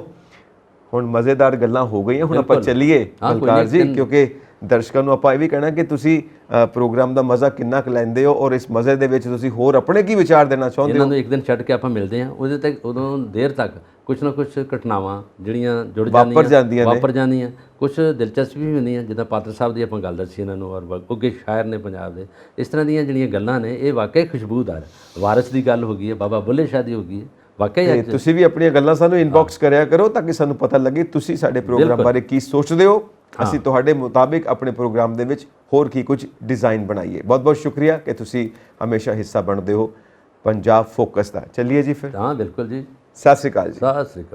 ਹੁਣ ਮਜ਼ੇਦਾਰ ਗੱਲਾਂ ਹੋ ਗਈਆਂ, ਹੁਣ ਆਪਾਂ ਚੱਲੀਏ ਬਲਕਾਰ ਜੀ, ਕਿਉਂਕਿ ਦਰਸ਼ਕਾਂ ਨੂੰ ਆਪਾਂ ਇਹ ਵੀ ਕਹਿਣਾ ਕਿ ਤੁਸੀਂ ਪ੍ਰੋਗਰਾਮ ਦਾ ਮਜ਼ਾ ਕਿੰਨਾ ਕੁ ਲੈਂਦੇ ਹੋ ਔਰ ਇਸ ਮਜ਼ੇ ਦੇ ਵਿੱਚ ਤੁਸੀਂ ਹੋਰ ਆਪਣੇ ਕੀ ਵਿਚਾਰ ਦੇਣਾ ਚਾਹੁੰਦੇ ਹੋ। ਇਹਨਾਂ ਨੂੰ ਇੱਕ ਦਿਨ ਛੱਡ ਕੇ ਆਪਾਂ ਮਿਲਦੇ ਹਾਂ, ਉਹਦੇ ਤੱਕ ਉਦੋਂ ਦੇਰ ਤੱਕ ਕੁਛ ਨਾ ਕੁਛ ਘਟਨਾਵਾਂ ਜਿਹੜੀਆਂ ਜੁੜ ਜਾਂਦੀਆਂ, ਵਾਪਰ ਜਾਂਦੀਆਂ, ਕੁਛ ਦਿਲਚਸਪੀ ਵੀ ਹੁੰਦੀਆਂ। ਜਿੱਦਾਂ ਪਾਤਰ ਸਾਹਿਬ ਦੀ ਆਪਾਂ ਗੱਲ ਦੱਸੀ ਇਹਨਾਂ ਨੂੰ, ਔਰ ਉੱਘੇ ਸ਼ਾਇਰ ਨੇ ਪੰਜਾਬ ਦੇ। ਇਸ ਤਰ੍ਹਾਂ ਦੀਆਂ ਜਿਹੜੀਆਂ ਗੱਲਾਂ ਨੇ ਇਹ ਵਾਕਈ ਖੁਸ਼ਬੂਦਾਰ। ਵਾਰਿਸ ਦੀ ਗੱਲ ਹੋ ਗਈ ਹੈ, ਬਾਬਾ ਬੁੱਲੇ ਸ਼ਾਹ ਦੀ ਹੋ ਗਈ ਹੈ, ਵਾਕਈ। ਤੁਸੀਂ ਵੀ ਆਪਣੀਆਂ ਗੱਲਾਂ ਸਾਨੂੰ ਇਨਬਾਕਸ ਕਰਿਆ ਕਰੋ ਤਾਂ ਕਿ ਸਾਨੂੰ ਪਤਾ ਲੱਗੇ ਤੁਸੀਂ ਸਾਡੇ ਪ੍ਰੋਗਰਾਮ ਬਾਰੇ ਕੀ ਸੋਚਦੇ ਹੋ। ਅਸੀਂ ਤੁਹਾਡੇ ਮੁਤਾਬਿਕ ਆਪਣੇ ਪ੍ਰੋਗਰਾਮ ਦੇ ਵਿੱਚ ਹੋਰ ਕੀ ਕੁਝ ਡਿਜ਼ਾਈਨ ਬਣਾਈਏ। ਬਹੁਤ ਬਹੁਤ ਸ਼ੁਕਰੀਆ ਕਿ ਤੁਸੀਂ ਹਮੇਸ਼ਾ ਹਿੱਸਾ ਬਣਦੇ ਹੋ ਪੰਜਾਬ ਫੋਕਸ ਦਾ। ਚੱਲੀਏ ਜੀ ਫਿਰ। ਹਾਂ ਬਿਲਕੁਲ ਜੀ। ਸਤਿ ਸ਼੍ਰੀ ਅਕਾਲ ਜੀ। ਸਤਿ ਸ਼੍ਰੀ ਅਕਾਲ।